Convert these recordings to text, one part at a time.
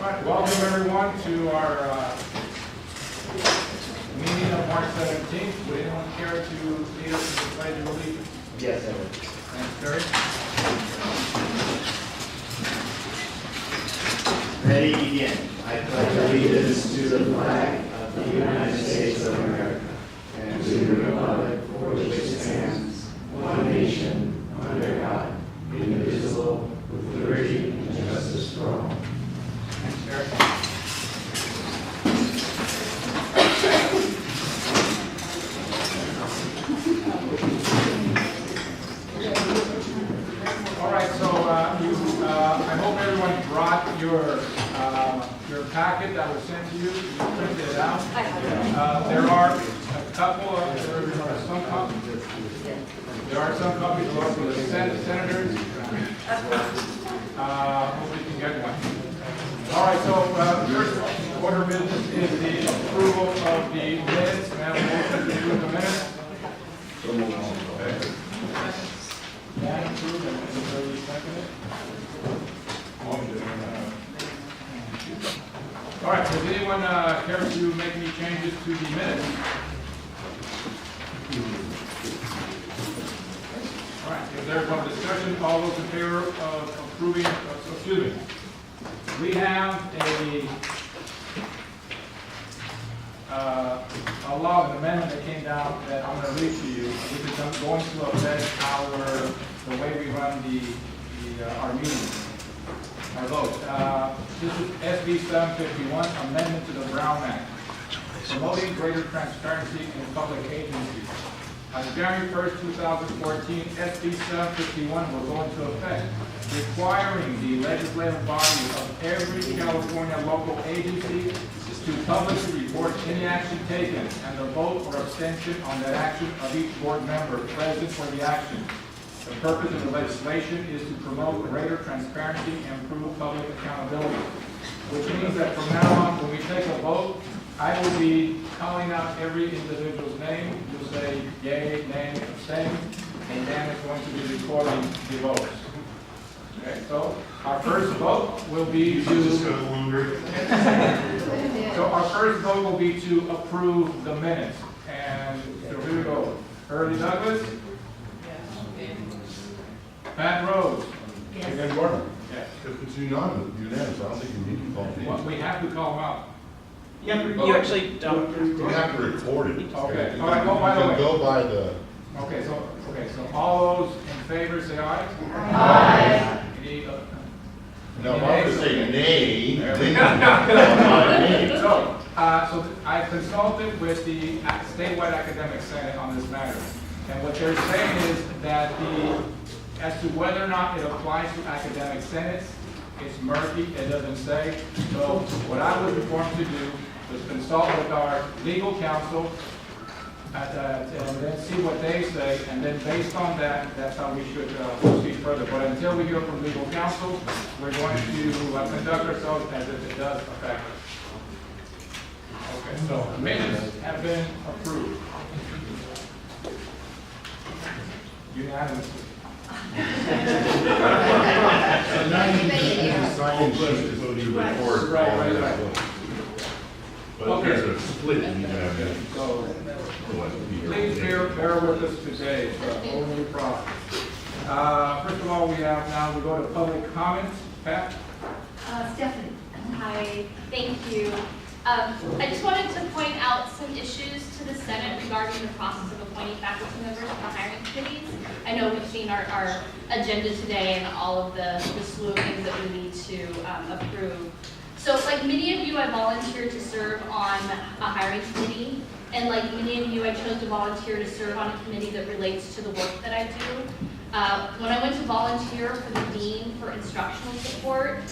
right, welcome everyone to our meeting of March 17th. Would anyone care to lead us in the pledge of allegiance? Yes, I would. Thanks, Terry. Ready, begin. I pledge allegiance to the flag of the United States of America and to the republic for which it stands, one nation, under God, indivisible, with liberty and justice for all. Thanks, Terry. All right, so I hope everyone brought your packet that was sent to you. You printed it out. There are a couple of, there are some copies. There are some copies for the senators. Hope we can get one. All right, so first order of business is the approval of the minutes. May I have a motion to approve the minutes? Okay. Dan approved and Mr. seconded. All right, does anyone care to make any changes to the minutes? All right, if there's no discussion, all those in favor of approving, excuse me. We have a law, an amendment that came down that I'm going to read to you, which is going to affect the way we run our meetings, our votes. This is SB 751, Amendment to the Brown Act, promoting greater transparency in public agencies. On January 1st, 2014, SB 751 will go into effect, requiring the legislative body of every California local agency to publicly report any action taken and the vote or abstention on that action of each board member present for the action. The purpose of the legislation is to promote greater transparency and improve public accountability, which means that from now on, when we take a vote, I will be calling out every individual's name. You'll say yay, nay, abstain, and Dan is going to be recording the votes. Okay, so our first vote will be to. So our first vote will be to approve the minutes. And so here we go. Early Douglas. Pat Rose. Yes. Again, Gordon. Yes. If it's unanimous, I don't think you need to call me. Well, we have to call them out. You actually don't. You have to record it. Okay. All right. Well, by the You way. can go by the. Okay. So all those in favor say aye. Aye. Any, No, if I was to say nay, There then we you go. can call So I consulted with the statewide academic senate on this matter, and what they're saying is that as to whether or not it applies to academic senates, it's murky. It doesn't say. So what I was informed to do was consult with our legal counsel and then see what they say, and then based on that, that's how we should proceed further. But until we hear from legal counsel, we're going to conduct ourselves as if it does affect us. Okay, so the minutes have been approved unanimously. So now you just sign in sheet so you record. Right. But there's a split in that. So please bear with us today. It's a whole new process. First of all, we go to public comments. Pat? Stephanie. Hi, thank you. I just wanted to point out some issues to the Senate regarding the process of appointing faculty members to hiring committees. I know we've seen our agenda today and all of the slew of things that we need to approve. So like many of you, I volunteered to serve on a hiring committee. And like many of you, I chose to volunteer to serve on a committee that relates to the work that I do. When I went to volunteer for the Dean for Instructional Support,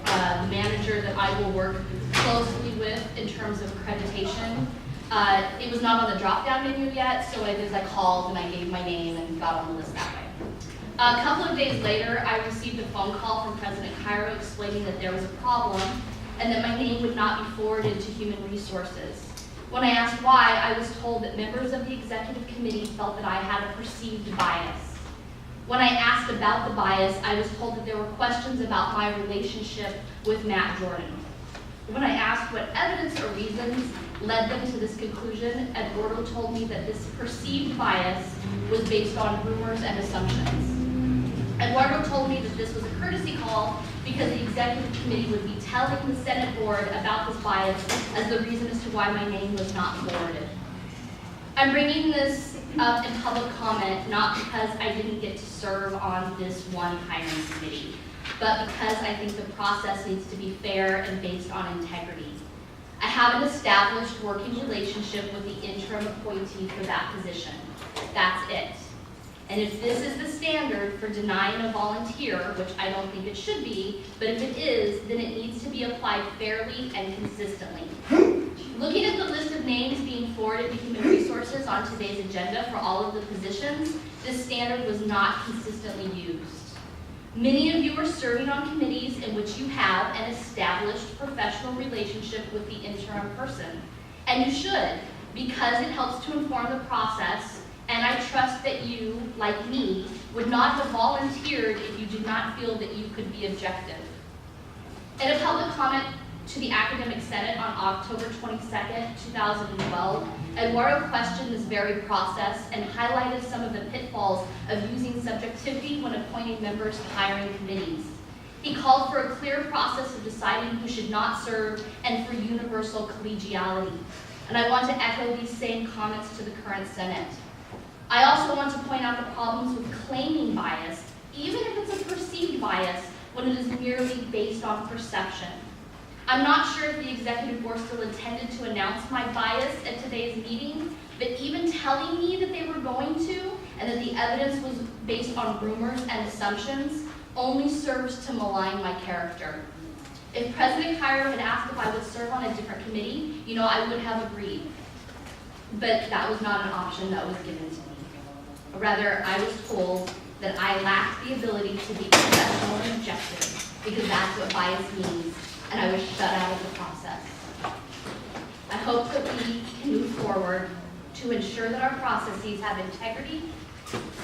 the manager that I will work closely with in terms of accreditation, it was not on the drop-down menu yet, so I called and I gave my name and got on the list that way. A couple of days later, I received a phone call from President Cairo explaining that there was a problem and that my name would not be forwarded to Human Resources. When I asked why, I was told that members of the executive committee felt that I had a perceived bias. When I asked about the bias, I was told that there were questions about my relationship with Matt Jordan. When I asked what evidence or reasons led them to this conclusion, Eduardo told me that this perceived bias was based on rumors and assumptions. Eduardo told me that this was a courtesy call because the executive committee would be telling the Senate board about this bias as the reason as to why my name was not forwarded. I'm bringing this up in public comment not because I didn't get to serve on this one hiring committee, but because I think the process needs to be fair and based on integrity. I have an established working relationship with the interim appointee for that position. That's it. And if this is the standard for denying a volunteer, which I don't think it should be, but if it is, then it needs to be applied fairly and consistently. Looking at the list of names being forwarded to Human Resources on today's agenda for all of the positions, this standard was not consistently used. Many of you are serving on committees in which you have an established professional relationship with the interim person. And you should, because it helps to inform the process, and I trust that you, like me, would not have volunteered if you did not feel that you could be objective. In a public comment to the Academic Senate on October 22nd, 2012, Eduardo questioned this very process and highlighted some of the pitfalls of using subjectivity when appointing members to hiring committees. He called for a clear process of deciding who should not serve and for universal collegiality. And I want to echo these same comments to the current Senate. I also want to point out the problems with claiming bias, even if it's a perceived bias, when it is merely based on perception. I'm not sure if the executive board still intended to announce my bias at today's meeting, but even telling me that they were going to, and that the evidence was based on rumors and assumptions, only serves to malign my character. If President Cairo had asked if I would serve on a different committee, I would have agreed. But that was not an option that was given to me. Rather, I was told that I lacked the ability to be professional and objective, because that's what bias means, and I was shut out of the process. I hope that we can move forward to ensure that our processes have integrity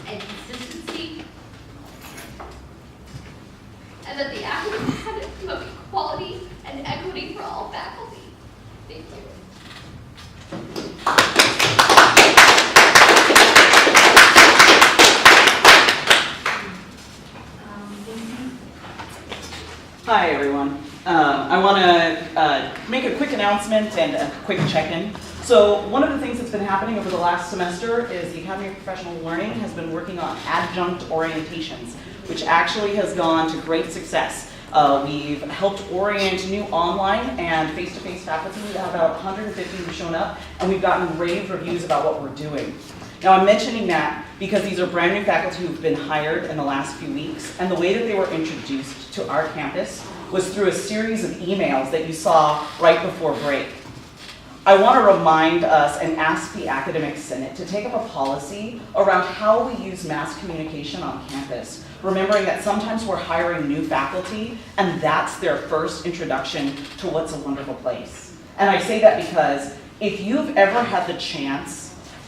and consistency, and that the academic senate promote equality and equity for all faculty. Thank you. Hi, everyone. I want to make a quick announcement and a quick check-in. So one of the things that's been happening over the last semester is the Academy of Professional Learning has been working on adjunct orientations, which actually has gone to great success. We've helped orient new online and face-to-face faculty. About 150 have shown up, and we've gotten rave reviews about what we're doing. Now, I'm mentioning that because these are brand new faculty who've been hired in the last few weeks, and the way that they were introduced to our campus was through a series of emails that you saw right before break. I want to remind us and ask the Academic Senate to take up a policy around how we use mass communication on campus, remembering that sometimes we're hiring new faculty, and that's their first introduction to what's a wonderful place. And I say that because if you've ever had the chance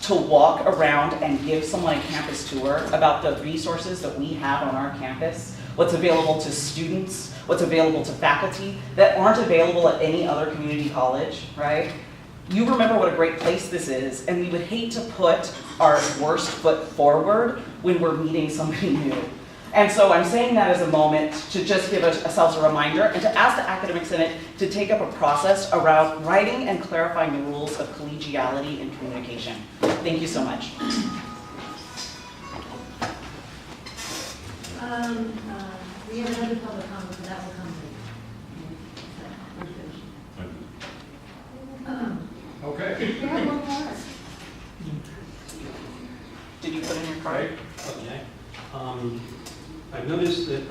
to walk around and give someone a campus tour about the resources that we have on our campus, what's available to students, what's available to faculty that aren't available at any other community college, right? You remember what a great place this is, and we would hate to put our worst foot forward when we're meeting somebody new. And so I'm saying that as a moment to just give ourselves a reminder and to ask the Academic Senate to take up a process around writing and clarifying the rules of collegiality and communication. Thank you so much. We have another public comment, but that will come later. Okay. We have one more. Did you put in your card? Okay. I've noticed that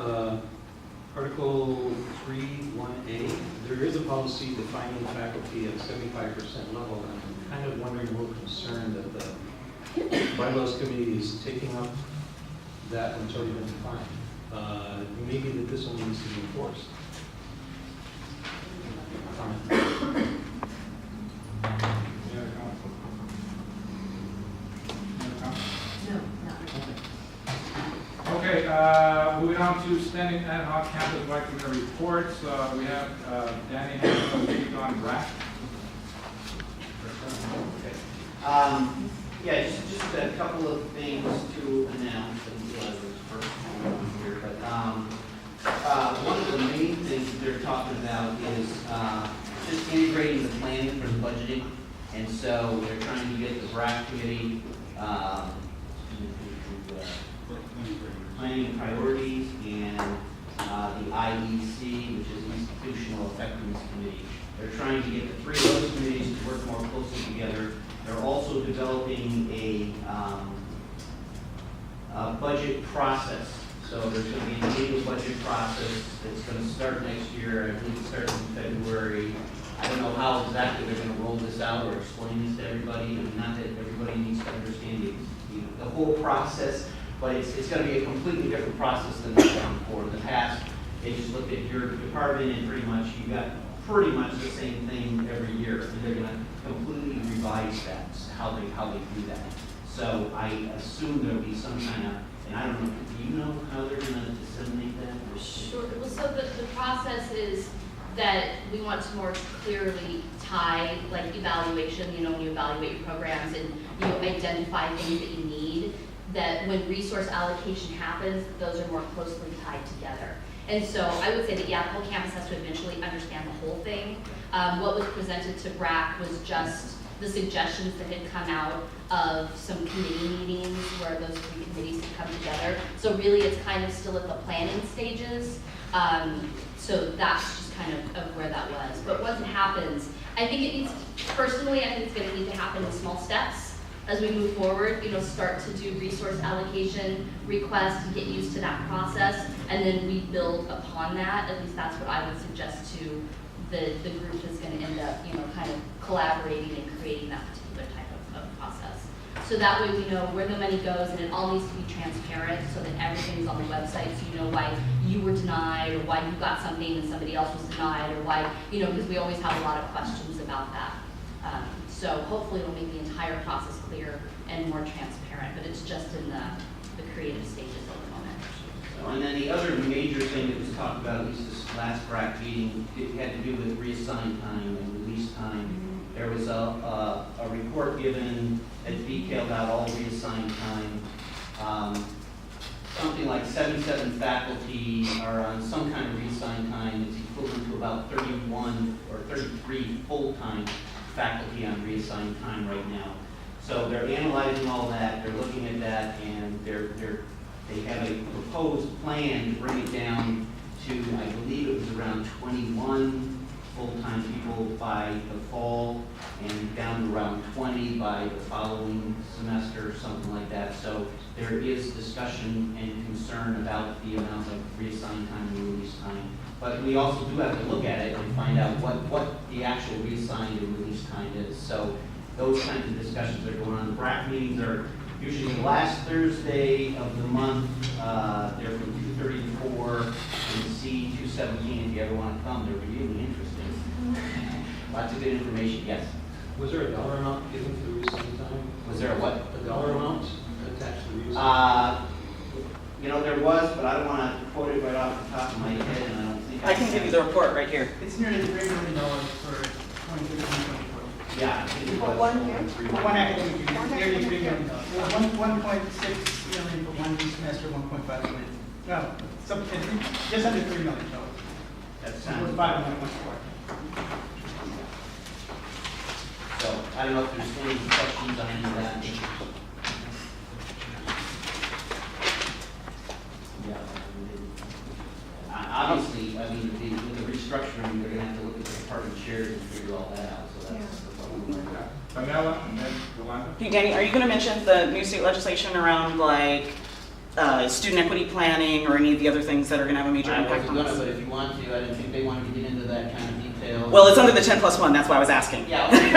Article 3(1)A, there is a policy defining faculty at 75% level, and I'm kind of wondering, a little concerned that the bylaws committee is taking up that when it's already been defined. Maybe that this one needs to be enforced. Comment. No, not really. moving on to standing ad hoc campus-wide committee reports. We have Danny Hanson of Beacon Rack. Yeah, just a couple of things to announce, and was first one here, but one of the main things that they're talking about is just integrating the plan for the budgeting, and so they're trying to get the BRAC committee planning priorities and the IEC, which is Institutional Effectiveness Committee. They're trying to get the three of those committees to work more closely together. They're also developing a budget process. So there's going to be an annual budget process that's going to start next year. I believe it starts in February. I don't know how exactly they're going to roll this out or explain this to everybody. I mean, not that everybody needs to understand the whole process, but it's going to be a completely different process than they've done before. In the past, they just looked at your department and pretty much you got pretty much the same thing every year. And they're going to completely revise that, how they do that. So I assume there'll be some kind of, and I don't know, do you know how they're going to disseminate that? Sure. Well, so the process is that we want to more clearly tie like evaluation, when you evaluate your programs and you identify things that you need, that when resource allocation happens, those are more closely tied together. And so I would say that, yeah, the whole campus has to eventually understand the whole thing. What was presented to BRAC was just the suggestions that had come out of some committee meetings where those three committees had come together. So really it's kind of still at the planning stages. So that's just kind of where that was. But once it happens, I think it needs, personally, I think it's going to need to happen in small steps. As we move forward, start to do resource allocation requests and get used to that process, and then we build upon that. At least that's what I would suggest to the group that's going to end up, kind of collaborating and creating that particular type of process. So that way we know where the money goes, and it all needs to be transparent so that everything's on the website, so you know why you were denied, or why you got something and somebody else was denied, or why, because we always have a lot of questions about that. So hopefully it'll make the entire process clear and more transparent, but it's just in the creative stages at the moment. So, and then the other major thing that was talked about, at least this last BRAC meeting, it had to do with reassigned time and release time. There was a report given that detailed out all reassigned time. Something like 77 faculty are on some kind of reassigned time. It's equivalent to about 31 or 33 full-time faculty on reassigned time right now. So they're analyzing all that, they're looking at that, and they have a proposed plan to bring it down to, I believe it was around 21 full-time people by the fall, and down to around 20 by the following semester, something like that. So there is discussion and concern about the amount of reassigned time and release time. But we also do have to look at it and find out what the actual reassigned and release time is. So those kinds of discussions are going on. The BRAC meetings are usually the last Thursday of the month. They're from 2:30 to 4 and C217 if you ever want to come. They're really interesting. Lots of good information, yes. Was there a dollar amount given for the reassigned time? Was there a what? A dollar amount attached to the reassigned? There was, but I don't want to quote it right off the top of my head, and I don't think I can give you the report right here. It's nearly $3 million for 2023-2024. Yeah. it was. One year? For one academic year, nearly $3 million. 1.6 million for one semester, 1.5 million. No, just under $3 million. That It was sounds. 5.14. So I don't know if there's any questions on any of that. Yeah. Obviously, with the restructuring, they're going to have to look at the department chairs and figure all that out. So that's what Vanilla, and then Yolanda. Hey, Danny, are you going to mention the new state legislation around student equity planning or any of the other things that are going to have a major I impact wasn't on gonna, this? but if you want to, I didn't think they wanted to get into that kind of detail. Well, it's under the 10+1, that's why I was asking. Yeah, okay.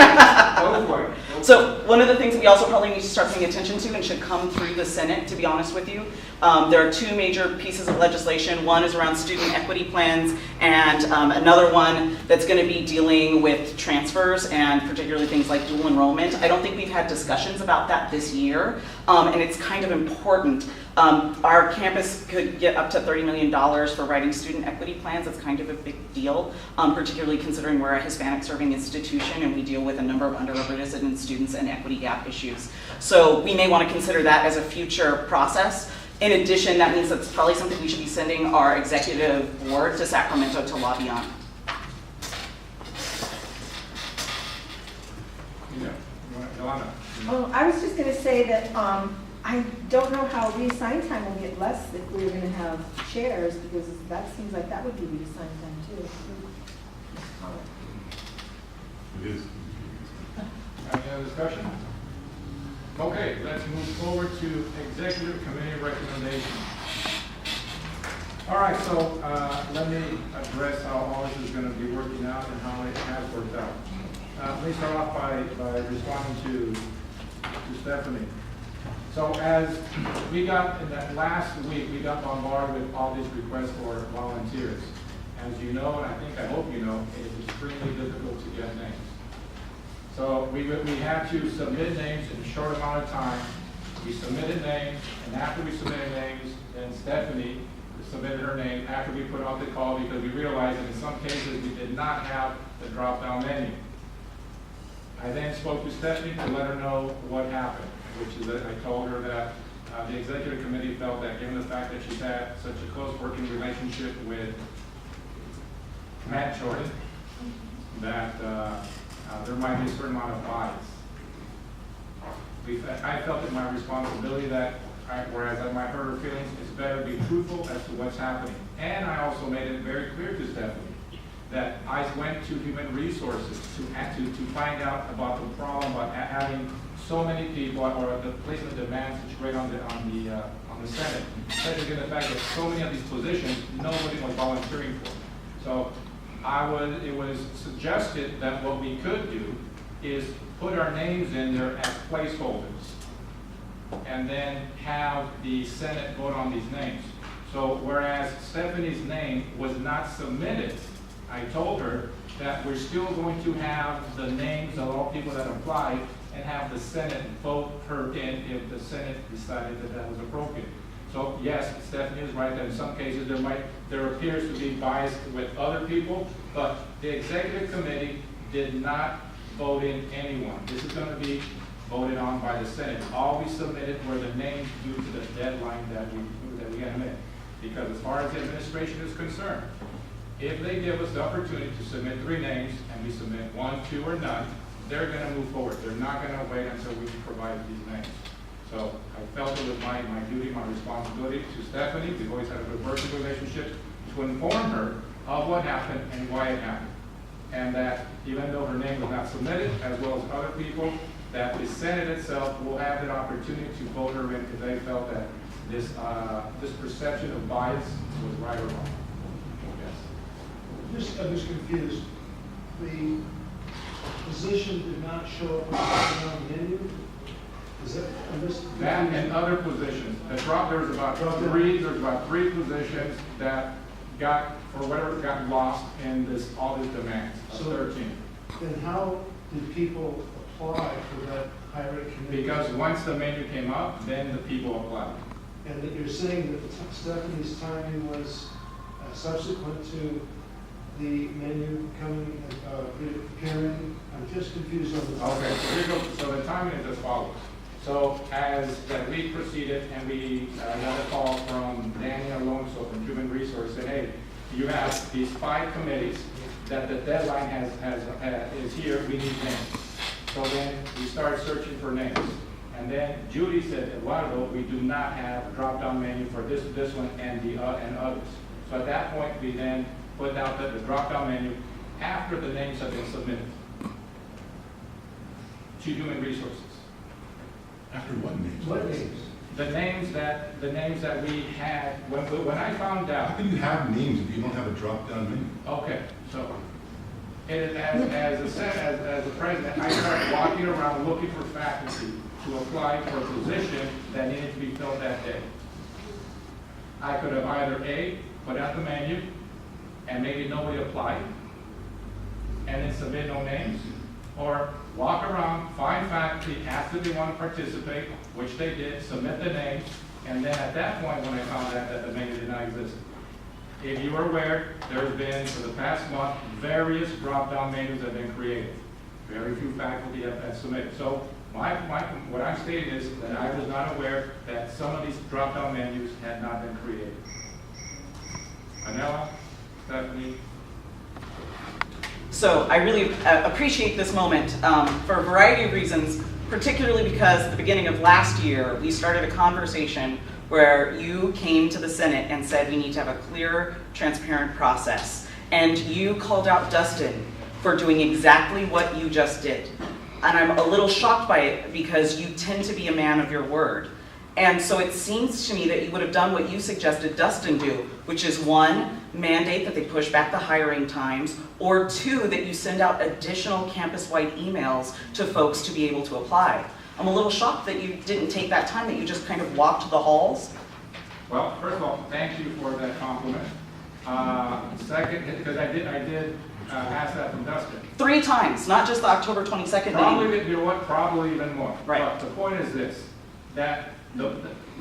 Go for it. Go So one of the things that we also probably need to start paying attention to and should come through the Senate, to be honest with you, there are two major pieces of legislation. One is around student equity plans, and another one that's going to be dealing with transfers and particularly things like dual enrollment. I don't think we've had discussions about that this year, and it's kind of important. Our campus could get up to $30 million for writing student equity plans. It's kind of a big deal, particularly considering we're a Hispanic serving institution and we deal with a number of underrepresented students and equity gap issues. So we may want to consider that as a future process. In addition, that means that's probably something we should be sending our executive board to Sacramento to lobby on. Yeah, Yolanda. Oh, I was just going to say that I don't know how reassign time will get less if we're going to have chairs, because that seems like that would be reassign time too. It is. Any other discussion? Okay, let's move forward to executive committee recommendations. All right, so let me address how all this is going to be working out and how it has worked out. Let me start off by responding to Stephanie. So as we got in that last week, we got bombarded with all these requests for volunteers. As you know, and I hope you know, it is extremely difficult to get names. So we had to submit names in a short amount of time. We submitted names, and after we submitted names, then Stephanie submitted her name after we put out the call, because we realized that in some cases we did not have the drop-down menu. I then spoke to Stephanie to let her know what happened, which is that I told her that the executive committee felt that given the fact that she's had such a close working relationship with Matt Jordan, that there might be a certain amount of bias. I felt it my responsibility that, whereas I might hurt her feelings, it's better to be truthful as to what's happening. And I also made it very clear to Stephanie that I went to human resources to find out about the problem about having so many people, or the placement demands situated on the Senate, especially given the fact that so many of these positions nobody was volunteering for. So it was suggested that what we could do is put our names in there as placeholders and then have the Senate vote on these names. So whereas Stephanie's name was not submitted, I told her that we're still going to have the names of all people that applied and have the Senate vote her in if the Senate decided that that was appropriate. So yes, Stephanie is right that in some cases there appears to be bias with other people, but the executive committee did not vote in anyone. This is going to be voted on by the Senate. All we submitted were the names due to the deadline that we had met. Because as far as the administration is concerned, if they give us the opportunity to submit 3 names and we submit 1, 2, or none, they're going to move forward. They're not going to wait until we provide these names. So I felt it was my duty, my responsibility to Stephanie. We've always had a good working relationship, to inform her of what happened and why it happened. And that even though her name was not submitted, as well as other people, that the Senate itself will have the opportunity to vote her in if they felt that this perception of bias was right or wrong. Yes. I'm just confused. The position did not show up on the menu? Is that, that and other positions. There's about three positions that got, for whatever, got lost in all these demands of 13. Then how did people apply for that hiring committee? Because once the menu came up, then the people applied. And that you're saying that Stephanie's timing was subsequent to the menu coming, appearing? I'm just confused on the. Okay, so here goes. So the timing is as follows. So as that week proceeded, and we got a call from Danny Alonso from Human Resources, said, hey, you have these 5 committees that the deadline is here, we need names. So then we started searching for names. And then Judy said a while ago, we do not have a drop-down menu for this one, and others. So at that point, we then put out the drop-down menu after the names have been submitted to Human Resources. After what names? What names? The names that we had, when I found How out, can you have names if you don't have a drop-down menu? okay, so, as a president, I started walking around looking for faculty to apply for a position that needed to be filled that day. I could have either A, put out the menu, and maybe nobody applied, and then submit no names, or walk around, find faculty, ask if they want to participate, which they did, submit the names, And then at that point, when I found out that the menu did not exist, if you are aware, there's been, for the past month, various drop-down menus have been created. Very few faculty have submitted. So what I'm stating is that I was not aware that some of these drop-down menus had not been created. Anela, Stephanie? So I really appreciate this moment for a variety of reasons, particularly because at the beginning of last year, we started a conversation where you came to the Senate and said we need to have a clear, transparent process. And you called out Dustin for doing exactly what you just did. And I'm a little shocked by it because you tend to be a man of your word. And so it seems to me that you would have done what you suggested Dustin do, which is 1, mandate that they push back the hiring times, or 2, that you send out additional campus-wide emails to folks to be able to apply. I'm a little shocked that you didn't take that time, that you just kind of walked the halls. Well, first of all, thank you for that compliment. Second, because I did ask that from Dustin. 3 times, not just the October 22nd meeting. Probably, you know what, probably even more. Right. But the point is this, that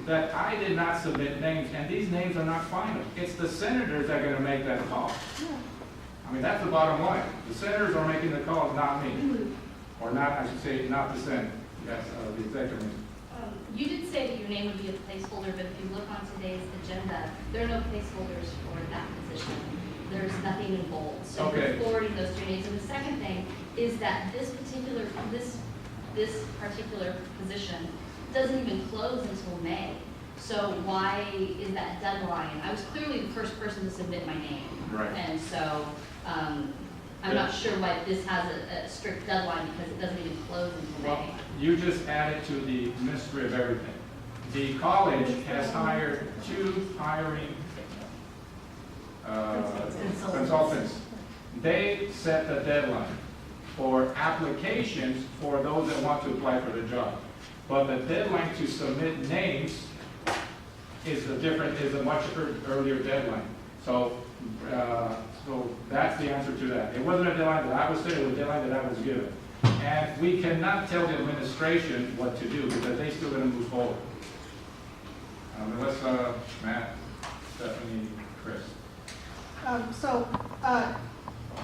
I did not submit names, and these names are not final. It's the senators that are going to make that call. I mean, that's the bottom line. The senators are making the calls, not me. Or not, I should say, not the Senate. Yes, the executive. You did say that your name would be a placeholder, but if you look on today's agenda, there are no placeholders for that position. There's nothing in bold. So Okay. we're forwarding those 2 names. And the second thing is that this particular position doesn't even close until May. So why is that deadline? I was clearly the first person to submit my name. Right. And so I'm not sure why this has a strict deadline because it doesn't even close until Well, May. you just added to the mystery of everything. The college has hired 2 hiring consultants. They set the deadline for applications for those that want to apply for the job. But the deadline to submit names is a much earlier deadline. So that's the answer to that. It wasn't a deadline that I was saying, it was a deadline that I was given. And we cannot tell the administration what to do because they're still going to move forward. Unless Matt, Stephanie, Chris.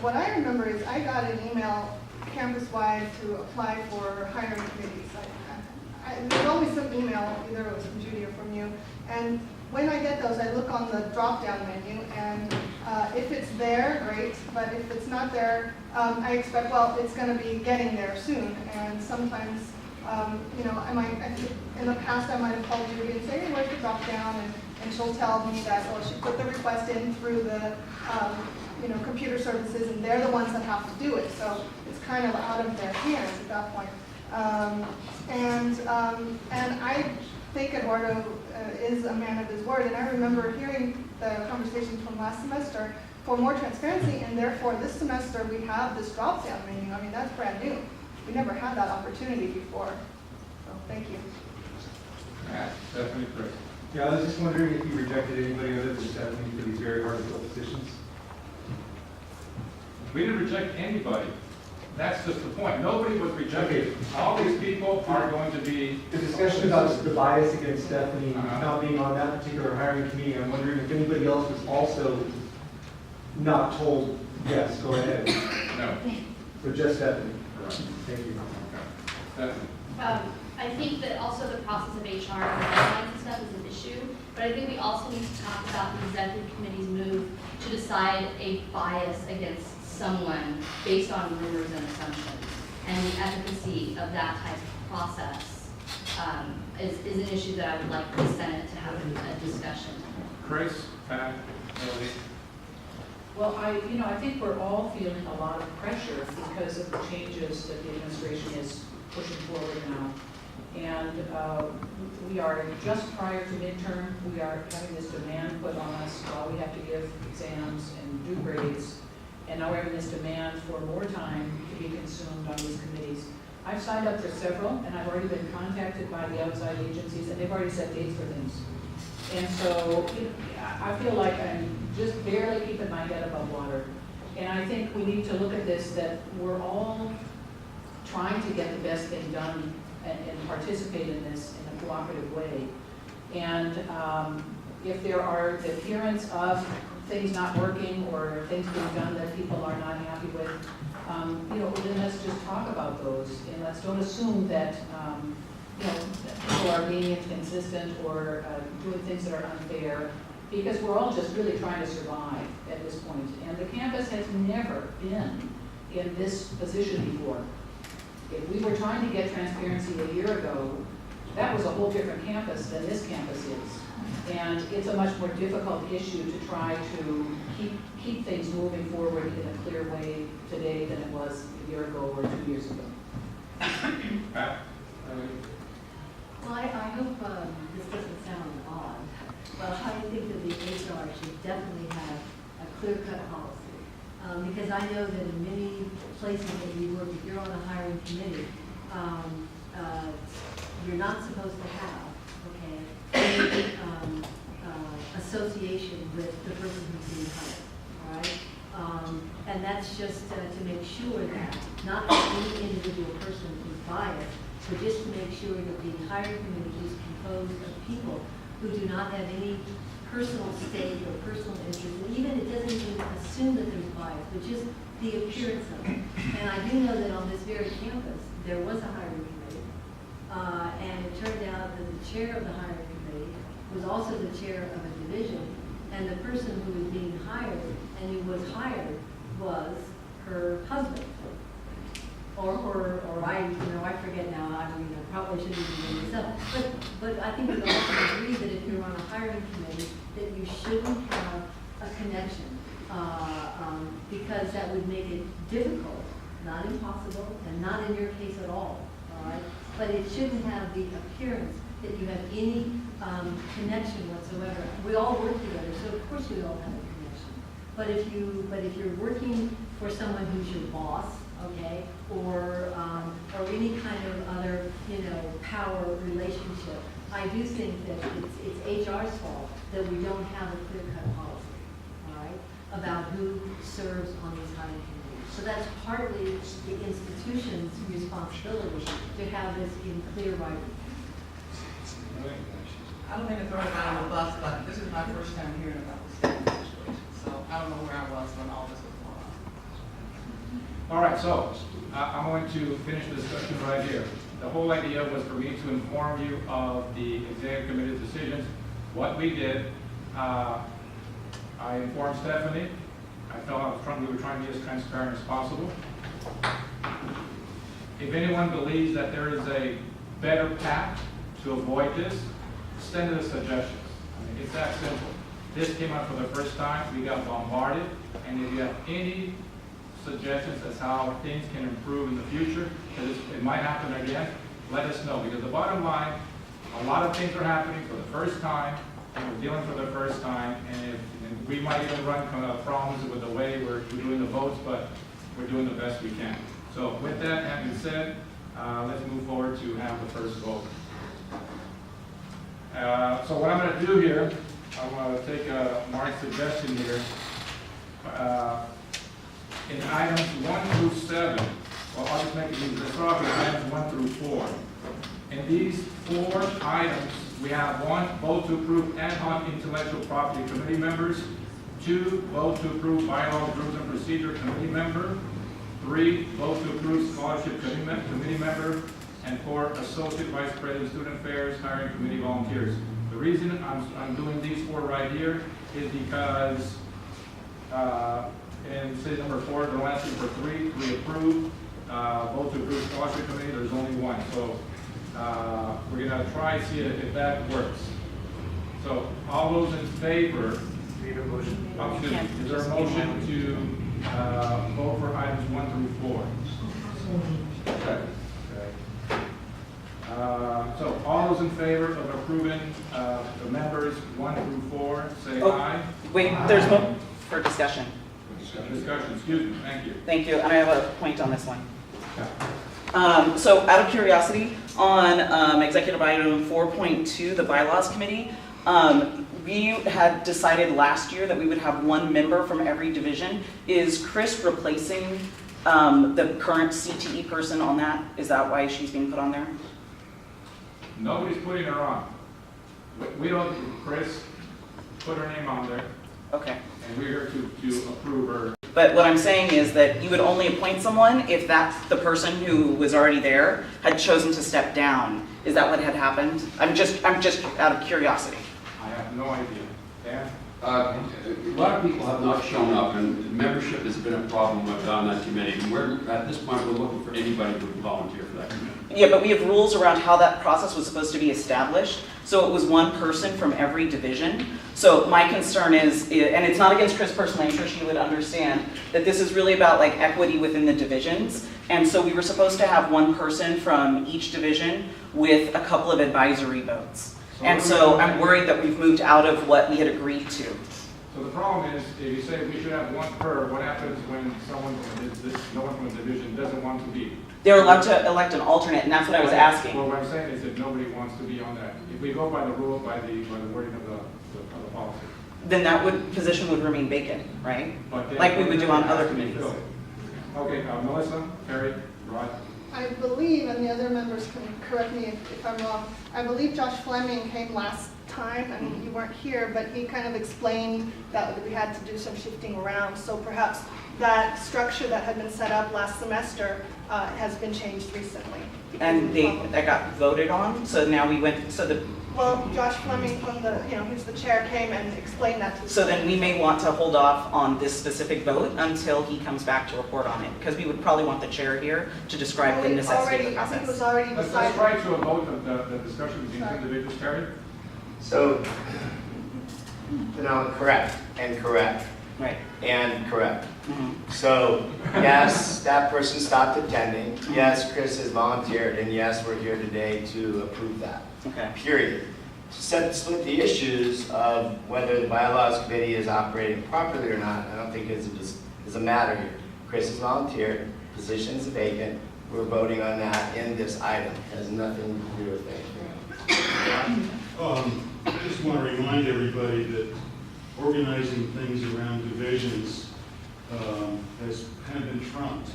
What I remember is I got an email campus-wide to apply for hiring committees. There's always some email, either it was from Judy or from you, and when I get those, I look on the drop-down menu, and if it's there, great, but if it's not there, I expect, well, it's going to be getting there soon, and sometimes, in the past, I might have called Judy and say, hey, where's the drop-down, and she'll tell me that, well, she put the request in through the, computer services, and they're the ones that have to do it, so it's kind of out of their hands at that point. And I think Eduardo is a man of his word, and I remember hearing the conversations from last semester for more transparency, and therefore this semester we have this drop-down menu. I mean, that's brand new. We never had that opportunity before. So thank you. Matt, Stephanie, Chris. Yeah, I was just wondering if you rejected anybody other than Stephanie for these very hard to fill positions? We didn't reject anybody. That's just the point. Nobody was rejected. All these people are going to be. The discussion about the bias against Stephanie Uh-huh. not being on that particular hiring committee, I'm wondering if anybody else was also not told, yes, go ahead. No. So just Stephanie. Correct. Thank you. Stephanie. I think that also the process of HR and deadlines and stuff is an issue, but I think we also need to talk about the executive committee's move to decide a bias against someone based on rumors and assumptions. And the efficacy of that type of process is an issue that I would like the Senate to have a discussion. Chris, Pat, Ellie. Well, I think we're all feeling a lot of pressure because of the changes that the administration is pushing forward now. And we are just prior to midterm, we are having this demand put on us while we have to give exams and do grades. And now we're having this demand for more time to be consumed on these committees. I've signed up for several, and I've already been contacted by the outside agencies, and they've already set dates for things. And so I feel like I'm just barely keeping my head above water. And I think we need to look at this, that we're all trying to get the best thing done and participate in this in a cooperative way. And if there are the appearance of things not working or things being done that people are not happy with, then let's just talk about those. And let's don't assume that, that people are being inconsistent or doing things that are unfair, because we're all just really trying to survive at this point. And the campus has never been in this position before. If we were trying to get transparency a year ago, that was a whole different campus than this campus is. And it's a much more difficult issue to try to keep things moving forward in a clear way today than it was a year ago or 2 years ago. Pat? Well, I hope this doesn't sound odd, but I think that the HR should definitely have a clear-cut policy. Because I know that in many places that you work, if you're on a hiring committee, you're not supposed to have, any association with the person who's being hired, all right? And that's just to make sure that not that any individual person is biased, but just to make sure that the hiring committee is composed of people who do not have any personal stake or personal interest, and even it doesn't even assume that there's bias, but just the appearance of it. And I do know that on this very campus, there was a hiring committee, and it turned out that the chair of the hiring committee was also the chair of a division, and the person who was being hired and who was hired was her husband. Or I forget now, I probably shouldn't even name myself. But I think we all can agree that if you're on a hiring committee, that you shouldn't have a connection, because that would make it difficult, not impossible, and not in your case at all right? But it shouldn't have the appearance that you have any connection whatsoever. We all work together, so of course we all have a connection. But if you're working for someone who's your boss, okay, or any kind of other, power relationship, I do think that it's HR's fault that we don't have a clear-cut policy, all right, about who serves on these hiring committees. So that's partly the institution's responsibility to have this in clear writing. I don't mean to throw it on the bus, but this is my first time hearing about the staffing situation, so I don't know where I was when all this was going on. All right, so I'm going to finish the discussion right here. The whole idea was for me to inform you of the executive committee decisions, what we did. I informed Stephanie. I felt we were trying to be as transparent as possible. If anyone believes that there is a better path to avoid this, send us suggestions. I mean, it's that simple. This came up for the first time. We got bombarded. And if you have any suggestions as how things can improve in the future, because it might happen again, let us know. Because the bottom line, a lot of things are happening for the first time, and we're dealing for the first time, and we might even run problems with the way we're doing the votes, but we're doing the best we can. So with that having said, let's move forward to have the first vote. So what I'm going to do here, I'm going to take Mark's suggestion here. In items 1 through 7, well, I'll just make it easy. Let's start with items 1 through 4. In these 4 items, we have 1, vote to approve ad hoc intellectual property committee members, 2, vote to approve bylaws, rules, and procedure committee member, 3, vote to approve scholarship committee member, and 4, associate vice president, student affairs, hiring committee volunteers. The reason I'm doing these 4 right here is because in city number 4, they're asking for 3 approved. Vote to approve scholarship committee, there's only 1. So we're going to try to see if that works. So all those in favor, Need a motion? is there a motion to vote for items 1 through 4? Okay. So all those in favor of approving the members 1 through 4, say aye. Wait, there's more for discussion. Discussion, excuse me, thank you. Thank you, and I have a point on this one. So out of curiosity, on executive item 4.2, the bylaws committee, we had decided last year that we would have 1 member from every division. Is Chris replacing the current CTE person on that? Is that why she's being put on there? Nobody's putting her on. We don't, Chris put her name on there, Okay. and we're here to approve her. But what I'm saying is that you would only appoint someone if the person who was already there had chosen to step down. Is that what had happened? I'm just out of curiosity. I have no idea. Dan? A lot of people have not shown up, and membership has been a problem on that committee. And at this point, we're looking for anybody who would volunteer for that committee. Yeah, but we have rules around how that process was supposed to be established. So it was one person from every division. So my concern is, and it's not against Chris personally, I'm sure she would understand, that this is really about like equity within the divisions. And so we were supposed to have one person from each division with a couple of advisory votes. And so I'm worried that we've moved out of what we had agreed to. So the problem is, if you say we should have one per, what happens when no one from the division doesn't want to be? They're allowed to elect an alternate, and that's what I was asking. Well, what I'm saying is that nobody wants to be on that. If we go by the rule, by the wording of the policy. Then that position would remain vacant, right? But then- Like we would do on it has other to be committees. filled. Okay, Melissa, Terry, Rod? I believe, and the other members can correct me if I'm wrong, I believe Josh Fleming came last time, I mean, you weren't here, but he kind of explained that we had to do some shifting around, so perhaps that structure that had been set up last semester has been changed recently. And that got voted on, so now we went, Well, Josh Fleming from who's the chair, came and explained that to us. so then we may want to hold off on this specific vote until he comes back to report on it, because we would probably want the chair here to describe the necessity of the I think it was process. already Let's decided. try to avoid the discussion between two individuals, Terry? So, correct, and correct, Right. and correct. Mhm. So, yes, that person stopped attending. Yes, Chris has volunteered, and yes, we're here today to approve that. Okay. Period. To split the issues of whether the bylaws committee is operating properly or not, I don't think is a matter here. Chris has volunteered, position is vacant, we're voting on that in this item. It has nothing to do with anything. I just want to remind everybody that organizing things around divisions has kind of been trumped.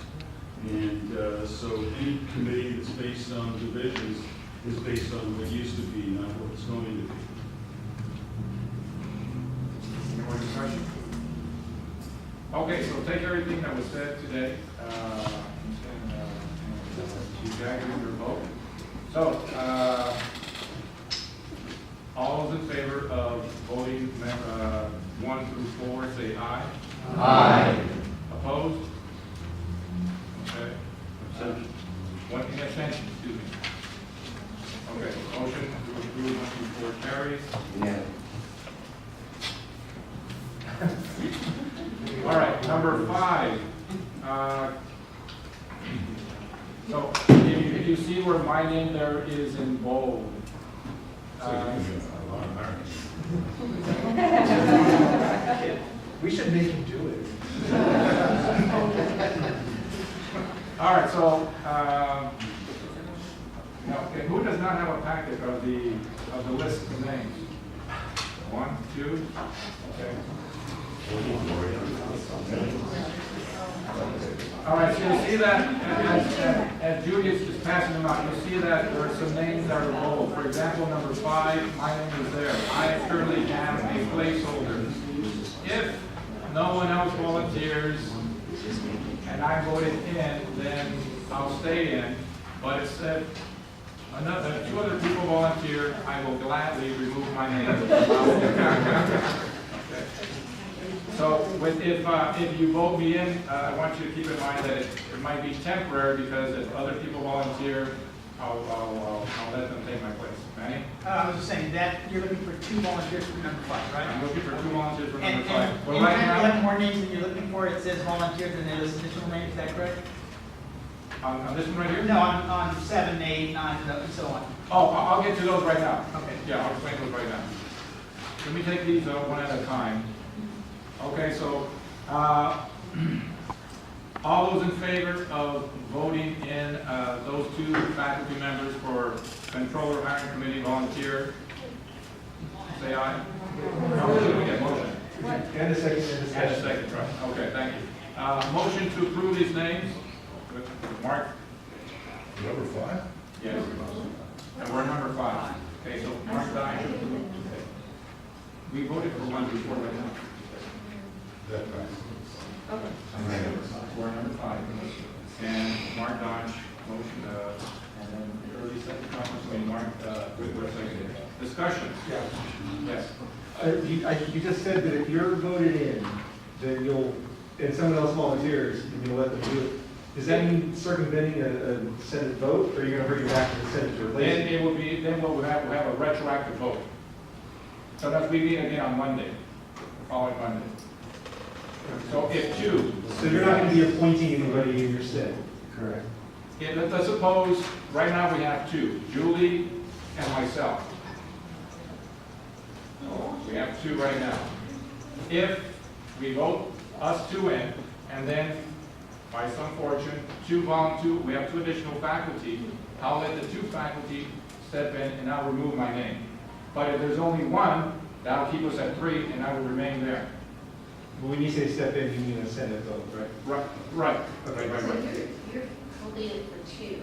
And so any committee that's based on divisions is based on what used to be, not what it's going to be. Any more discussion? Okay, so take everything that was said today, and drag it in your vote. So, all those in favor of voting 1 through 4, say aye. Aye. Opposed? Okay. One abstention, excuse me. Okay, motion to approve 1 through 4 carries. Yeah. All right, number 5. So if you see where my name there is in bold. We should make him do it. All right, so okay, who does not have a packet of the list of names? 1, 2, okay. All right, so you see that as Julius is passing them out, you see that there are some names that are bold. For example, number 5, my name is there. I currently am a placeholder. If no one else volunteers and I voted in, then I'll stay in. But it said if 2 other people volunteer, I will gladly remove my name. Okay. So if you vote me in, I want you to keep in mind that it might be temporary because if other people volunteer, I'll let them take my place. Manny? I was just saying that you're looking for 2 volunteers for number 5, right? I'm looking for 2 volunteers for And number 5. Well, anytime right you now, have more names than you're looking for, it says volunteers and then there's additional names, is that correct? on this one right here? No, on 7, 8, 9, and so on. Oh, I'll get to those right now. Okay. Yeah, I'll explain those right now. Let me take these one at a time. Okay, so all those in favor of voting in those 2 faculty members for controller hiring committee volunteer, say aye. No, we get motion. And a second, and a And a second, right. Okay, thank you. Motion to approve these names. Mark? Number 5? Yes. And we're number 5. Okay, so Mark Dine, we voted for one before right now. That's right. For number 5. And Mark Dodge, motion, and then early second conference, Mark, with second. Discussion? Yeah. Yes. You just said that if you're voted in, then you'll, and someone else volunteers, you'll let them do it. Does that mean circumventing a Senate vote, or are you gonna bring it back to the Senate to replace Then it? it will be, then we'll have a retroactive vote. So that's, we meet again on Monday, following Monday. So if 2. So you're not gonna be appointing anybody in your stead? Correct. Yeah, let's suppose, right now we have 2, Julie and myself. We have 2 right now. If we vote us 2 in, and then by some fortune, 2 we have 2 additional faculty, I'll let the 2 faculty step in and I'll remove my name. But if there's only 1, that'll keep us at 3 and I will remain there. But when you say step in, you mean a Senate vote, right? Right. Okay. Right. So you're completed for 2.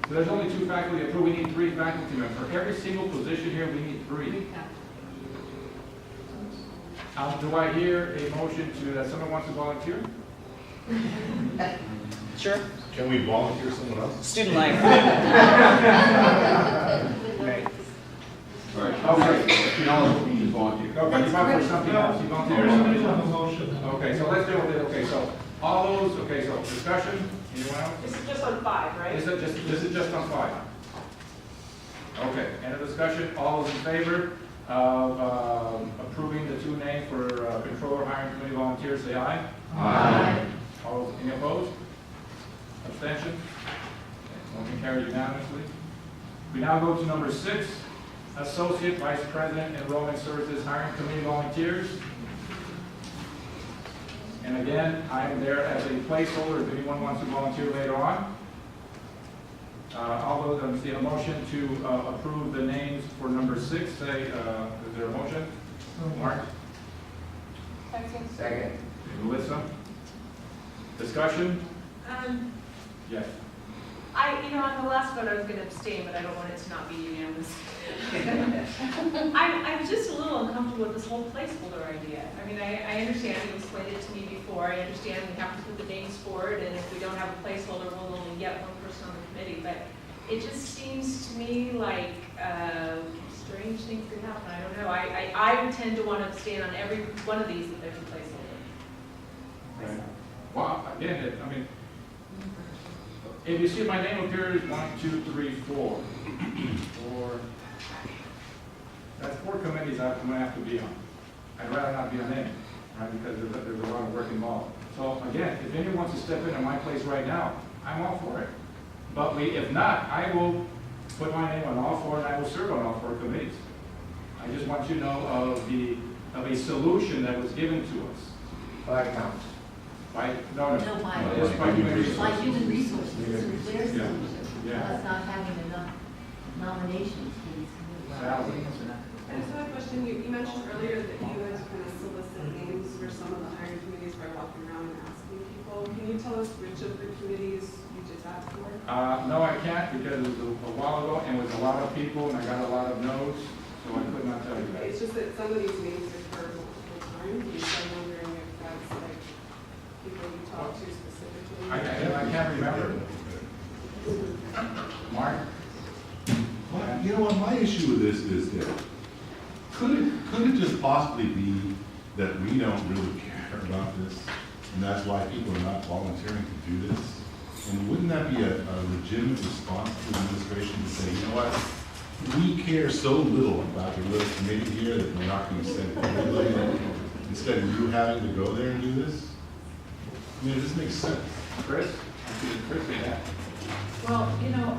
So there's only 2 faculty approved, we need 3 faculty members. For every single position here, we need 3. Do I hear a motion to, that someone wants to volunteer? Sure. Can we volunteer someone else? Student life. Okay. All right, okay, you know, we just volunteer. Okay, you want for something else, you volunteer for something else? motion. Okay, so let's deal with it, okay, so, all those, okay, so discussion, anyone else? This is just on 5, right? This is just on 5. Okay, end of discussion, all those in favor of approving the 2 names for controller hiring committee volunteers, say aye. Aye. All those, any opposed? Abstention? Okay, motion carried unanimously. We now go to number 6, Associate Vice President Enrollment Services Hiring Committee Volunteers. And again, I am there as a placeholder if anyone wants to volunteer later on. All those, I'm seeing a motion to approve the names for number 6. Say, is there a motion? Mark? Second. Melissa? Discussion? Yes. On the last vote, I was going to abstain, but I don't want it to not be unanimous. I'm just a little uncomfortable with this whole placeholder idea. I mean, I understand you explained it to me before. I understand we have to put the names forward, and if we don't have a placeholder, we'll only get 1 person on the committee. But it just seems to me like strange things could happen. I don't know. I would tend to want to abstain on every one of these if there's a placeholder. Right. Well, again, I mean, if you see my name appears 1, 2, 3, 4. 4. That's 4 committees I'm going to have to be on. I'd rather not be on any, right? Because there's a lot of work involved. So again, if anyone wants to step in my place right now, I'm all for it. But if not, I will put my name on all 4 and I will serve on all 4 committees. I just want you to know of a solution that was given to us. By council. No, Just by human resources. By human resources, this is their Yeah. solution. Yeah. Us not having enough nominations for these committees. Sally. I just have a question. You mentioned earlier that you guys kind of solicit names for some of the hiring committees by walking around and asking people. Can you tell us which of the committees you did that for? No, I can't because it was a while ago and with a lot of people and I got a lot of no's, so I could not tell you that. It's just that some of these names recur multiple times, and so I'm wondering if that's like people you talk to specifically. I can't remember. Mark? Well, you know what, my issue with this is that, could it just possibly be that we don't really care about this, and that's why people are not volunteering to do this? And wouldn't that be a legitimate response to the administration to say, you know what, we care so little about your little committee here that we're not going to send anybody instead of you having to go there and do this? I mean, this makes sense. Chris? I see Chris in that. Well,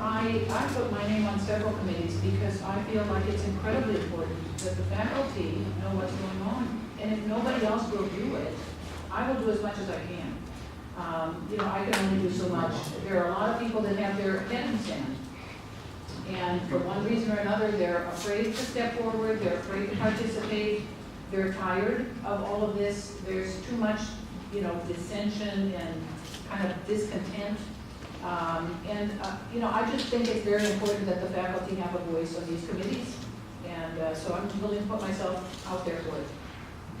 I put my name on several committees because I feel like it's incredibly important that the faculty know what's going on. And if nobody else will do it, I will do as much as I can. I can only do so much. There are a lot of people that have their head in sand. And for one reason or another, they're afraid to step forward, they're afraid to participate, they're tired of all of this. There's too much, dissension and kind of discontent You know, I just think it's very important that the faculty have a voice on these committees. And so I'm willing to put myself out there for it.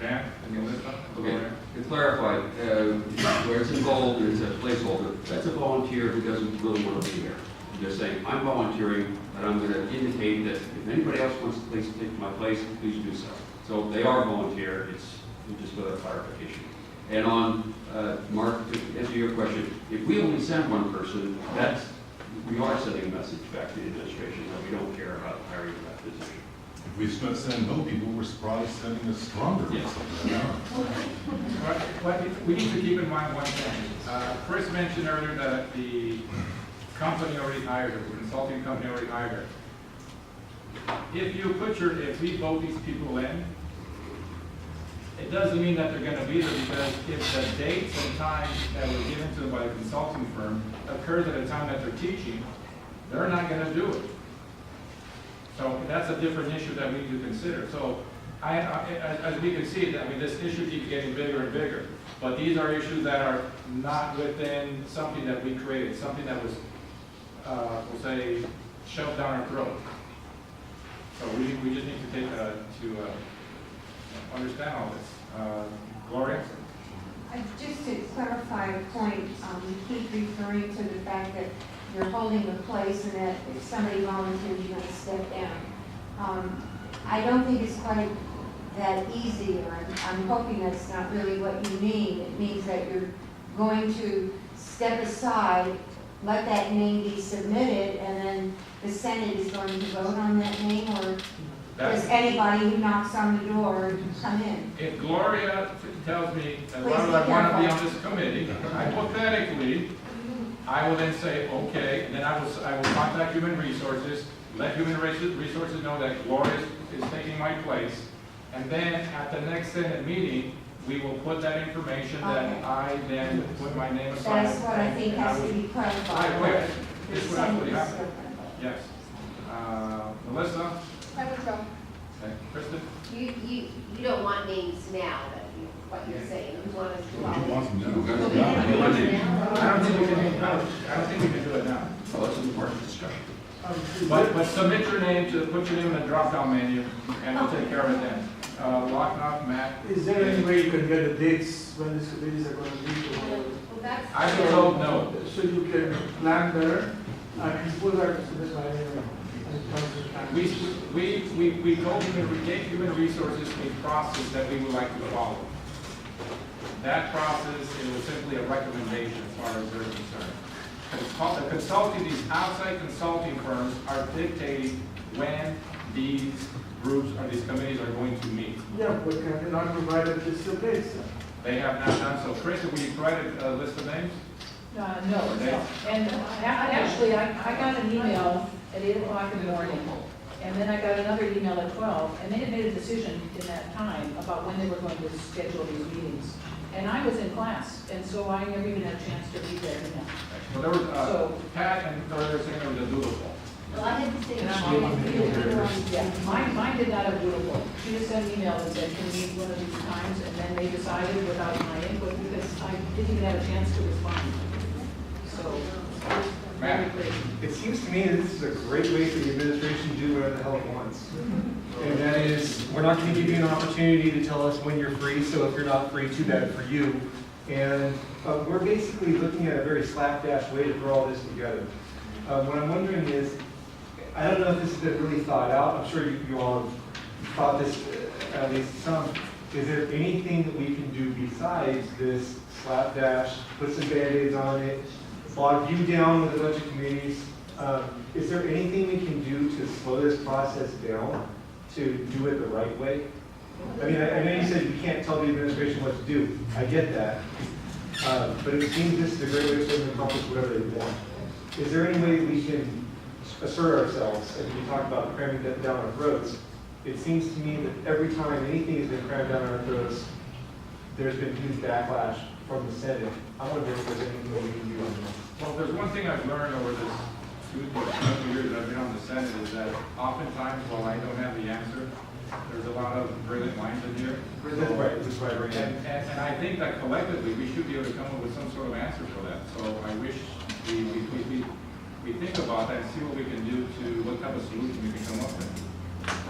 Dan, and Melissa? Okay, to clarify, where it's in bold, it's a placeholder, that's a volunteer who doesn't really want to be here. They're saying, I'm volunteering, but I'm going to indicate that if anybody else wants to take my place, please do so. So they are volunteer, it's just for clarification. And on, Mark, to answer your question, if we only send one person, we are sending a message back to the administration that we don't care about hiring that position. If we start sending no people, we're probably sending a stronger. Yes. But we need to keep in mind one thing. Chris mentioned earlier that the company already hired her, the consulting company already hired her. If we vote these people in, it doesn't mean that they're going to be there, because if the dates and times that were given to them by the consulting firm occurs at a time that they're teaching, they're not going to do it. So that's a different issue that we need to consider. So as we can see, I mean, this issue keeps getting bigger and bigger. But these are issues that are not within something that we created, something that was, we'll say, shoved down our throat. So we just need to take to understand all this. Gloria? Just to clarify a point, you keep referring to the fact that you're holding the place and that if somebody volunteers, you're going to step down. I don't think it's quite that easy, or I'm hoping that's not really what you mean. It means that you're going to step aside, let that name be submitted, and then the Senate is going to vote on that name, or does anybody who knocks on the door come in? If Gloria tells me that Please I be want to be careful. on this committee, hypothetically, I will then say, okay, and then I will contact Human Resources, let Human Resources know that Gloria is taking my place, and then at the next Senate meeting, we will put that information that I then put my name aside. That's what I think has to be clarified. This would actually happen. Yes. Melissa? I would go. Okay. Kristen? You don't want names now, what you're saying, you want us to follow. I don't think we can do it now. Well, that's an important discussion. But submit your name, put your name in the drop-down menu, and we'll take care of it then. Locknock, Matt? Is there any way you can get the dates when these committees are going to meet? I've been told no. So you can plan there, I can put that to this line. We told we gave Human Resources a process that we would like to follow. That process, it was simply a recommendation as far as they're concerned. The consulting, these outside consulting firms are dictating when these groups or these committees are going to meet. Yeah, but can they not provide a list of dates? They have not done so. Chris, have we provided a list of names? No. And actually, I got an email at 8 o'clock in the morning, and then I got another email at 12, and they had made a decision in that time about when they were going to schedule these meetings. And I was in class, and so I never even had a chance to read that email. Well, there was, Pat and they were saying there was a doodle poll. Well, I had to say, Mine did not have doodle poll. She just sent an email that said, can we meet one of these times, and then they decided without my input, because I didn't even have a chance to respond. So, very clear. It seems to me that this is a great way for the administration to do whatever the hell it wants. And that is, we're not going to give you an opportunity to tell us when you're free, so if you're not free, too bad for you. And we're basically looking at a very slapdash way to throw all this together. What I'm wondering is, I don't know if this has been really thought out. I'm sure you all have thought this, at least some. Is there anything that we can do besides this slapdash, put some Band-Aids on it, bog you down with a bunch of committees? Is there anything we can do to slow this process down, to do it the right way? I mean, I know you said you can't tell the administration what to do. I get that. But it seems this is a great way for them to accomplish whatever they want. Is there any way we can assert ourselves, as we talk about cramming that down our throats? It seems to me that every time anything has been crammed down our throats, there's been huge backlash from the Senate. I wonder if there's anything we can do on this. Well, there's one thing I've learned over this couple years that I've been on the Senate is that oftentimes, while I don't have the answer, there's a lot of brilliant minds in here. That's right. And I think that collectively, we should be able to come up with some sort of answer for that. So I wish we think about that and see what we can do to, what type of solution we can come up with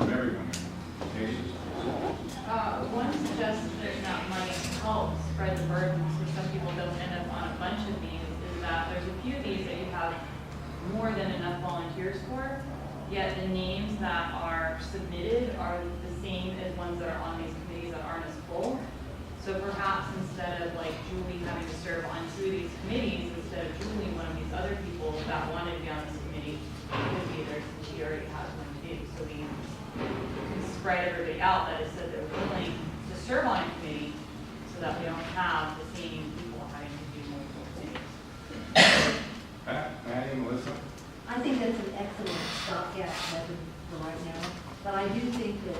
from everyone. Katie? One suggestion that might help spread the burden so some people don't end up on a bunch of these is that there's a few of these that you have more than enough volunteers for, yet the names that are submitted are the same as ones that are on these committees that aren't as full. So perhaps instead of like Julie having to serve on 2 of these committees, instead of Julie, one of these other people that wanted to be on this committee, could be there since she already has one too. So we can spread everybody out that has said they're willing to serve on a committee so that we don't have the same people having to do multiple committees. Maddie, Melissa? I think that's an excellent stopgap method for right now. But I do think that,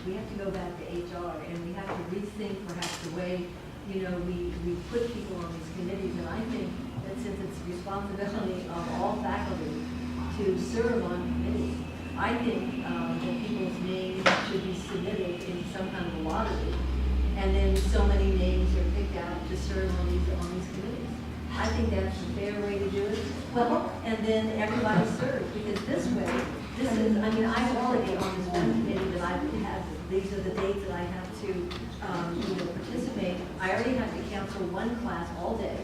we have to go back to HR and we have to rethink perhaps the way, we put people on these committees. And I think that since it's the responsibility of all faculty to serve on committees, I think that people's names should be submitted in some kind of lottery. And then so many names are picked out to serve on these committees. I think that's a fair way to do it. Well, and then everybody serves, because this way, I already on this one committee that I have, these are the dates that I have to, participate. I already have to cancel one class all day.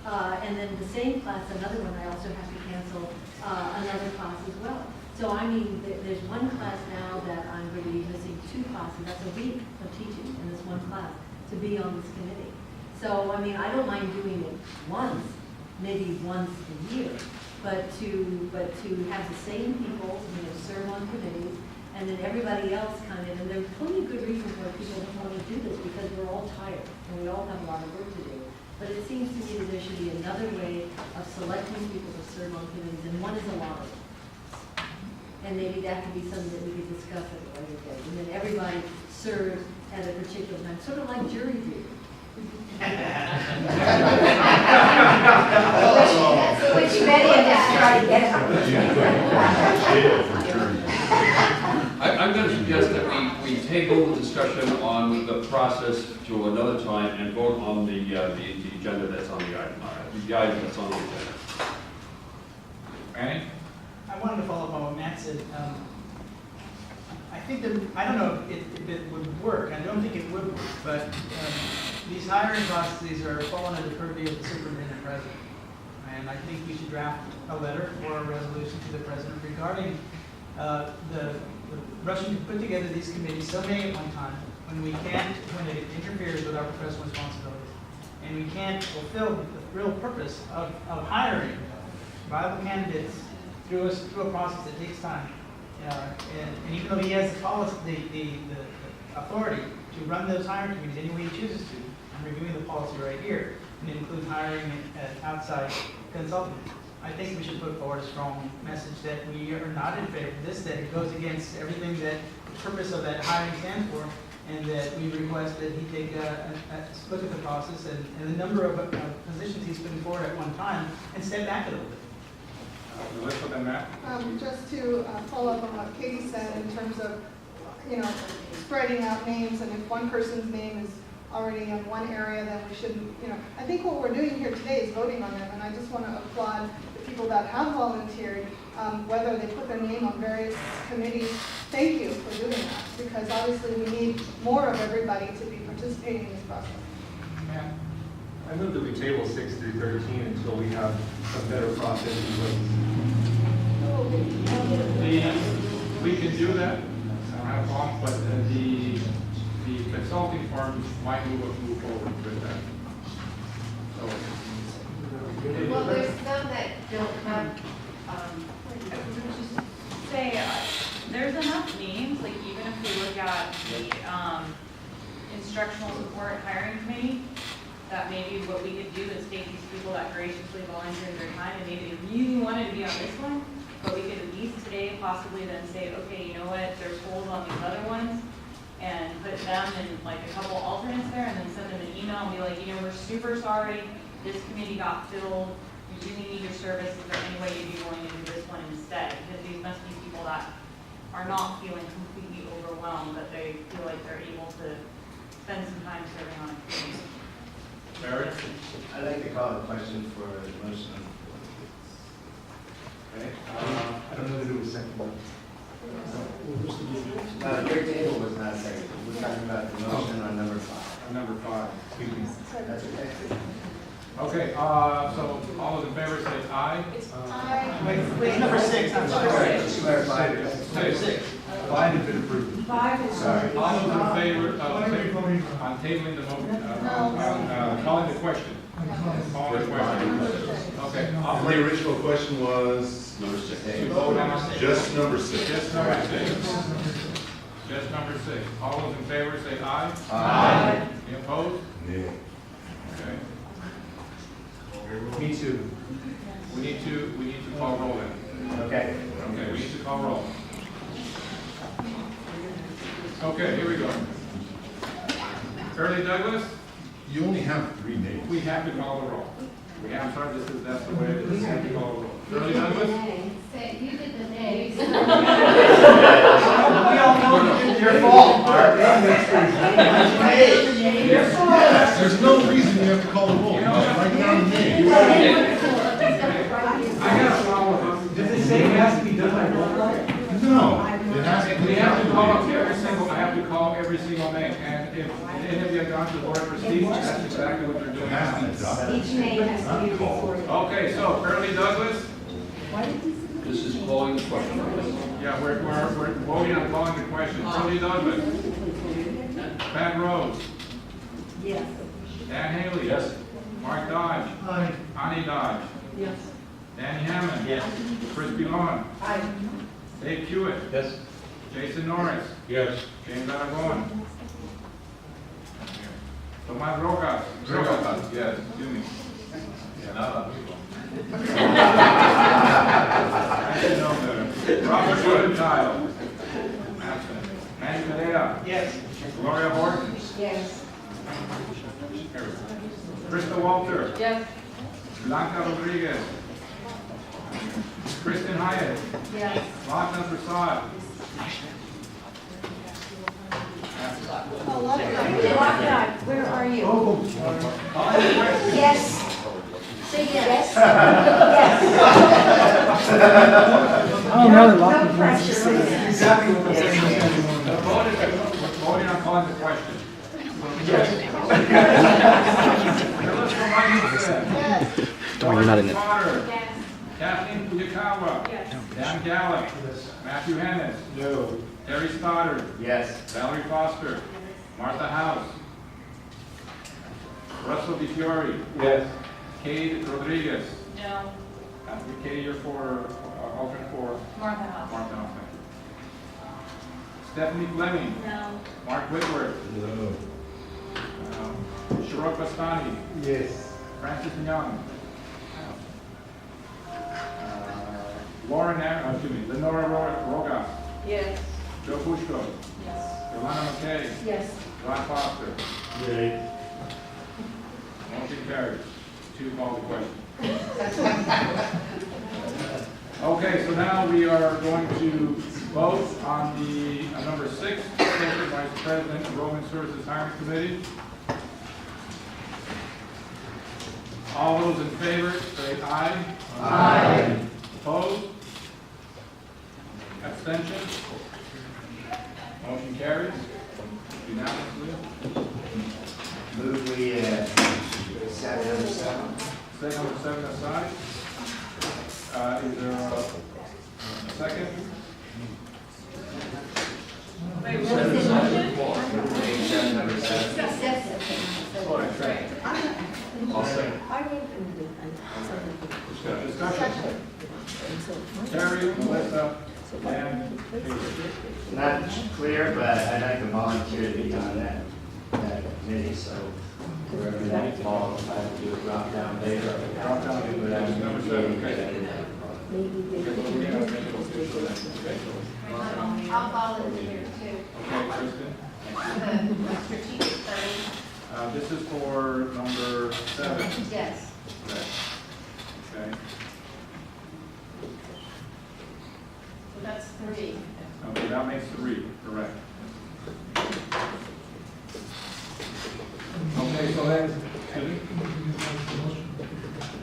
And then the same class, another one, I also have to cancel another class as well. So there's one class now that I'm going to be missing 2 classes. That's a week of teaching in this one class to be on this committee. So, I don't mind doing it once, maybe once a year, but to have the same people, serve on committees, and then everybody else and there's plenty of good reasons why people don't want to do this, because we're all tired, and we all have a lot of work to do. But it seems to me that there should be another way of selecting people to serve on committees, and one is a lottery. And maybe that could be something that we could discuss at a later date, and then everybody serves at a particular time, sort of like jury duty. Which many of us try to get. I'm going to suggest that we table the discussion on the process to another time and vote on the agenda that's on the item that's on the agenda. Manny? I wanted to follow up on what Matt said. I think that, I don't know if it would work. I don't think it would work, but these hiring processes are falling under the purview of the superintendent president. And I think we should draft a letter or a resolution to the president regarding the rushing to put together these committees, so many at one time, when it interferes with our professional responsibilities. And we can't fulfill the real purpose of hiring viable candidates through a process that takes time. And even though he has the authority to run those hiring committees any way he chooses to, I'm reviewing the policy right here, and it includes hiring an outside consultant. I think we should put forward a strong message that we are not in favor of this, that it goes against everything that the purpose of that hiring stands for, and that we request that he take a look at the process and the number of positions he's putting forward at one time, and step back a little bit. Melissa, then Matt? Just to follow up on what Katie said in terms of, spreading out names, and if one person's name is already in one area, then we shouldn't, I think what we're doing here today is voting on them, and I just want to applaud the people that have volunteered, whether they put their name on various committees. Thank you for doing that, because obviously we need more of everybody to be participating in this process. Yeah. I move that we table 6 through 13 until we have a better process in place. We can do that, I don't have a problem, but the consulting firms might move forward with that. Well, there's some that don't have, Say, there's enough names, like even if we look at the instructional support hiring committee, that maybe what we could do is take these people that graciously volunteered their time and maybe they really wanted to be on this one, but we could at least today possibly then say, okay, you know what, there's holes on these other ones, and put them in like a couple alternates there, and then send them an email and be like, we're super sorry, this committee got filled, we really need your service, is there any way you'd be willing to do this one instead? Because these must be people that are not feeling completely overwhelmed, but they feel like they're able to spend some time serving on a committee. I'd like to call a question for the motion. Okay, I don't know that it was second. Your table was not second. We're talking about the motion on number 5. number 5. That's okay. Okay, so all those in favor say aye. Wait, number 6, I'm sorry. Just clarify it. 6. 5 has been approved. 5 is. Sorry. All those in favor of on tabling the motion, calling the question? Calling the question. Okay. The original question was Number 6. To vote on just number 6. just number 6. Just number 6. All those in favor say aye. Aye. Any opposed? Yeah. Okay. Me too. We need to call roll then. Okay. Okay, we need to call roll. Okay, here we go. Early Douglas, You only have 3 names. we have to call the roll. I'm sorry, that's the way it is. We have to call the roll. Early Douglas? Say, you did the names. We all know it's your fault, Mark. There's no reason you have to call the roll. You just write down the name. I gotta follow Does it say it has to be done by roll call? No, it has to be. We have to call up I have to call every single name, and if any of you have gone to the board of trustees, that's exactly what they're doing. It has to be done. Each name has to be recorded. Okay, so Early Douglas, This is calling the question. yeah, we're voting on calling the question. Early Douglas, Pat Rhodes, Yes. Dan Haley. Yes. Mark Dodge, Aye. Ani Dodge, Yes. Danny Hammond. Yes. Chris Pilon, Aye. Dave Hewitt, Yes. Jason Norris, Yes. James Aragon. Tomas Rojas. Yes, excuse me. I didn't know better. Robert Woodchild. Absent. Manny Pereira. Yes. Gloria Horton. Yes. Krista Walter. Yes. Blanca Rodriguez. Kristen Hyatt. Yes. Lachlan Prasad. Where are you? Oh. Yes. Say yes. Oh, no, No pressure. Exactly what I'm saying. We're voting on calling the question. You're not in it. Kathleen Fujikawa. Yes. Dan Gallup. Matthew Hennis. No. Terry Stoddard. Yes. Valerie Foster. Martha House. Russell DeFiore. Yes. Cade Rodriguez. No. Katie, you're for, alternate for Martha House. Martha House. Stephanie Fleming. No. Mark Whitworth. No. Sharok Bastani. Yes. Francis Young. Lenora Rogas. Yes. Joe Pushko. Yes. Yolanda McKay. Yes. Ron Foster. Yay. Motion carries. 2 call the question. Okay, so now we are going to vote on the number 6, Associate Vice President, Enrollment Services Hiring Committee. All those in favor, say aye. Aye. Opposed? Abstention? Motion carries unanimously. Move we, set number 7. Set number 7 aside. Is there a second? Wait, what was the motion? Set number 7. I'll say. Discussion. Terry, Melissa, Dan, Not clear, but I'd like to volunteer to be on that committee, so wherever that falls, I have to do a drop down later. Drop down to number 7, okay. I'll volunteer too. Okay, Kristen. The strategic planning. This is for number 7. Yes. Okay. So that's 3. Okay, that makes 3, correct. Okay, so then,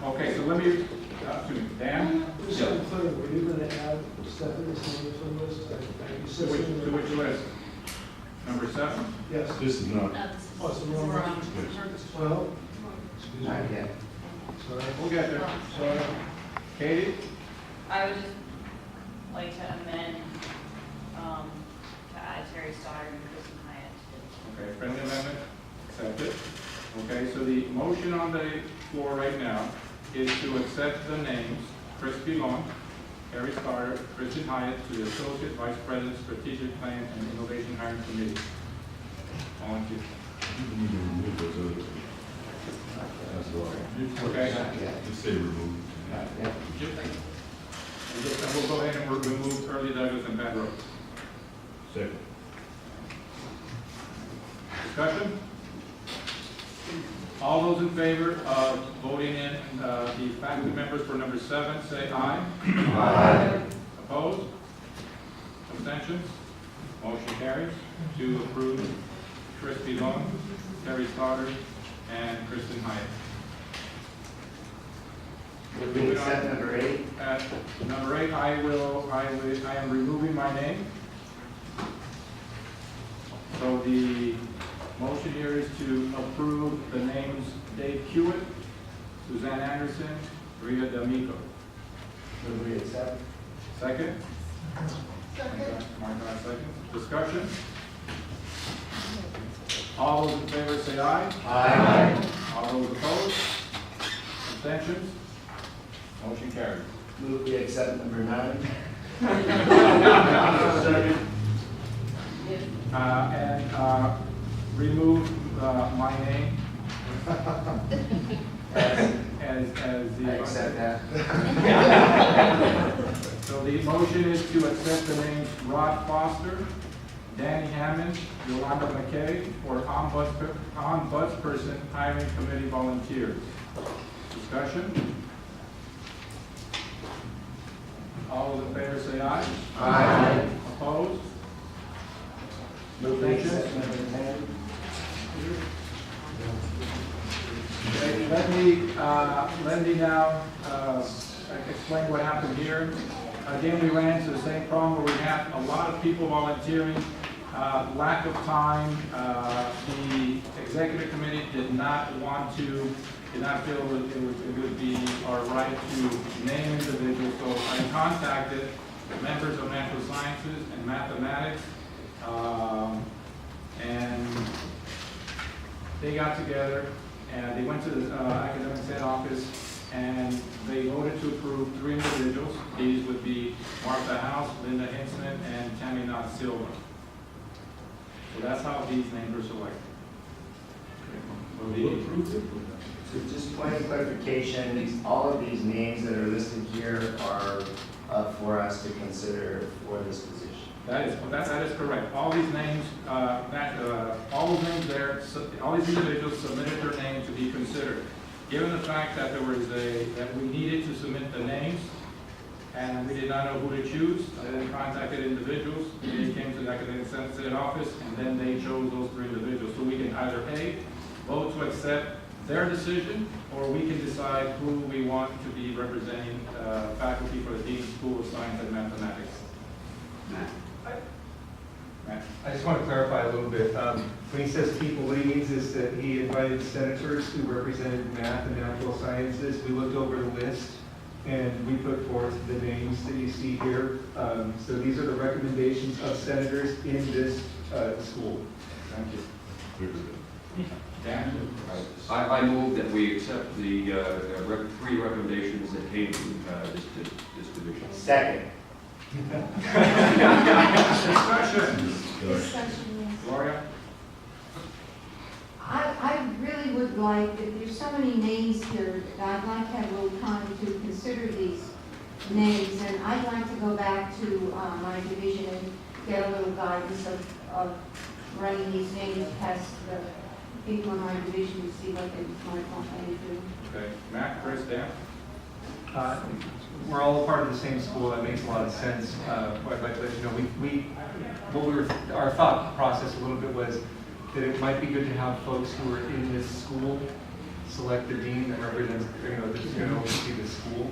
okay, so let me, to me. Dan? Just so I'm clear, were you gonna add Stephanie's name to the list? You said something To which list? Number 7? Yes. This is not. Oh, it's the wrong one. Well, excuse me. Not yet. Sorry. We'll get there. Sorry. Katie? I would just like to amend, to add Terry Stoddard and Kristen Hyatt. Okay, friendly amendment, accepted. Okay, so the motion on the floor right now is to accept the names Chris Long, Harry Carter, Kristen Hyatt to the Associate Vice President, Strategic Plan and Innovation Hiring Committee. Volunteer. You need to remove those other two. That's all. Okay. Just say remove. And we'll go ahead and we'll remove Curly Douglas and Pat Rose. Second. Discussion? All those in favor of voting in the faculty members for number 7, say aye. Aye. Opposed? Abstentions? Motion carries to approve Chris Long, Terry Stoddard, and Kristen Hyatt. Would we accept number 8? At number 8, I am removing my name. So the motion here is to approve the names Dave Hewitt, Suzanne Anderson, Rita D'Amico. Would we accept? Second? Second. Mark, second. Discussion? All those in favor say aye. Aye. All those opposed? Abstentions? Motion carries. Move we accept number 9. Second. And remove my name as the. I accept that. So the motion is to accept the names Rod Foster, Danny Hammond, Yolanda McKay for ombudsperson hiring committee volunteers. Discussion? All those in favor say aye. Aye. Opposed? Move we accept number 10. Okay, let me now explain what happened here. Again, we ran into the same problem where we had a lot of people volunteering, lack of time. The executive committee did not feel it would be our right to name individuals. So I contacted members of natural sciences and mathematics, and they got together and they went to the academic senate office and they voted to approve 3 individuals. These would be Martha House, Linda Hinsman, and Tammy Knott Silva. So that's how these names were selected. Will be approved? So just point of clarification, all of these names that are listed here are up for us to consider for this position. That is correct. All these names, all those names there, all these individuals submitted their name to be considered. Given the fact that that we needed to submit the names, and we did not know who to choose, I then contacted individuals. They came to the academic senate office, and then they chose those 3 individuals. So we can either A, vote to accept their decision, or we can decide who we want to be representing faculty for the Dean School of Science and Mathematics. Matt. I just want to clarify a little bit. When he says people, what he means is that he invited senators who represented math and natural sciences. We looked over the list and we put forth the names that you see here. So these are the recommendations of senators in this school. Thank you. Dan? I move that we accept the 3 recommendations that came from this division. Second. Discussion. Gloria? I really would like, if there's so many names here, I'd like to have a little time to consider these names, and I'd like to go back to my division and get a little guidance of running these names past the people in my division to see what they might want me to do. Okay. Matt, Chris, Dan? We're all a part of the same school. That makes a lot of sense. What I'd like to let you know, our thought process a little bit was that it might be good to have folks who are in this school select the dean that represents, oversee the school.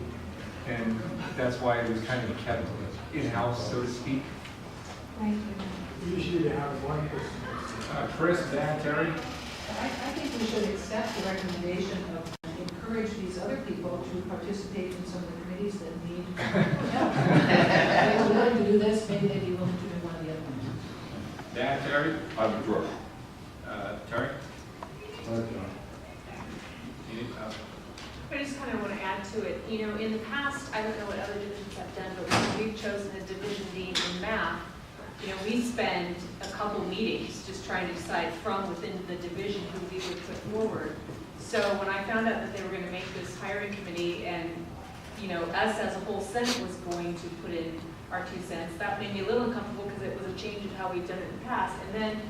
And that's why it was kind of kept in-house, so to speak. Thank you. Usually they have one person. Chris, Dan, Terry? I think we should accept the recommendation of encourage these other people to participate in some of the committees that need help. If they were willing to do this, maybe they'd be willing to do one of the other ones. Dan, Terry? I withdraw. Terry? I just kind of want to add to it, you know, in the past, I don't know what other divisions have done, but when we've chosen a division dean in math, you know, we spend a couple meetings just trying to decide from within the division who we would put forward. So when I found out that they were going to make this hiring committee and, you know, us as a whole Senate was going to put in our 2 cents, that made me a little uncomfortable because it was a change of how we've done it in the past. And then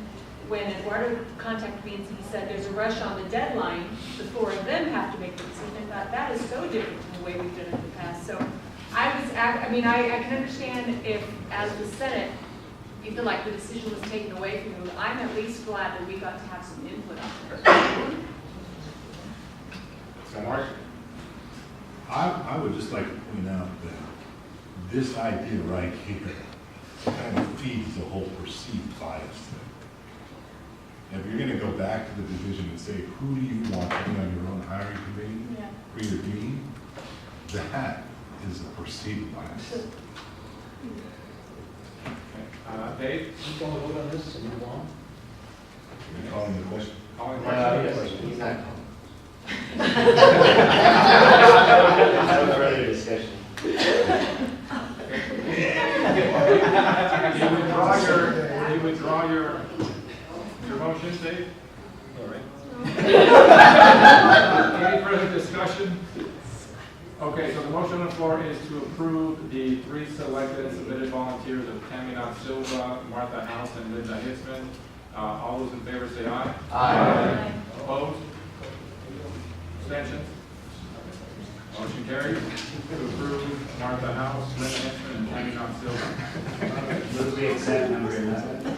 when Eduardo contacted me and he said there's a rush on the deadline, the 4 of them have to make the decision, I thought that is so different from the way we've done it in the past. So I can understand if, as the Senate, you feel like the decision was taken away from you. I'm at least glad that we got to have some input on it. So Mark? I would just like to point out that this idea right here kind of feeds the whole perceived bias thing. If you're gonna go back to the division and say, who do you want to be on your own hiring committee for your dean, that is a perceived bias. Dave? You want to vote on this and move on? You're calling the question? Calling the Yes, question? he's not calling. That was earlier discussion. You withdraw your motion, Dave? All right. Any further discussion? Okay, so the motion on the floor is to approve the 3 selected and submitted volunteers of Tamina Silva, Martha House, and Linda Hitzman. All those in favor say aye. Aye. Opposed? Abstentions? Motion carries to approve Martha House, Linda Hitzman, and Tamina Silva. Move we accept number 11.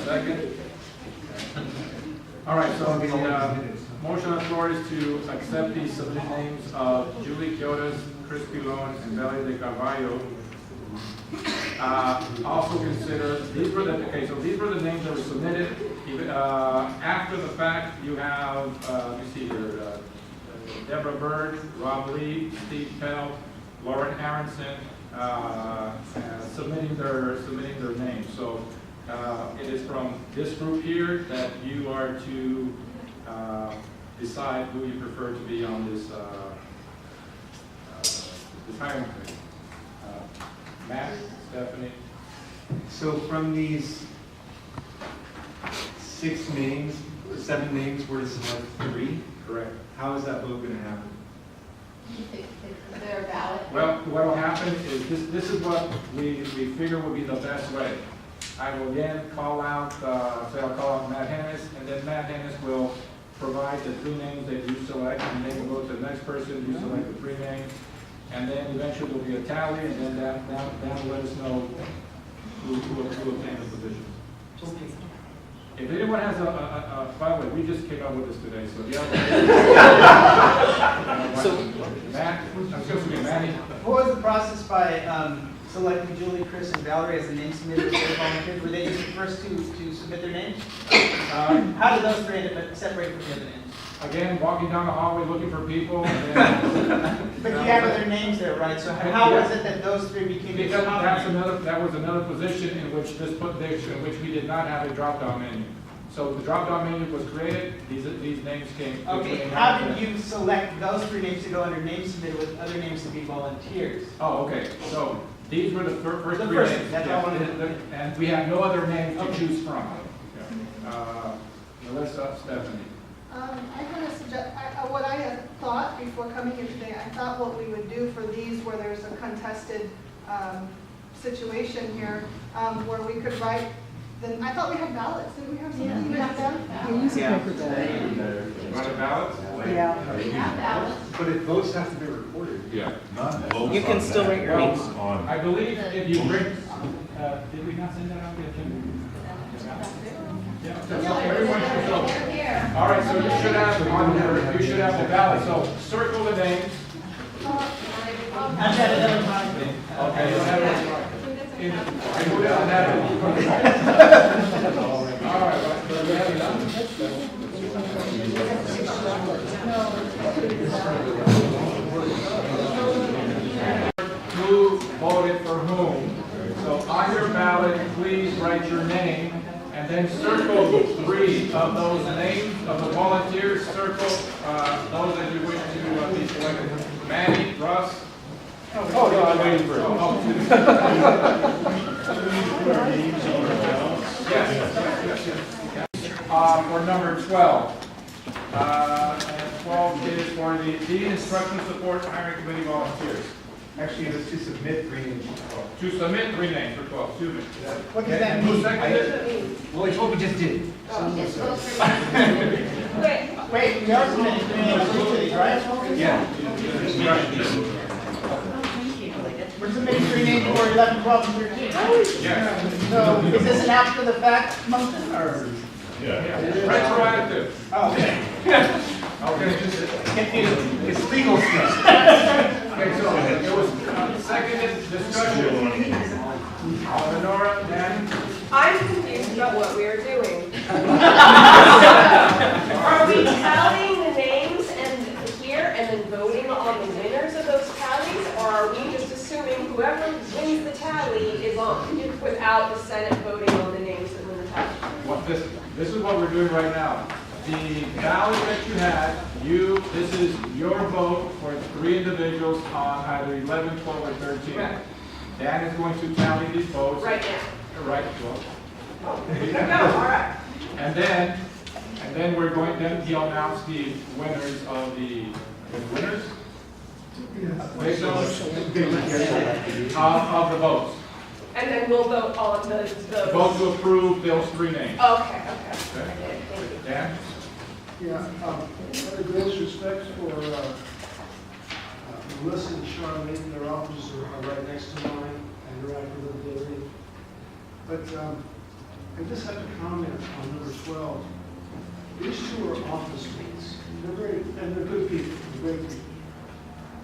Second. All right, so the motion on the floor is to accept the submitted names of Julie Kiotis, Chris Pilon, and Belly de Carvalho. Also consider, these were the names that were submitted. After the fact, you have, let me see here, Deborah Bird, Rob Lee, Steve Pell, Lauren Aronson, submitting their names. So it is from this group here that you are to decide who you prefer to be on this this hiring committee. Matt, Stephanie. So from these 6 names, 7 names, we're to select 3? Correct. How is that vote gonna happen? Is there a ballot? Well, what will happen is this is what we figure would be the best way. I will again call out, say I'll call out Matt Hennis, and then Matt Hennis will provide the 3 names that you select, and then we'll go to the next person, you select the 3 names, and then eventually there'll be a tally, and then that will let us know who obtained the position. If anyone has by the way, we just came up with this today, so if you have Matt, excuse me, Matty. What was the process by selecting Julie, Chris, and Valerie as the name submitters for the volunteers? Were they just the first to submit their names? How did those 3 end up separated from the other names? Again, walking down the hallway looking for people. And then, But you have other names there, right? So how was it that those 3 became the because top name? that was another position in which in which we did not have a drop-down menu. So the drop-down menu was created, these names came. Okay, how did you select those 3 names to go under names submitted with other names to be volunteers? Oh, okay, so these were the first The 3 first, names. that's Yeah, all I wanted. and we had no other names to Okay. choose from. Melissa, Stephanie. I kind of suggest, what I had thought before coming here today, I thought what we would do for these where there's a contested situation here, where we could write, then, I thought we had ballots, did we have something like that? We use Yeah. paper ballot. You want a ballot? Yeah. But if votes have to be recorded. Yeah. Not votes You can on still that, write your votes names. on- I believe if you bring, did we not send that out yet, Kim? Yeah, so everyone should know. All right, so you should have the ballot, so circle the names. I've got it electronically. Okay, you don't have it. I go down that. All right, so we have it done. Who voted for whom? So on your ballot, please write your name and then circle 3 of those names of the volunteers. Circle those that you wish to be selected. Manny, Russ. Oh, no, I'm waiting for it. Yes. For number 12. And 12 is for the instruction support hiring committee volunteers. Actually, it was to submit 3 names. To submit 3 names for 12, excuse me. What does that Who mean? seconded it? Well, it's what we just did. Wait, we are submitting 3 names for each of these, right? Yeah. We're submitting 3 names for 11, 12, and 13. Yes. So is this an after the fact motion or? Retroactive. Oh, okay. Okay, Confused. It's legal stuff. okay, so it was seconded discussion. Lenora, Dan? I'm confused about what we are doing. Are we tallying the names here and then voting on the winners of those tallies? Or are we just assuming whoever wins the tally is on without the Senate voting on the names that win the tally? This is what we're doing right now. The ballot that you had, this is your vote for 3 individuals on either 11, 12, or 13. Right. Dan is going to tally these votes. Right now. Right, well. No, all right. And then he'll announce the winners of the winners? Of the votes. And then we'll vote all of the Vote to approve those 3 names. Okay. Okay. Thank you. Dan? Yeah, out of greatest respect for Melissa and Charlene, their offices are right next to mine, and they're right for the building. But I just have to comment on number 12. These 2 are office mates. They're good people, they're great people.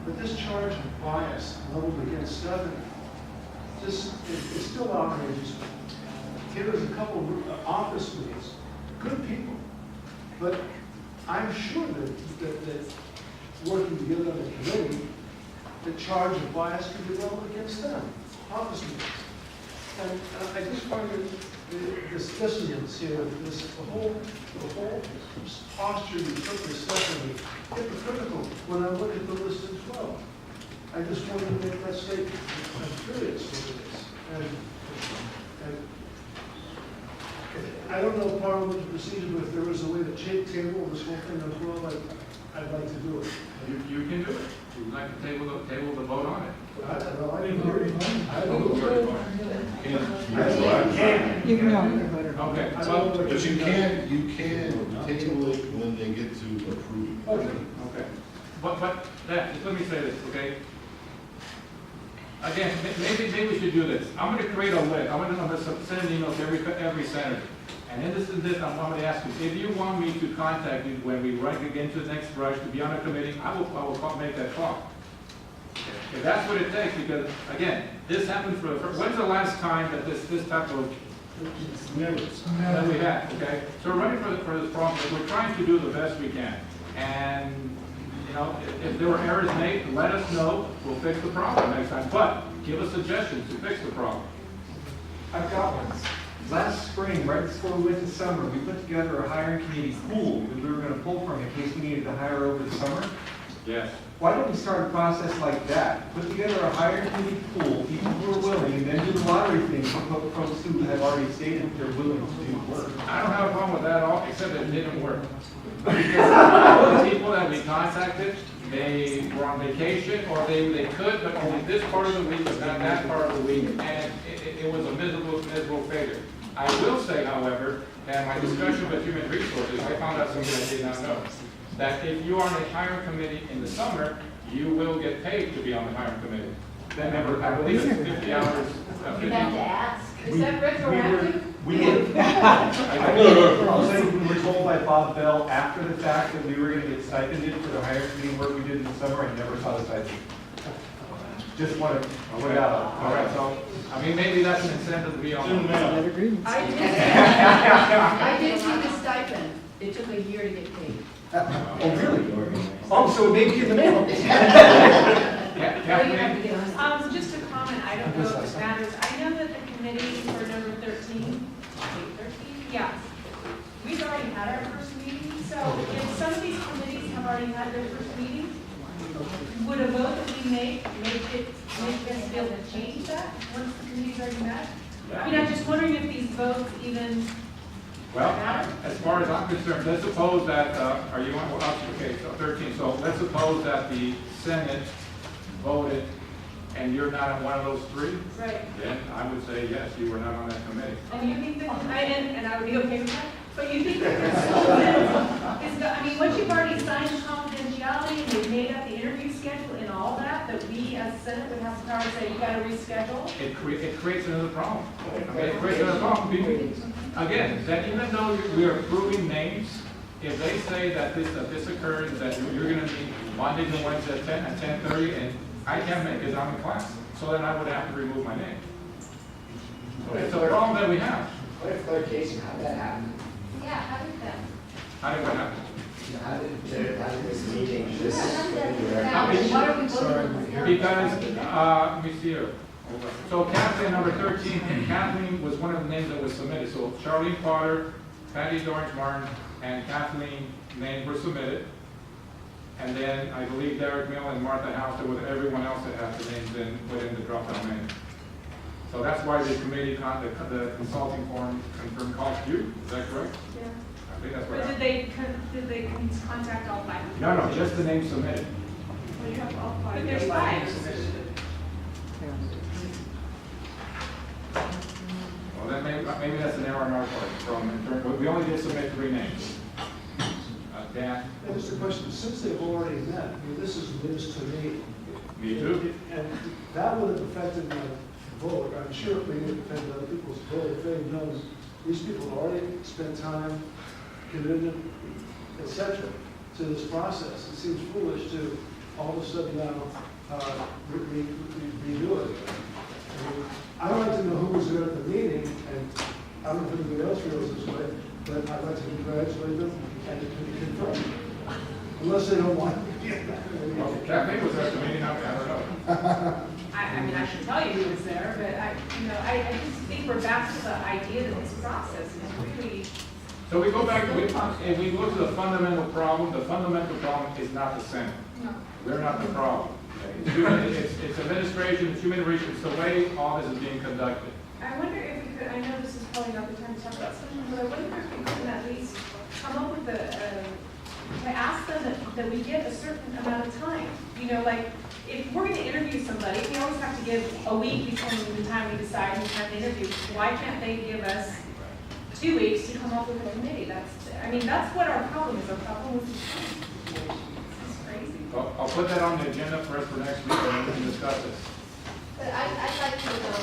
But this charge of bias leveled against Stephanie, it's still outrageous. Here is a couple of office mates, good people. But I'm sure that working together on the committee, the charge of bias can be leveled against them, office mates. And I just find this dissonance here, the whole posture you took with Stephanie, hypocritical when I look at the list as well. I just wanted to make that statement. I'm curious over this. And I don't know parliamentary procedure, but if there was a way to table this whole thing as well, I'd like to do it. You can do it. You'd like to table the vote on it. I didn't hear it. I don't know. You can go. Okay. But you can table it when they get to approve it. Okay. But that, let me say this, okay? Again, maybe we should do this. I'm going to create a list. I'm going to send an email to every senator. And in this, I'm going to ask you, if you want me to contact you when we run again to the next rush to be on a committee, I will make that call. If that's what it takes, because again, this happened when's the last time that this type of that we had, okay? So we're ready for this problem. We're trying to do the best we can. And you know, if there were errors made, let us know. We'll fix the problem next time. But give us suggestions to fix the problem. I've got one. Last spring, right before we went to summer, we put together a hiring committee pool that we were going to pull from in case we needed to hire over the summer. Yes. Why don't we start a process like that? Put together a hiring committee pool, people who are willing, and then do the lottery thing for folks who have already stated that they're willing to do work. I don't have a problem with that at all, except it didn't work. Because all the people that we contacted, they were on vacation, or they could, but only this part of the week, but not that part of the week, and it was a miserable failure. I will say, however, that my discussion with Human Resources, I found out something I did not know. That if you are on a hiring committee in the summer, you will get paid to be on the hiring committee. That never, I believe it's 50 hours. You have to ask. Is that retroactive? We were told by Bob Bell after the fact that we were going to get stipended for the hiring committee work we did in the summer. I never saw the stipend. Just want to put it out. All right, so, I mean, maybe that's an incentive to be on. I did see the stipend. It took a year to get paid. Oh, really? Oh, so it may be in the mail. Just a comment, I don't know if it matters. I know that the committee for number 13, yeah, we've already had our first meeting, so if some of these committees have already had their first meeting, would a vote that we make us be able to change that once the committee's already met? I mean, I'm just wondering if these votes even Well, as far as I'm concerned, let's suppose that, are you on, okay, so 13, so let's suppose that the Senate voted and you're not on one of those three, Right. then I would say, yes, you were not on that committee. And you think that, and I would be okay with that, but you think that this I mean, once you've already signed the confidentiality and you've made up the interview schedule and all that, that we as Senate would have the power to say, you gotta reschedule? It creates another problem. Okay, it creates another problem. Again, that even though we are approving names, if they say that this occurs, that you're gonna meet Mondays and Wednesdays at 10, at 10:30, and I can't make it, I'm in class, so then I would have to remove my name. So it's a problem that we have. What if clarification, how did that happen? Yeah, how did that? How did what happen? How did this meeting, this? What are we voting on? Because, let me see here. So Kathleen, number 13, Kathleen was one of the names that was submitted. So Charlene Potter, Patty Orange Martin, and Kathleen names were submitted. And then I believe Derek Mill and Martha House, there was everyone else that had the names in, within the drop-down menu. So that's why the committee, the consulting forum confirmed called you, is that correct? Yeah. I think that's what But happened. did they contact all five? No, just the name submitted. Well, you have all five. But there's five. Well, then maybe that's an error on our part. We only did submit 3 names. Dan? And just a question, since they've already met, I mean, this is news to me. Me too. And that would have affected my vote. I'm sure it may have affected other people's vote if they know these people have already spent time, commitment, et cetera, to this process. It seems foolish to all of a sudden now redo it. I mean, I'd like to know who was there at the meeting, and I don't know if anybody else feels this way, but I'd like to congratulate them and to confirm. Unless they don't want to. Well, Kathleen was at the meeting, I don't know. I mean, I should tell you who was there, but I just think we're back to the idea that this process is really. So we go back, if we look to the fundamental problem is not the Senate. No. We're not the problem. It's administration, it's human resources, it's the way all this is being conducted. I wonder if we could, I know this is probably not the time to talk about something, but I wonder if we could at least come up with to ask them that we get a certain amount of time. You know, like, if we're going to interview somebody, we always have to give a week between the time we decide who's going to interview. Why can't they give us 2 weeks to come up with a committee? That's what our problem is. Our problem is this is crazy. Well, I'll put that on the agenda for us for next week, and we can discuss this. But I'd like to know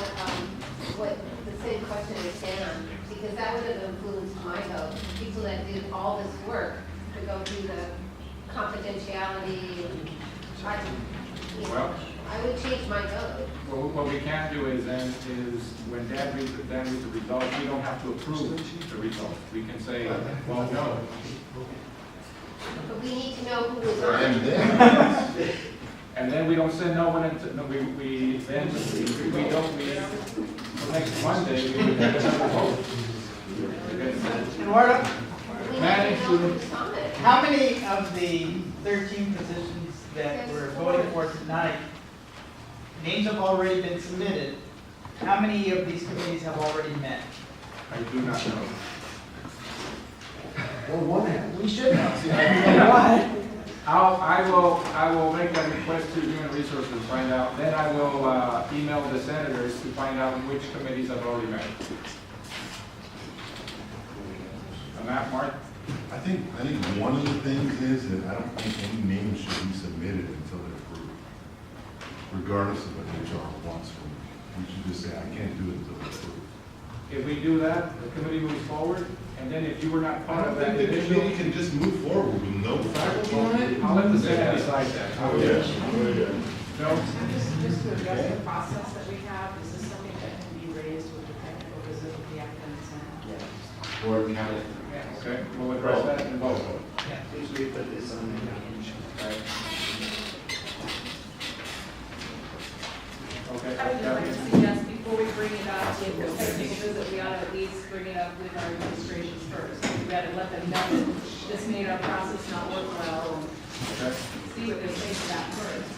what the same question is Dan, because that would have influenced my vote. People that did all this work to go through the confidentiality. I would change my vote. Well, what we can do is when Dan reads the results, we don't have to approve the results. We can say, well, no. But we need to know who was on it. And then we don't send no one into, next Monday, we would have another vote. Eduardo, Manage to, how many of the 13 positions that we're voting for tonight, names have already been submitted? How many of these committees have already met? I do not know. Or one hand. We should know. I will make that request to Human Resources to find out. Then I will email the senators to find out which committees have already met. Mark? I think one of the things is that I don't think any names should be submitted until they're approved, regardless of what HR wants from me. We should just say, I can't do it until they're approved. If we do that, the committee moves forward, and then if you were not part of that The initial, committee can just move forward with no faculty on it. I'll let the Senate decide that. Oh, yeah. No? Just to address the process that we have, is this something that can be raised with the technical visit with the academic senate? Yeah. Board comment. Okay, we'll address that in vote. Usually put this on the right? Okay. I would just like to suggest, before we bring it up with the technical visit, we ought to at least bring it up with our administrations first. We gotta let them know that this made our process not work well, and Okay. see what they think of that first.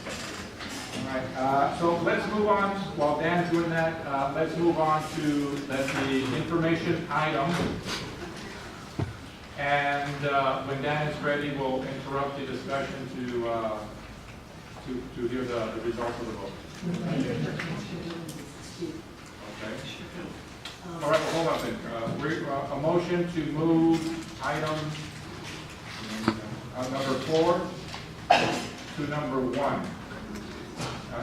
All right, so let's move on, while Dan's doing that, let's move on to the information item. And when Dan is ready, we'll interrupt the discussion to hear the results of the vote. Okay. All right, well, hold on a second. A motion to move item number 4 to number 1.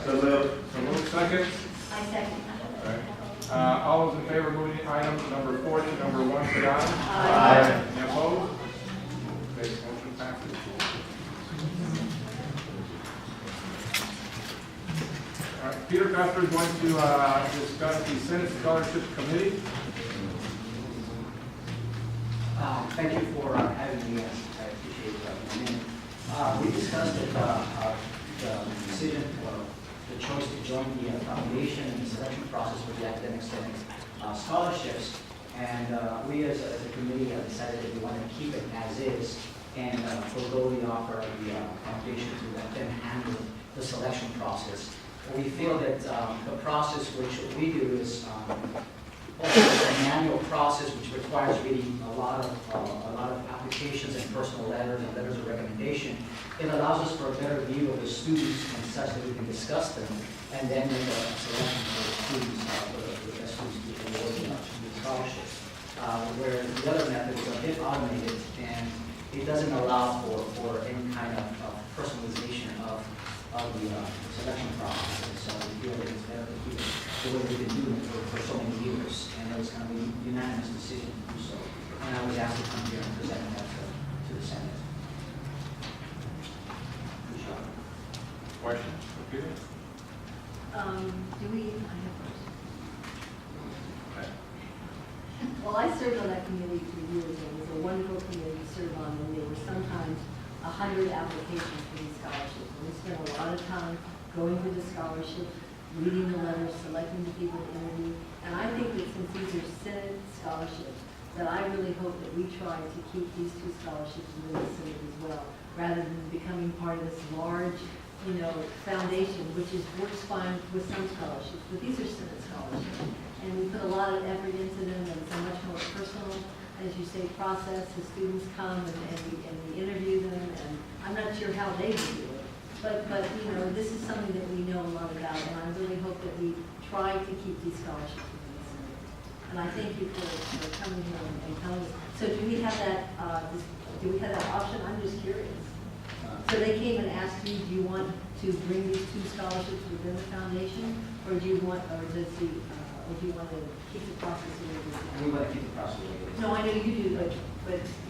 So moved. So move second. I second. All right. All those in favor of moving item number 4 to number 1, say aye. Aye. Any opposed? Okay, motion passes. All right, Peter Custer is going to discuss the Senate Scholarship Committee. Thank you for having me. I appreciate that. We discussed the decision, the choice to join the foundation and the selection process for the academic senate scholarships. And we as a committee have decided that we want to keep it as is and forego the offer of the foundation to let them handle the selection process. We feel that the process which we do is also a manual process which requires really a lot of applications and personal letters and letters of recommendation. It allows us for a better view of the students and such that we can discuss them and then make a selection for the students, for the best students to be awarded the scholarship. Where the other method is a bit automated and it doesn't allow for any kind of personalization of the selection process. And so we feel that it's better to keep it the way we've been doing it for so many years. And it was kind of a unanimous decision to do so. And I was asked to come here and present that to the Senate. Questions for Peter? I have first. Well, I served on that committee for years. It was a wonderful committee to serve on, and there were sometimes 100 applications for these scholarships. And we spent a lot of time going through the scholarships, reading the letters, selecting the people to interview. And I think that since these are Senate scholarships, that I really hope that we try to keep these 2 scholarships within the Senate as well, rather than becoming part of this large, foundation, which works fine with some scholarships, but these are Senate scholarships. And we put a lot of effort into them, and it's a much more personal, as you say, process. The students come and we interview them, and I'm not sure how they would do it. But this is something that we know a lot about, and I really hope that we try to keep these scholarships within the Senate. And I thank you for coming here and telling us. So do we have that option? I'm just curious. So they came and asked you, do you want to bring these 2 scholarships within the foundation, or do you want, or do you want to keep the process the way it is? We want to keep the process the way it is. No, I know you do, but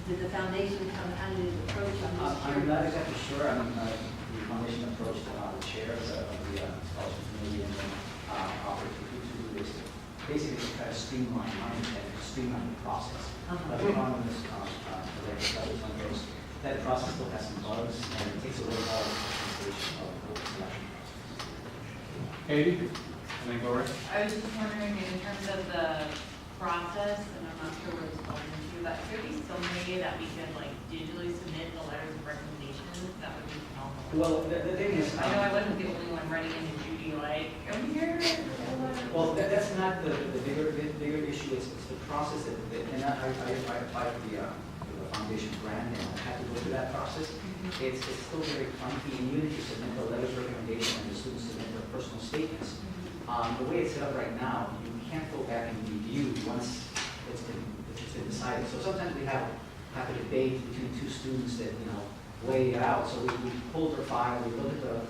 did the foundation come, how did it approach? I'm not exactly sure. I mean, the foundation approached the chair of the scholarship committee and then offered to do this. Basically, to try to streamline, the process. But the problem with this that process still has some bugs, and it takes away all the concentration of the selection process. Katie? And then Gloria? I was just wondering, in terms of the process, and I'm not sure what it's called into, but could we still make that we could digitally submit the letters of recommendations? That would be phenomenal. Well, the thing is, I know I wasn't the only one running into Judy come here. well, that's not the bigger issue. It's the process and I applied for the foundation grant, and I had to go through that process. It's still very clunky, and even if you submit the letters of recommendation and the students submit their personal statements, the way it's set up right now, you can't go back and review once it's been decided. So sometimes we have a debate between 2 students that weigh it out. So we pulled their file, we look at the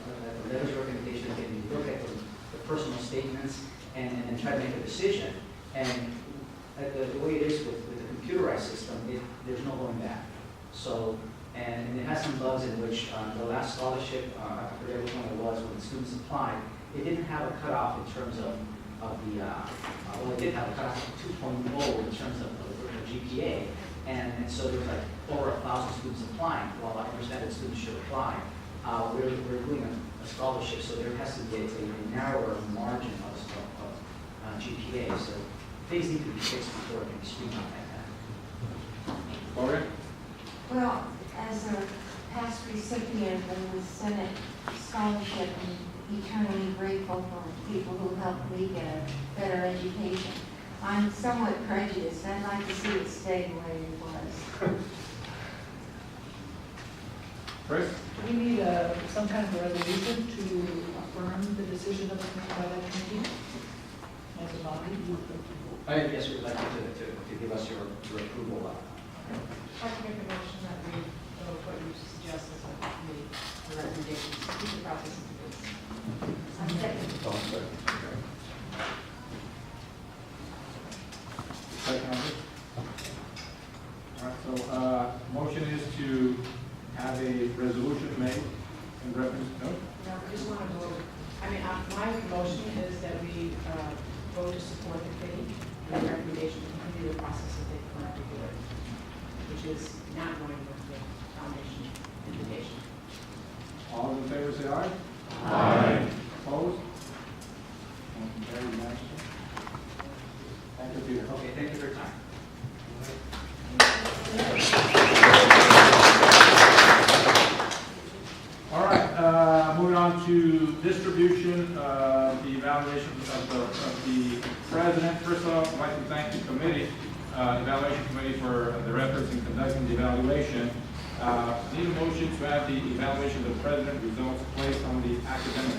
letters of recommendation, and we look at the personal statements, and then try to make a decision. And the way it is with the computerized system, there's no going back. So, and it has some bugs in which the last scholarship, I forget which one it was, when the student students applied, it didn't have a cutoff in terms of the, well, it did have a cutoff of 2.0 in terms of the GPA, and so there was like over 1,000 students applying. Well, I understand that students should apply. We're doing a scholarship, so there has to be a narrower margin of GPA, so things need to be fixed before it can be streamlined like that. Gloria? Well, as a past recipient of the Senate scholarship, I'm eternally grateful for people who helped me get a better education. I'm somewhat prejudiced. I'd like to see it stay the way it was. Chris? Do we need some kind of a resolution to affirm the decision of the by that committee as a body? Yes, we'd like you to give us your approval. I can make a motion that we go with what you suggest as a committee, the recommendations, keep the process in place. I'm second. Second on this? All right, so, motion is to have a resolution made in reference, no? No, I just want to vote, I mean, my motion is that we vote to support the committee and the recommendation to continue the process that they currently do it, which is not going with the foundation invitation. All in favor, say aye. Aye. Opposed? Motion carried unanimously. Thank you, Peter. Okay, thank you for your time. All right, moving on to distribution, the evaluation of the president. First off, I'd like to thank the committee, evaluation committee, for their efforts in conducting the evaluation. Need a motion to have the evaluation of the president results placed on the Academic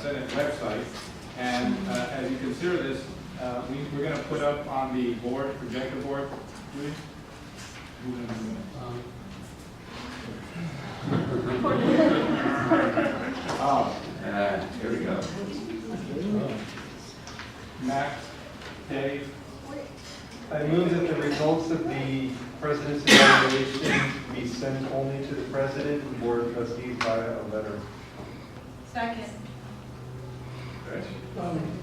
Senate website. And as you consider this, we're going to put up on the board, projector board. Judy? Who's going to do that? Oh, here we go. Max, Dave. I move that the results of the president's evaluation be sent only to the president and board of trustees via a letter. Second.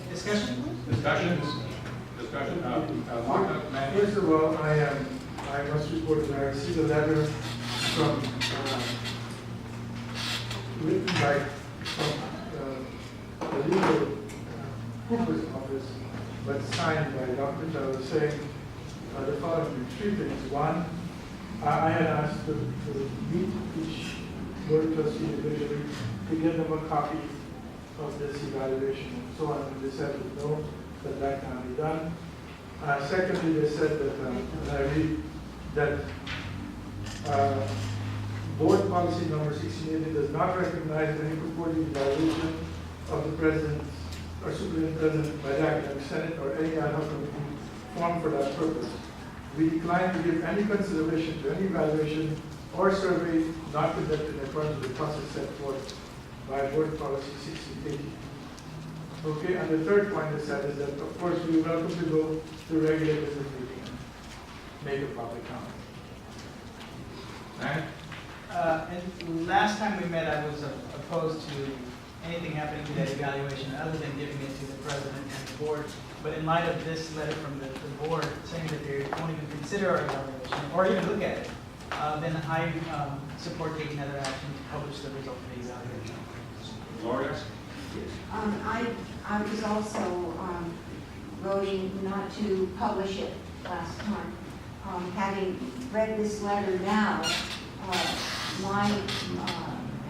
Discussion? Discussion? Mark, Manny? First of all, I must report that I received a letter from, written by, the legal Cooper's office, but signed by Dr. Taylor, saying the following three things. One, I had asked to meet each board trustee individually to give them a copy of this evaluation and so on, and they said no, that can't be done. Secondly, they said that, and I read that board policy number 1680 does not recognize any purported evaluation of the president or superintendent by the academic senate or any ad hoc committee formed for that purpose. We decline to give any consideration to any evaluation or survey not conducted in accordance with the process set forth by board policy 1680. Okay, and the third point they said is that, of course, we welcome to go to a regular business meeting and make a public comment. And last time we met, I was opposed to anything happening to that evaluation other than giving it to the president and the board. But in light of this letter from the board saying that they won't even consider our evaluation or even look at it, then I support taking other action to publish the result of the evaluation. Gloria? I was also voting not to publish it last time. Having read this letter now, my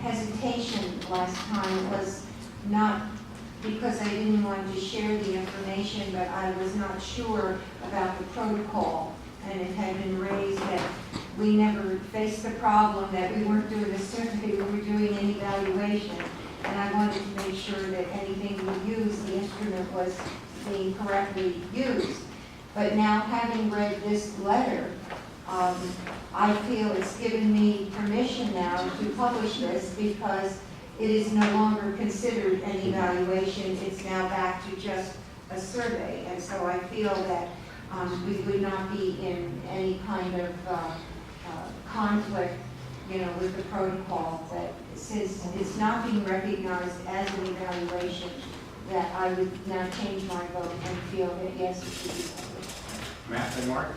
hesitation last time was not because I didn't want to share the information, but I was not sure about the protocol. And it had been raised that we never faced the problem that we weren't doing a survey, we were doing an evaluation. And I wanted to make sure that anything we used, the instrument was being correctly used. But now, having read this letter, I feel it's given me permission now to publish this because it is no longer considered an evaluation. It's now back to just a survey. And so I feel that we would not be in any kind of conflict with the protocol, that since it's not being recognized as an evaluation, that I would now change my vote and feel that yes, it should be published. Matt and Mark?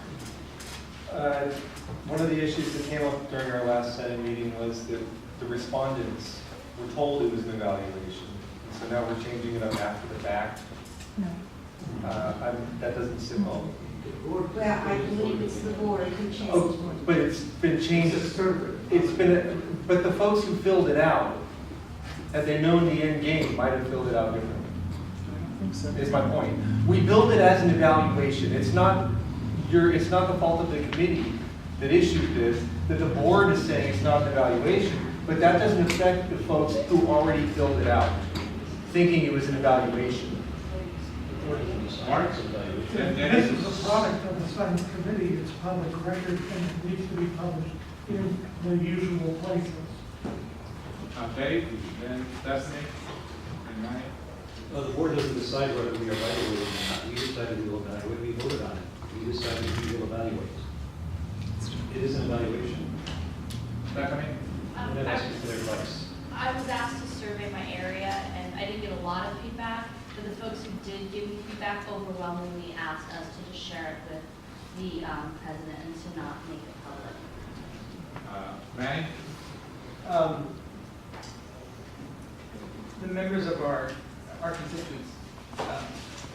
One of the issues that came up during our last Senate meeting was that the respondents were told it was an evaluation. So now we're changing it up after the fact. No. That doesn't sit well. Well, I believe it's the board who changed Oh, it. but it's been changed. But the folks who filled it out, had they known the end game, might have filled it out differently. Is my point. We build it as an evaluation. It's not the fault of the committee that issued this, that the board is saying it's not an evaluation, but that doesn't affect the folks who already filled it out, thinking it was an evaluation. Mark? This is a product of the Senate committee, it's public record, and it needs to be published in the usual places. Dave, then Stephanie, and Ryan? The board doesn't decide whether we evaluate it or not. We decided we will evaluate, we voted on it. We decided we will evaluate. It is an evaluation. Stephanie? And then ask for their advice. I was asked to survey my area, and I didn't get a lot of feedback, but the folks who did give me feedback overwhelmingly asked us to just share it with the president and to not make it public. Manny? The members of our constituents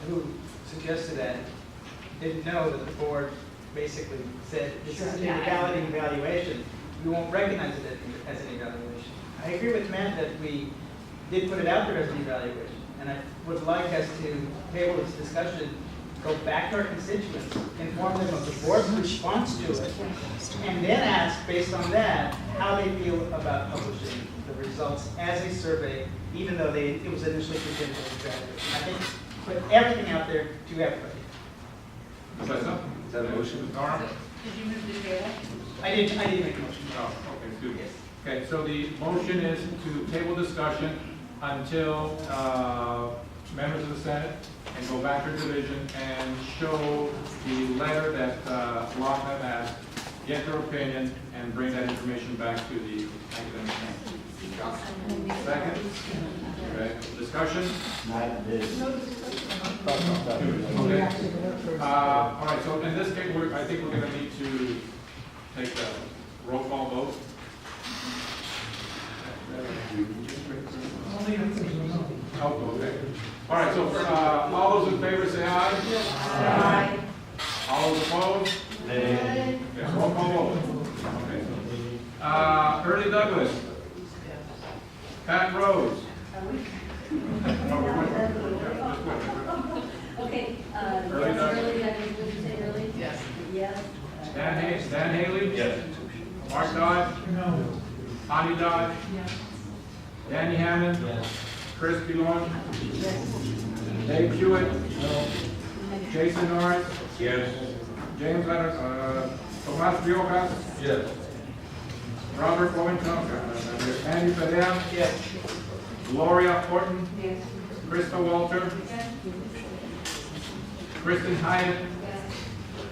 who suggested that didn't know that the board basically said this is a valid evaluation. We won't recognize it as an evaluation. I agree with Matt that we did put it out there as an evaluation, and I would like us to table this discussion, go back to our constituents, inform them of the board's response to it, and then ask, based on that, how they feel about publishing the results as a survey, even though it was initially presented as a evaluation. I think put everything out there to everybody. Is that a motion? Nora? Did you move the table? I didn't make a motion. Oh, okay, excuse me. Okay, so the motion is to table discussion until members of the Senate and go back to division and show the letter that Lochner has, get their opinion, and bring that information back to the academic senate. Second? Okay, discussion? Okay. All right, so in this case, I think we're going to need to take a roll call vote. Oh, okay. All right, so all those in favor say aye. Aye. All those opposed? Nay. Okay, roll call vote. Okay. Early Douglas. Pat Rose. Okay, Early yes, Douglas. early, I think, would you say early? Yes. Yes. Dan Haley? Yes. Mark Dodd? No. Connie Dodd? Yes. Danny Hammond? Yes. Chris Pilon? Yes. Dave Hewitt? Jason Norris? Yes. James Leonard, Tomas Riojas? Yes. Robert Bowenton? Andy Padilla? Yes. Gloria Horton? Yes. Krista Walter? Kristen Hyatt?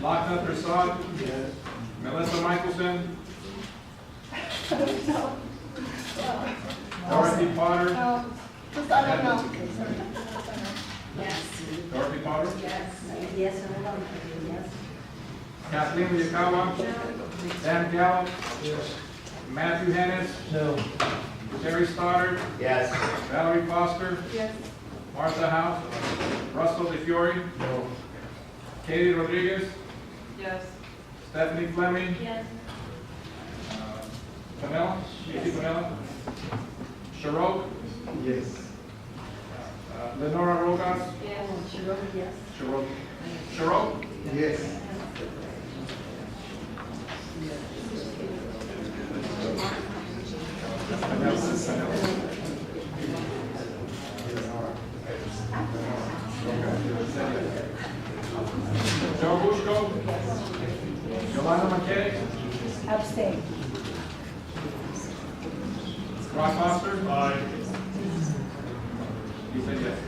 Lochner Prasad? Yes. Melissa Michelson? Dorothy Potter? Just I don't know. Yes. Dorothy Potter? Yes. Yes, and I vote yes. Kathleen Miyakawa? Dan Gallup? Yes. Matthew Hennis? No. Terry Stoddard? Yes. Valerie Foster? Yes. Martha House? Russell DeFiore? No. Katie Rodriguez? Yes. Stephanie Fleming? Yes. Pamela? Casey Pamela? Sharok? Yes. Lenora Rogas? Yes. Yes. Sharok? Sharok? Yes. Joe Bushko? Yolanda McKay? Abstain. Ross Foster? Aye. You said yes.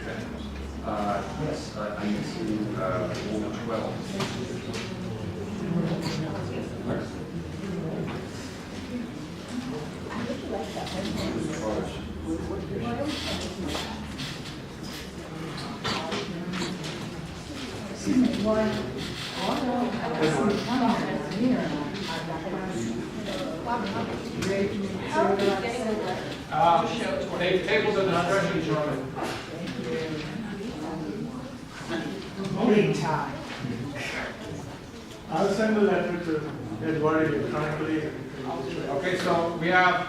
Yes, I need to, Rule 12. They tabled the discussion, Chairman. Big time. I'll send a letter to Edward electronically. Okay, so we have.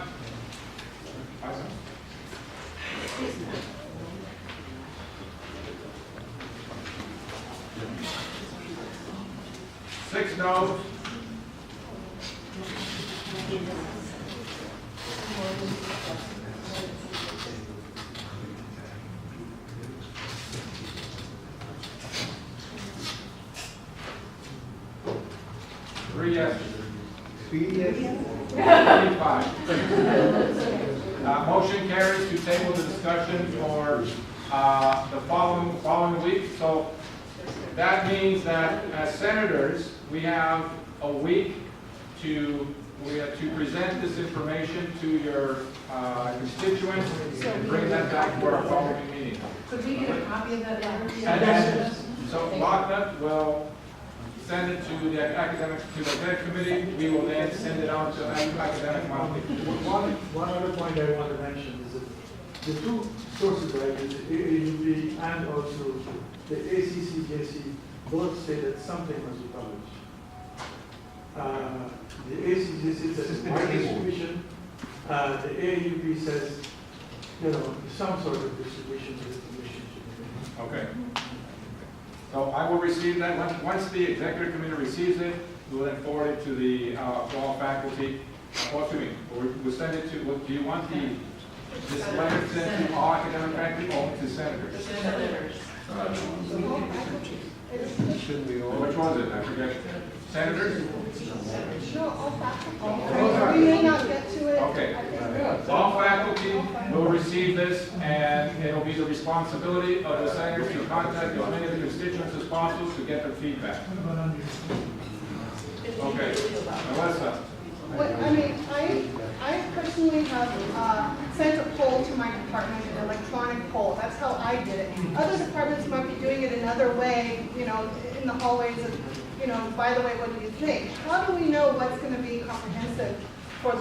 Six noes. Three yeses. 3 years. 25. Motion carries to table the discussion for the following week. So that means that as senators, we have a week to present this information to your constituents and bring that back to our following meeting. Could we get a copy of that letter? And so Locknut will send it to the academic committee. We will then send it on to academic monthly. One other point I want to mention is that the two sources, right, is the AAUP and also the ACCJC, both say that something must be published. The ACCJC says it's my distribution. The AAUP says, some sort of distribution of information should be made. Okay. So I will receive that. Once the executive committee receives it, we will then forward it to the all faculty. We'll send it to, do you want this letter sent to all academic faculty or to senators? Should we all? Which was it? I forget. Senators? No, all faculty. We may not get to it. Okay. All faculty will receive this, and it'll be the responsibility of the senators to contact as many of the constituents as possible to get their feedback. Okay. Melissa? I personally have sent a poll to my department, an electronic poll. That's how I did it. Other departments might be doing it another way, in the hallways of, by the way, what do you think? How do we know what's going to be comprehensive for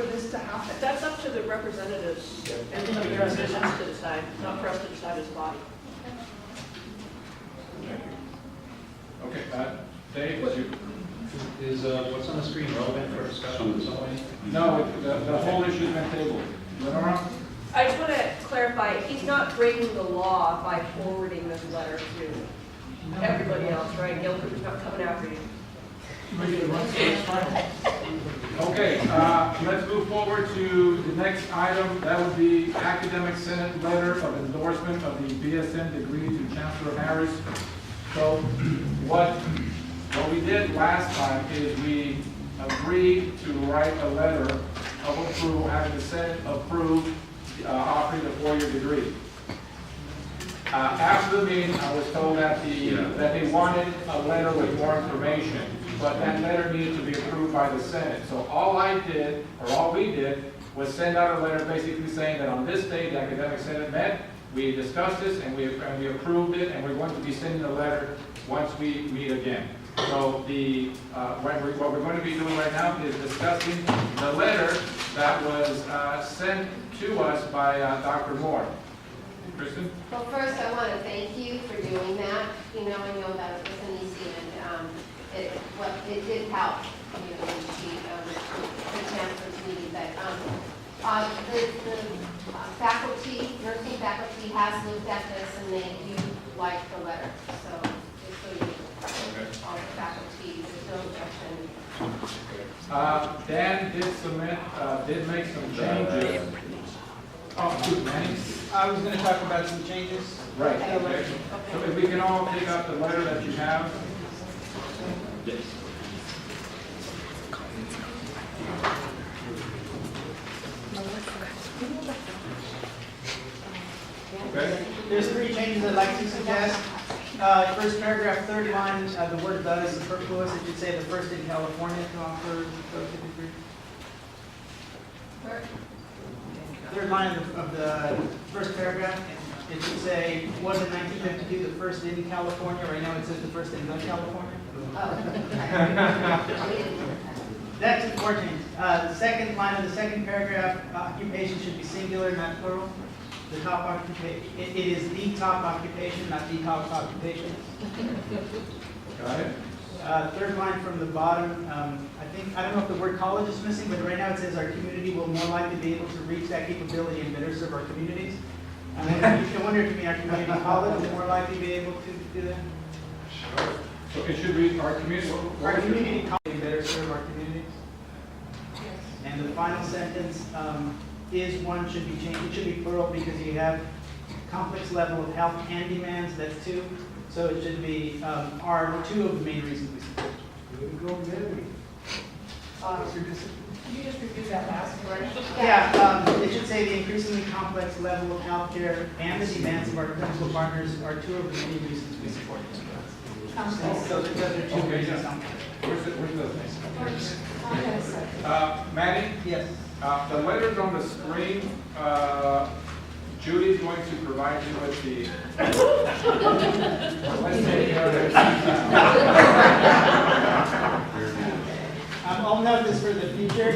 this to happen? That's up to the representatives and the representatives to decide, not for us to decide as a body. Okay, Dave, is you? Is what's on the screen relevant for discussion in some way? No, the whole issue's been tabled. Lenora? I just want to clarify, he's not breaking the law by forwarding this letter to everybody else, right? Gilbert's not coming after you. Okay, let's move forward to the next item. That would be Academic Senate letter of endorsement of the BSN degree to Chancellor Harris. So what we did last time is we agreed to write a letter of approval, having the Senate approve offering a 4-year degree. After the meeting, I was told that they wanted a letter with more information, but that letter needed to be approved by the Senate. So all we did, was send out a letter basically saying that on this day, the Academic Senate met, we discussed this, and we approved it, and we're going to be sending a letter once we meet again. So what we're going to be doing right now is discussing the letter that was sent to us by Dr. Moore. Kristen? Well, first, I want to thank you for doing that. I know that it wasn't easy, and it did help, the chancellor's meeting. But the faculty, nursing faculty has looked at this, and they do like the letter. So just so you know, all the faculty, there's no objection. Dan did make some changes. Oh, Manny? I was going to talk about some changes. Right, okay. So if we can all take out the letter that you have. Okay. There's 3 changes I'd like to suggest. First paragraph, third line, the word "the" is superfluous. It should say the first in California to offer the degree. Third line of the first paragraph, it should say, was in 1952 the first in California. Right now it says the first in California. That's important. The second line of the second paragraph, occupation should be singular, not plural. The top occupation, it is the top occupation, not the top occupation. Got it? Third line from the bottom, I don't know if the word college is missing, but right now it says our community will more likely be able to reach that capability and better serve our communities. I wonder if you mean our community college will more likely be able to do that? Sure. So it should read our community. Our community college will better serve our communities. And the final sentence, is one should be changed, it should be plural because you have complex level of health and demands, that's two. So it should be, are two of the main reasons we support. Good to go, Mary. Can you just repeat that last word? Yeah, it should say the increasingly complex level of healthcare and the demands of our clinical partners are two of the many reasons we support them. So those are two Okay, reasons. yeah. Where's the Maddie? Yes. The letters on the screen, Judy's going to provide you with the. Let's take care of it. I'll note this for the future.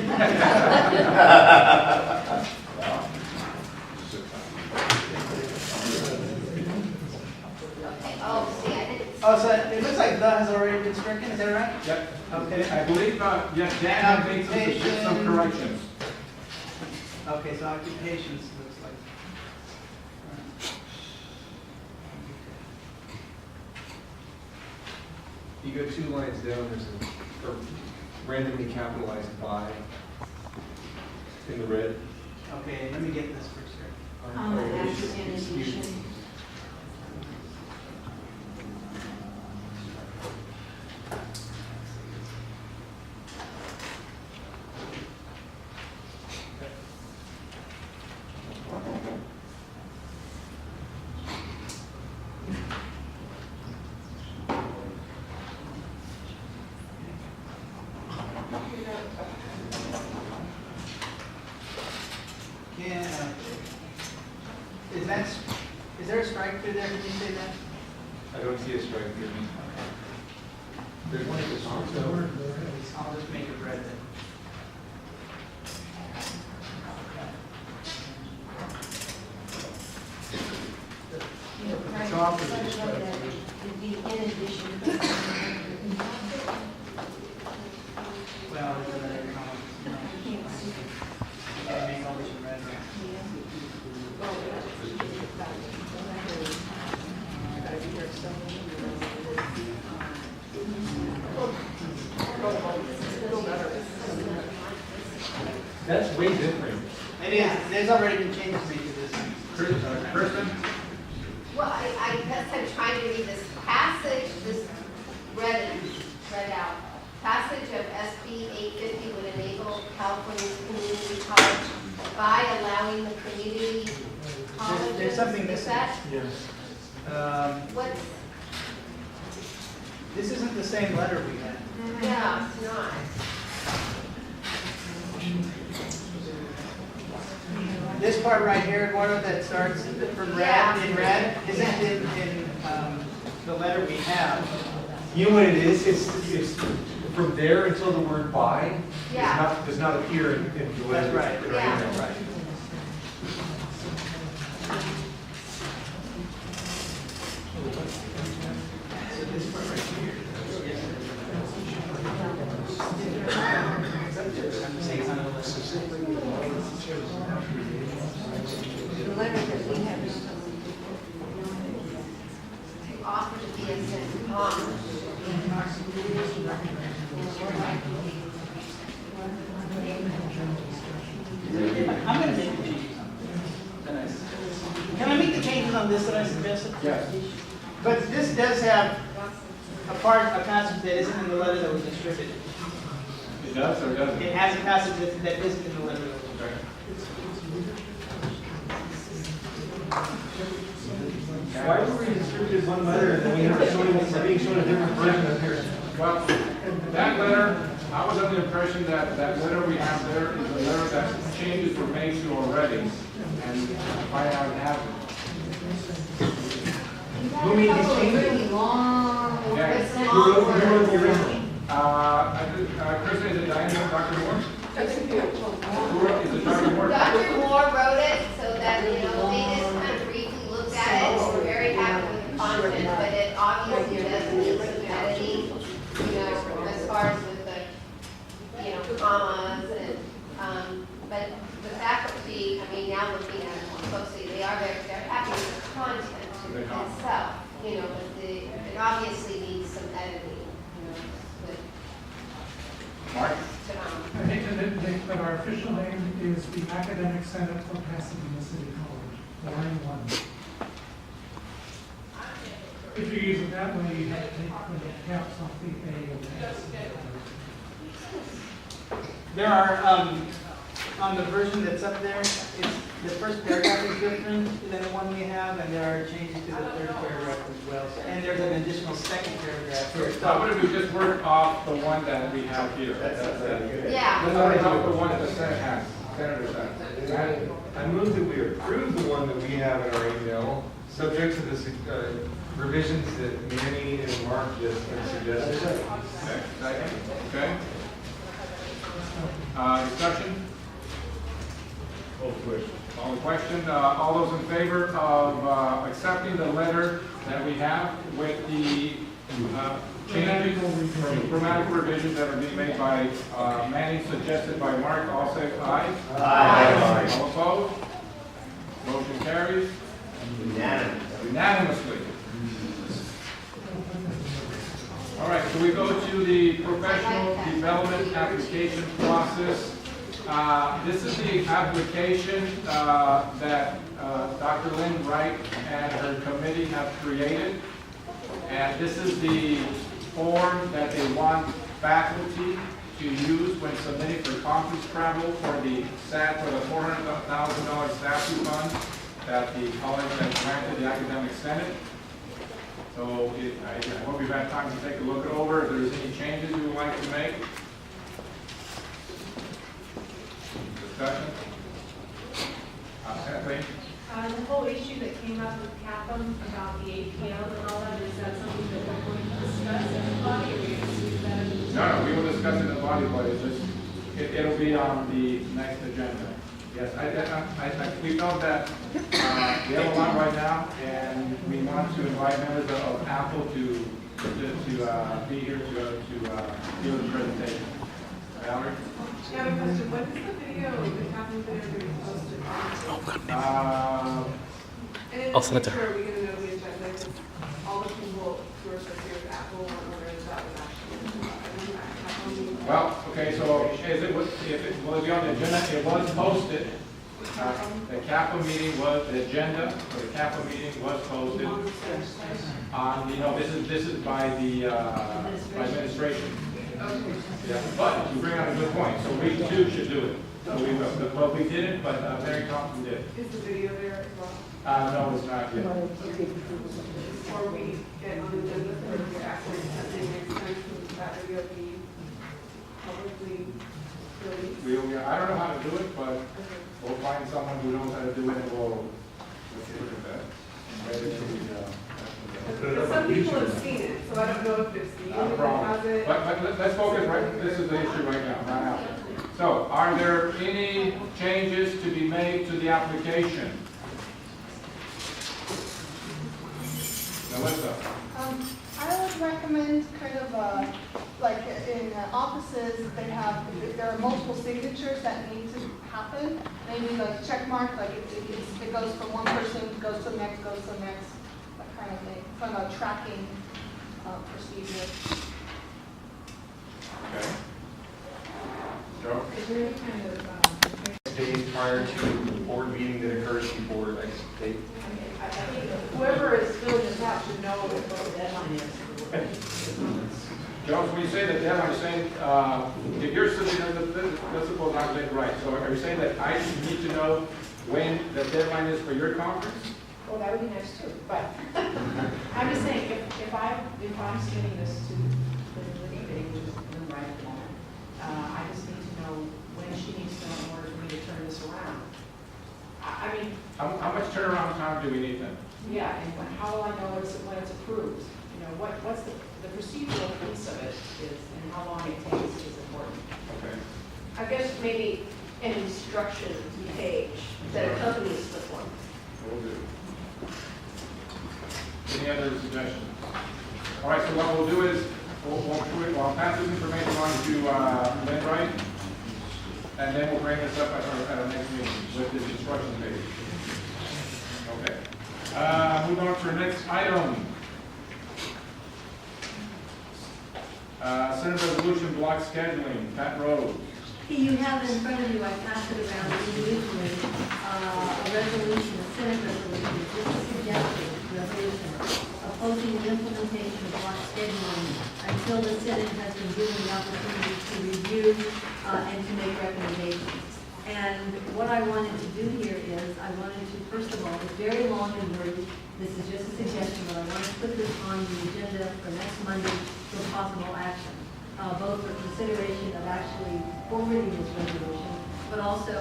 Oh, see, I didn't. Oh, so it looks like the has already been stricken, is that right? Yep. Okay. I believe, yes, Dan had made some corrections. Okay, so occupations looks like. You go 2 lines down, there's a randomly capitalized by in the red. Okay, let me get this first here. After in addition. Yeah. Is there a strike through there? Can you say that? I don't see a strike here. There's one at the top. I'll just make it red then. It'd be in addition. Well, there's another comment. I can't see. Make all this red. That's way different. It is. There's already been changes made to this. Kristen? Well, I guess I'm trying to read this passage, this read out. Passage of SB 850 would enable California's community college by allowing the community colleges. There's something Is missing. that, what's, This isn't the same letter we had. yeah, it's not. This part right here, Eduardo, that starts from red, in red, isn't in the letter we have. You know what it is? It's from there until the word by Yeah. does not appear in the letter. That's right. Yeah. That's right. So this part right here. I'm saying it's on the list. The letter that we have. Offer to be a sent I'm going to make the changes on this. Can I make the changes on this that I suggested? Yes. But this does have a passage that isn't in the letter that was distributed. It does or doesn't? It has a passage that isn't in the letter that was distributed. Why were we distributed one letter and then we are being shown a different version of here? Well, that letter I was under the impression that that letter we have there is a letter that changes were made to already, and find out it happened. Who made these changes? Really long, Yeah. it's a Who long wrote the word. original? Chris, is it Diane, Dr. Moore? Who wrote, is it Dr. Moore? Dr. Moore wrote it so that, they just kind of briefly looked at it. We're very happy with the content, but it obviously does need some editing, as far as with the, commas and, but the faculty, now looking at it more closely, they're happy with the content itself, but it obviously needs some editing, Mark? I think that our official name is the Academic Senate for Pasadena City College, line 1. If you use it that way, you have to take the caps off the A and S. There are, on the version that's up there, the first paragraph is different than the one we have, and there are changes to the third paragraph as well. And there's an additional second paragraph here. How about if we just work off the one that we have here? Yeah. Let's work off the one that the Senate has, Senator has. I move that we approve the one that we have in our email, subject to the revisions that Manny and Mark just suggested. Okay. Discussion? All the question, all those in favor of accepting the letter that we have with the changes, grammatical revisions that are being made by Manny, suggested by Mark, all say aye. Aye. All opposed? Motion carries unanimously. All right, so we go to the professional development application process. This is the application that Dr. Lynn Wright and her committee have created. And this is the form that they want faculty to use when submitting for conference travel for the SAT, for the $400,000 statute fund that the college has granted the Academic Senate. So I hope you've had time to take a look it over. If there's any changes you would like to make. Discussion? Kathleen? The whole issue that came up with CAPM about the APL and all that, is that something that we're going to discuss in the body, or are we going to leave that in the... No, we will discuss it in the body, but it's just, it'll be on the next agenda. Yes, we felt that we have a lot right now, and we want to invite members of Apple to be here to do the presentation. Valerie? I have a question. When is the video, the CAPM video, going to be posted? I'll send it to her. Are we going to know the agenda? Because all the people who are associated with Apple want to know that was actually. Well, okay, so will it be on the agenda? It was posted. The CAPA meeting was, the agenda for the CAPA meeting was posted on, this is by the by administration. Yeah, but you bring out a good point, so we too should do it. So we will, but we didn't, but Mary Thompson did. Is the video there as well? No, it's not yet. Or we get on the agenda for the actual testing next time, so that video be publicly released? I don't know how to do it, but we'll find someone who knows how to do it, and we'll look at that. Because some people have seen it, so I don't know if it's the unit that has it. But let's focus right, this is the issue right now, not Apple. So, are there any changes to be made to the application? Melissa? I would recommend kind of like in offices, there are multiple signatures that need to happen. Maybe like check mark, like it goes from one person, goes to the next, goes to the next, that kind of thing. Kind of a tracking procedure. Okay. Joe? Is there any kind of Days prior to the board meeting that occurs before the next date. I think whoever is filling this out should know what the deadline is. Jones, when you say the deadline, you're saying, if you're sitting in let's suppose I'm saying right, so are you saying that I need to know when the deadline is for your conference? Well, that would be nice too, but I'm just saying, if I'm submitting this to the committee, which is the right one, I just need to know when she needs to know in order for me to turn this around. I mean, How much turnaround time do we need then? yeah, and how will I know when it's approved? You know, what's the procedural piece of it is, and how long it takes is important. Okay. I guess maybe an instruction page that accompanies the form. Will do. Any other suggestions? All right, so what we'll do is, we'll pass this information on to Lynn Wright, and then we'll bring this up at our next meeting with this instruction page. Okay. Move on to our next item. Senate Resolution block scheduling, Pat Rose. You have in front of you, I passed it around individually, a resolution, a Senate resolution, just a suggested resolution, opposing the implementation of block scheduling until the Senate has been given the opportunity to review and to make recommendations. And what I wanted to do here is, I wanted to, first of all, it's very long and wordy. This is just a suggestion, but I want to put this on the agenda for next Monday for possible action, both for consideration of actually forwarding this resolution, but also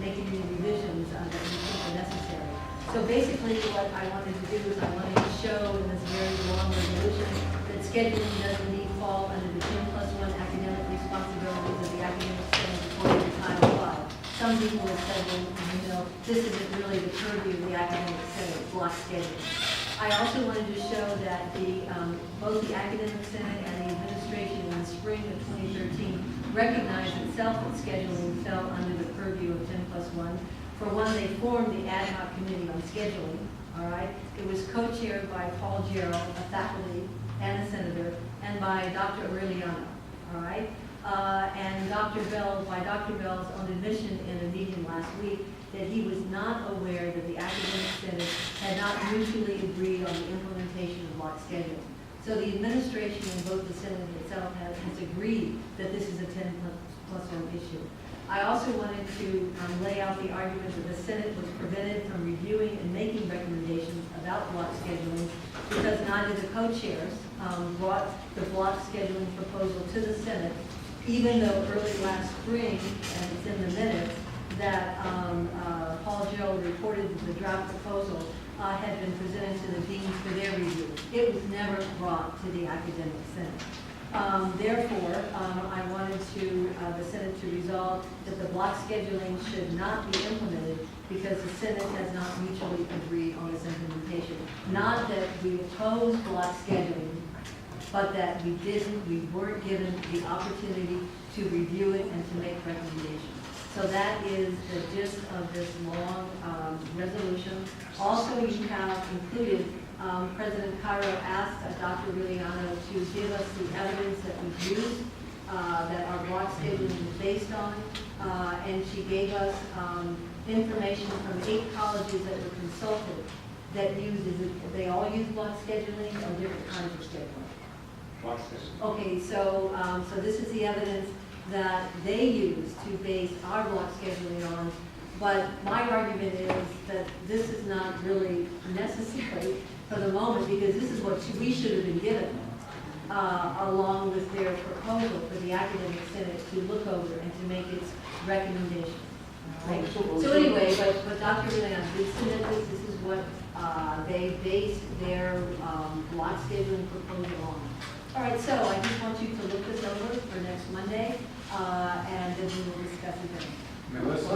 making any revisions that we think are necessary. So basically, what I wanted to do is I wanted to show in this very long resolution that scheduling does indeed fall under the 10+1 academic responsibilities of the academic senate according to Title V. Some people have said, well, you know, this isn't really the purview of the academic senate, block scheduling. I also wanted to show that both the academic senate and the administration in the spring of 2013 recognized itself that scheduling fell under the purview of 10+1. For one, they formed the ad hoc committee on scheduling, all right? It was co-chaired by Paul Gerald, a faculty and a senator, and by Dr. Aureliano, all right? And by Dr. Bell's own admission in a meeting last week, that he was not aware that the academic senate had not mutually agreed on the implementation of block scheduling. So the administration and both the Senate itself has agreed that this is a 10+1 issue. I also wanted to lay out the argument that the Senate was prevented from reviewing and making recommendations about block scheduling because neither the co-chairs brought the block scheduling proposal to the Senate, even though early last spring, and it's in the minutes, that Paul Gerald reported that the draft proposal had been presented to the deans for their review. It was never brought to the academic senate. Therefore, I wanted the Senate to resolve that the block scheduling should not be implemented because the Senate has not mutually agreed on this implementation. Not that we oppose block scheduling, but that we weren't given the opportunity to review it and to make recommendations. So that is the gist of this long resolution. Also, you have included, President Cairo asked Dr. Aureliano to give us the evidence that was used, that our block scheduling is based on, and she gave us information from 8 colleges that were consulted that they all use block scheduling or different kinds of scheduling? Block scheduling. Okay, so this is the evidence that they use to base our block scheduling on, but my argument is that this is not really necessary for the moment because this is what we should have been given along with their proposal for the academic senate to look over and to make its recommendations. Right? So anyway, but Dr. Aureliano did submit this. This is what they based their block scheduling proposal on. All right, so I just want you to look this over for next Monday, and then we will discuss it then. Melissa,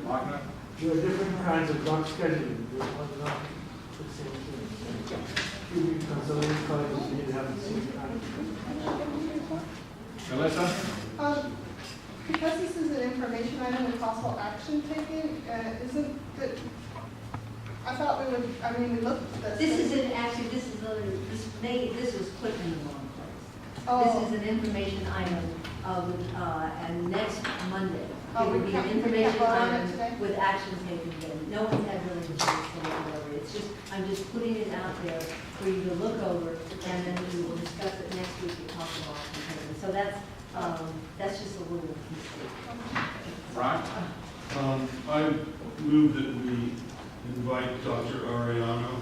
Wagner? There are different kinds of block scheduling. There's not the same thing. Some of these colleges need to have the same kind of. Melissa? Because this is an information item with possible action taken, isn't it, I thought we would, we looked at this. This isn't actually, this was put in the wrong place. Oh. This is an information item and next Monday. Oh, It would be an information vote on it item today? with action taken then. No one's had really the chance to look it over. It's just, I'm just putting it out there for you to look over, and then we will discuss it next week at possible action. So that's just a little mistake. Ron? I move that we invite Dr. Ariano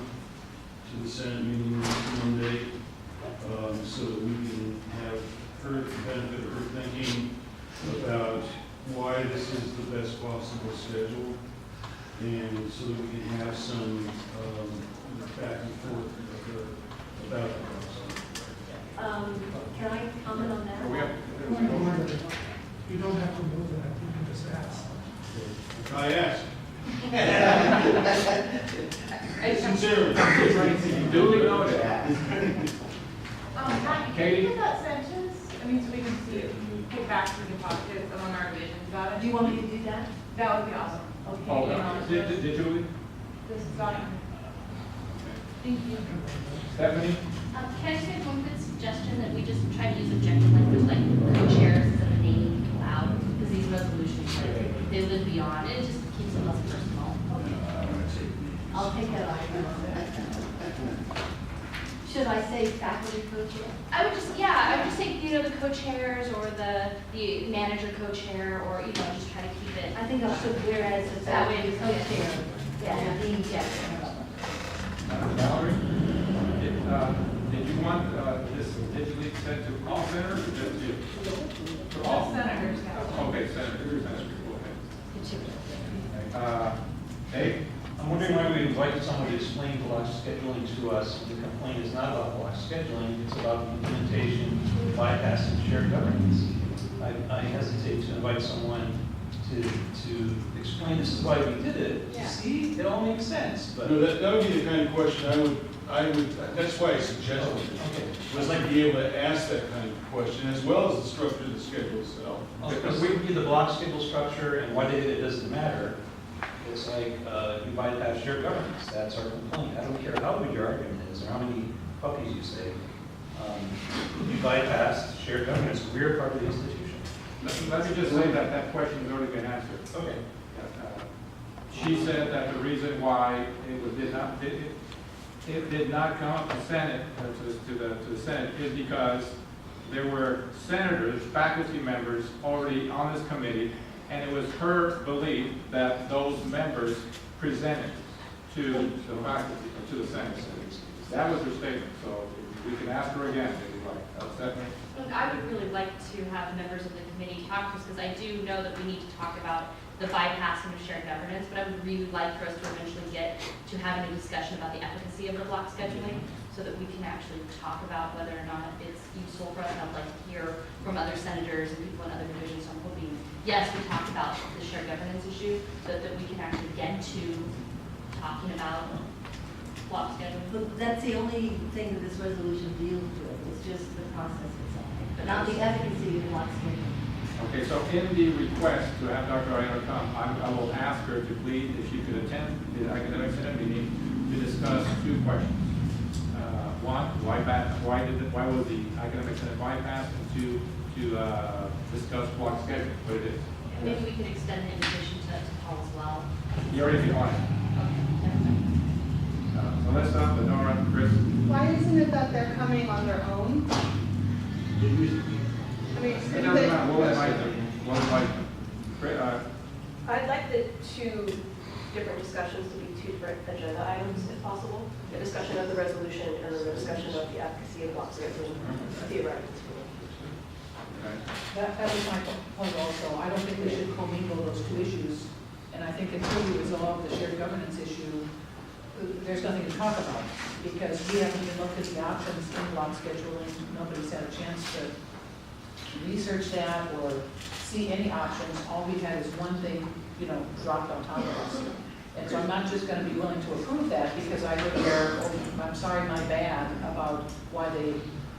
to the Senate meeting next Monday so that we can have heard the benefit of her thinking about why this is the best possible schedule, and so that we can have some back and forth about it. Can I comment on that? You don't have to move that, you can just ask. I asked. Sincerely. Duly noted. Matt, Katie? can you get that sentence? I mean, so we can see it, get back to the pockets among our divisions about it. Do you want me to do that? That would be awesome. Okay. Oh, no. Did Julie? This is got Thank you. Stephanie? Can I just make one good suggestion that we just try to use objective language like co-chairs instead of naming people out? Because these resolutions, they live beyond, it just keeps it less personal. I'll take that off. Should I say faculty co-chair? I would just say, you know, the co-chairs or the manager co-chair, or, you know, just try to keep it. I think I'll put whereas the That way faculty it's co-chair. Yeah. And the, yeah. Valerie? Did you want this digitally sent to all senators or just you? To all? Senators, yeah. Okay, senators, okay. Dave? I'm wondering why we invited someone to explain block scheduling to us. The complaint is not about block scheduling, it's about implementation, bypassing shared governance. I hesitate to invite someone to explain this is why we did it. Yeah. See, it all makes sense, but. No, that would be the kind of question I would, that's why I suggested it. Was like be able to ask that kind of question, as well as the structure of the schedule itself. Because we give the block schedule structure and why they did it doesn't matter. It's like, you bypass shared governance, that's our complaint. I don't care how good your argument is or how many puppies you save. You bypass shared governance, we're part of the institution. Let me just say that that question has already been answered. Okay. She said that the reason why it did not come up to Senate, to the Senate, is because there were senators, faculty members already on this committee, and it was her belief that those members presented to the faculty, to the Senate. That was her statement, so we can ask her again if you'd like. Stephanie? Look, I would really like to have members of the committee talk to us, because I do know that we need to talk about the bypassing of shared governance, but I would really like for us to eventually get to having a discussion about the efficacy of the block scheduling, so that we can actually talk about whether or not it's useful for us. I'd like to hear from other senators and people in other divisions. So I'm hoping, yes, we talked about the shared governance issue, so that we can actually get to talking about block scheduling. But that's the only thing that this resolution deals with, it's just the process itself, but not the efficacy of block scheduling. Okay, so in the request to have Dr. Ayala come, I will ask her to please, if she could attend the academic senate meeting to discuss two questions. One, why was the academic senate bypassed, and two, to discuss block scheduling, what it is. And maybe we could extend the invitation to Paul as well. You already declined. So let's stop with Nora and Chris. Why isn't it that they're coming on their own? I mean, It doesn't matter, we'll invite them, we'll invite them. I'd like the two different discussions to be two different agenda items, if possible. The discussion of the resolution and then the discussion of the advocacy of block scheduling, theoretically. That was my point also. I don't think we should commingle those two issues. And I think until we resolve the shared governance issue, there's nothing to talk about. Because we haven't even looked at the options in block scheduling. Nobody's had a chance to research that or see any options. All we've had is one thing, dropped on top of us. And so I'm not just going to be willing to approve that because I would care, I'm sorry, my bad, about why they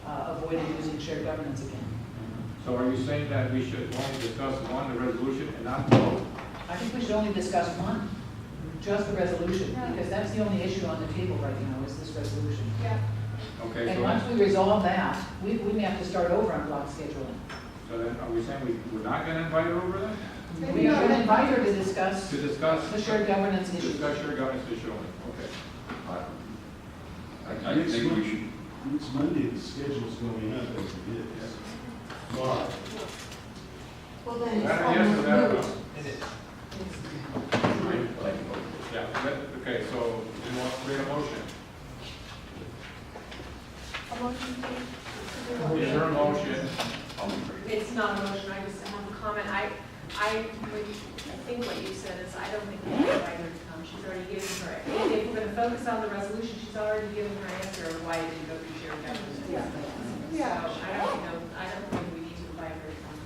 avoided using shared governance again. So are you saying that we should only discuss one, the resolution, and not both? I think we should only discuss one, just the resolution, because that's the only issue on the table right now, is this resolution. Yeah. Okay, And so, once we resolve that, we may have to start over on block scheduling. so then are we saying we're not going to invite her over then? We are going to invite her to discuss To discuss? the shared governance To issue. discuss shared governance issue only, okay. I think we should. It's Monday, the schedule's going up as it is. Why? Well, then it's Yes or no? almost moot. Yeah, okay, so we want to create a motion. A motion, please. Is there a motion It's not a motion, I just have a comment. I think what you said is, I don't think we invite her to come. She's already given her, if we're gonna focus on the resolution, she's already given her answer of why it didn't go through shared governance. Yeah. So I don't think we need to invite her to come.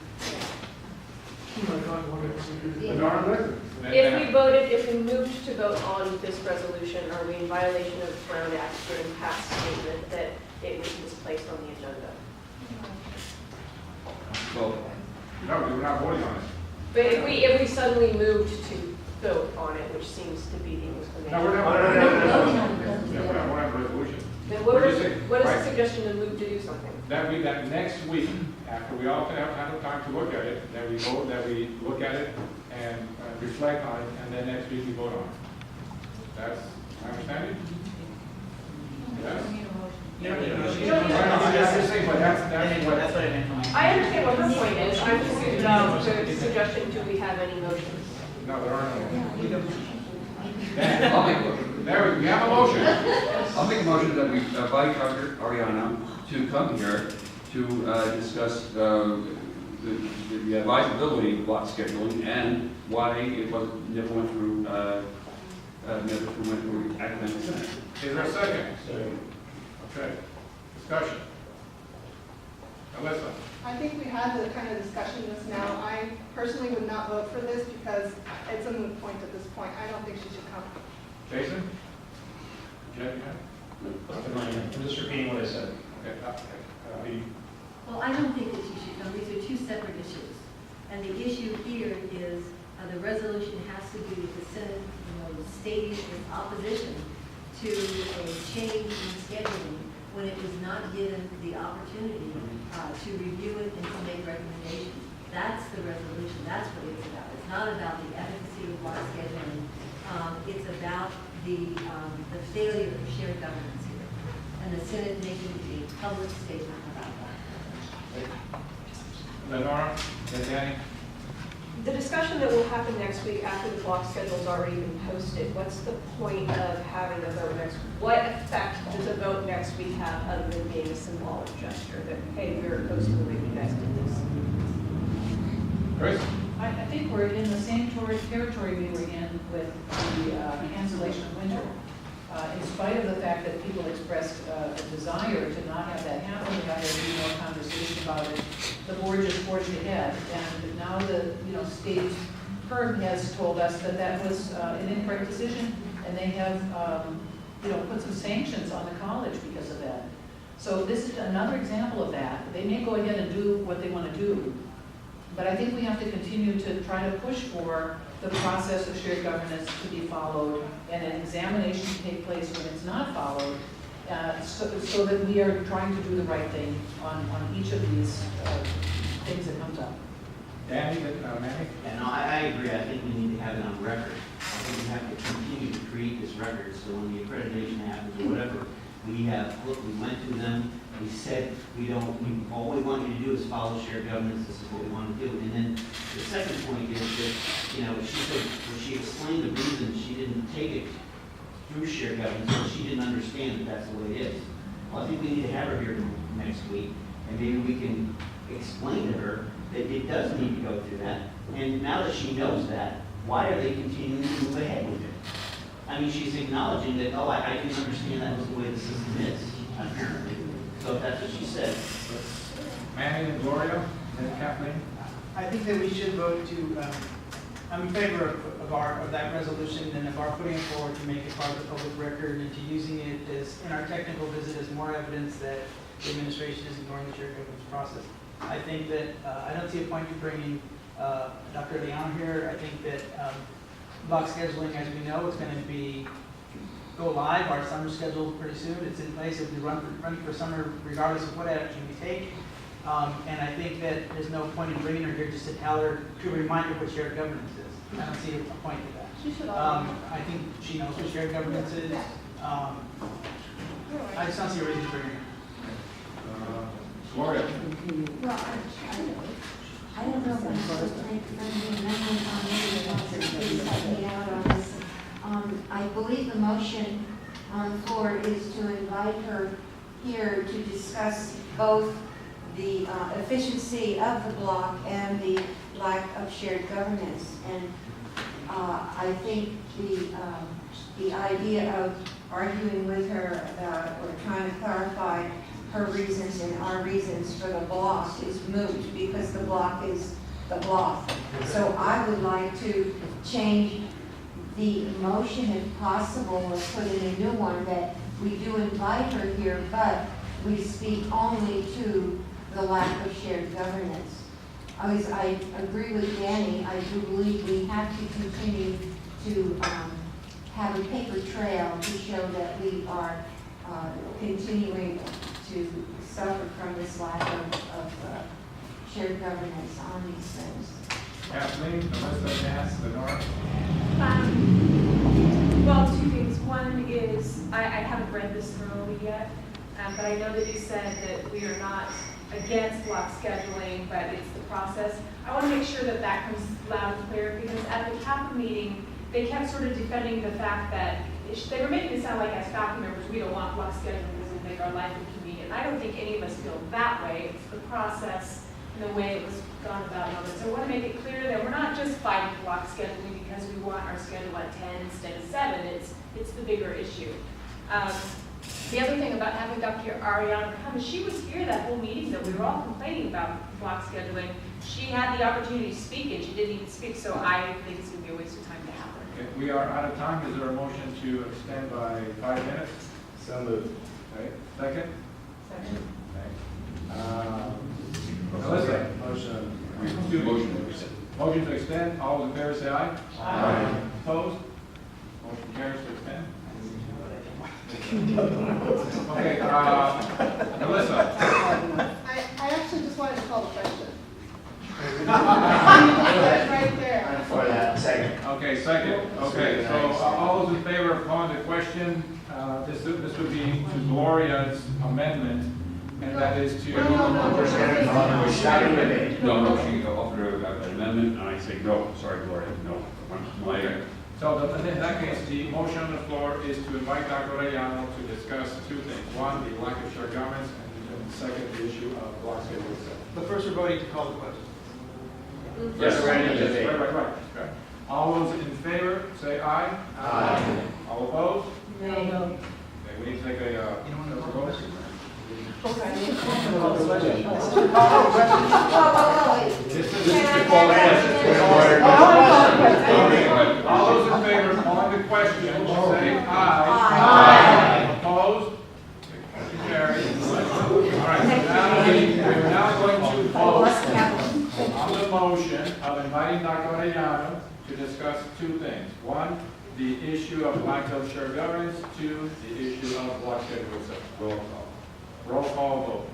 If we moved to vote on this resolution, are we in violation of Brown Act for the past statement that it was misplaced on the agenda? Well, No, we're not voting on it. But if we suddenly moved to vote on it, which seems to be the explanation. No, we're not. Yeah, we're not voting on the resolution. Then We're just saying- what is right. the suggestion to move to do something? That next week, after we all have time to look at it, that we vote, that we look at it and reflect on it, and then next week we vote on it. That's my understanding? Yes? I'm just saying, but that's what. That's what I meant. I understand what her point is. I'm just suggesting, do we have any motions? No, there are no. I'll make a motion. There, we have a motion. I'll make a motion that we invite Dr. Ariana to come here to discuss the advisability of block scheduling and why it never went through academic senate. Is there a second? Okay. Discussion. Alyssa? I think we had the kind of discussion just now. I personally would not vote for this because it's a moot point at this point. I don't think she should come. Jason? Jeff, you have? I'm just repeating what I said. Okay. Well, I don't think that you should come. These are two separate issues. And the issue here is the resolution has to do with the Senate, stating its opposition to a change in scheduling when it was not given the opportunity to review it and to make recommendations. That's the resolution. That's what it's about. It's not about the efficacy of block scheduling. It's about the failure of shared governance here, and the Senate making a public statement about that. Lenora? Then Danny? The discussion that will happen next week after the block schedule's already been posted, what's the point of having a vote next? What effect does a vote next week have other than being a symbolic gesture that, hey, we're opposed to the way you guys did this? Chris? I think we're in the same territory we were in with the cancellation of winter. In spite of the fact that people expressed a desire to not have that happen, we had to be more conversation about it. The board just forged ahead, and now the state PERB has told us that that was an incorrect decision, and they have put some sanctions on the college because of that. So this is another example of that. They may go ahead and do what they want to do, but I think we have to continue to try to push for the process of shared governance to be followed and an examination to take place when it's not followed, so that we are trying to do the right thing on each of these things that comes up. Danny, Manny? Yeah, no, I agree. I think we need to have it on record. I think we have to continue to create this record, so when the accreditation happens or whatever, we have, look, we went to them, we said, all we want you to do is follow shared governance, this is what we want to do. And then the second point is that, she said, she explained the reason she didn't take it through shared governance, because she didn't understand that that's the way it is. Well, I think we need to have her here next week, and maybe we can explain to her that it does need to go through that. And now that she knows that, why are they continuing to move ahead with it? I mean, she's acknowledging that, I didn't understand that was the way the system is, apparently. So if that's what she said. Manny and Gloria, and Kathleen? I think that we should vote to, I'm in favor of that resolution and of our putting it forward to make it part of the public record and to using it as, in our technical visit, as more evidence that the administration is ignoring the shared governance process. I think that, I don't see a point in bringing Dr. Leon here. I think that block scheduling, as we know, is going to go live. Our summer schedule pretty soon. It's in place. It'll be running for summer regardless of what action we take. And I think that there's no point in bringing her here just to tell her, to remind her what shared governance is. I don't see a point to that. She should I think she knows what shared governance is. I just don't see a reason to bring her here. Gloria? Well, I don't know if I'm supposed to make an amendment on maybe once or please help me out on this. I believe the motion on the floor is to invite her here to discuss both the efficiency of the block and the lack of shared governance. And I think the idea of arguing with her about, or trying to clarify her reasons and our reasons for the block is moot, because the block is the block. So I would like to change the motion if possible, or put in a new one, that we do invite her here, but we speak only to the lack of shared governance. I agree with Danny. I do believe we have to continue to have a paper trail to show that we are continuing to suffer from this lack of shared governance on these things. Kathleen, Melissa, Nance, Lenora? Well, two things. One is, I haven't read this thoroughly yet, but I know that you said that we are not against block scheduling, but it's the process. I want to make sure that that comes loud and clear, because at the CAPA meeting, they kept sort of defending the fact that they were making it sound like as faculty members, we don't want block scheduling because it would make our life inconvenient. I don't think any of us feel that way. It's the process and the way it was gone about and all this. So I want to make it clear that we're not just fighting block scheduling because we want our schedule at 10 instead of 7. It's the bigger issue. The other thing about having Dr. Ariana come is she was here that whole meeting that we were all complaining about block scheduling. She had the opportunity to speak and she didn't even speak, so I think it's going to be a waste of time to have her. Okay, we are out of time. Is there a motion to extend by 5 minutes? So moved. Okay, second? Second. Melissa? Motion. Motion to extend. All those in favor say aye. Aye. Opposed? Motion carries to extend. Okay, Melissa? I actually just wanted to call the question. Right there. I'm for that. Second. Okay, second. Okay, so all those in favor of calling the question, this would be to Gloria's amendment, and that is to... We're starting with it. No, she offered an amendment, and I say no. Sorry, Gloria, no. So in that case, the motion on the floor is to invite Dr. Arellano to discuss two things. One, the lack of shared governance, and second, the issue of block schedule itself. But first, we're voting to call the question. Yes, Yes. right. All those in favor, say aye. Aye. All opposed? No. Okay, we need to take a vote. This is to call the question. All those in favor of calling the question, say aye. Opposed? Motion carries. All right, we're now going to vote on the motion of inviting Dr. Arellano to discuss two things. One, the issue of lack of shared governance. Two, the issue of block schedule itself. Roll call. Roll call vote.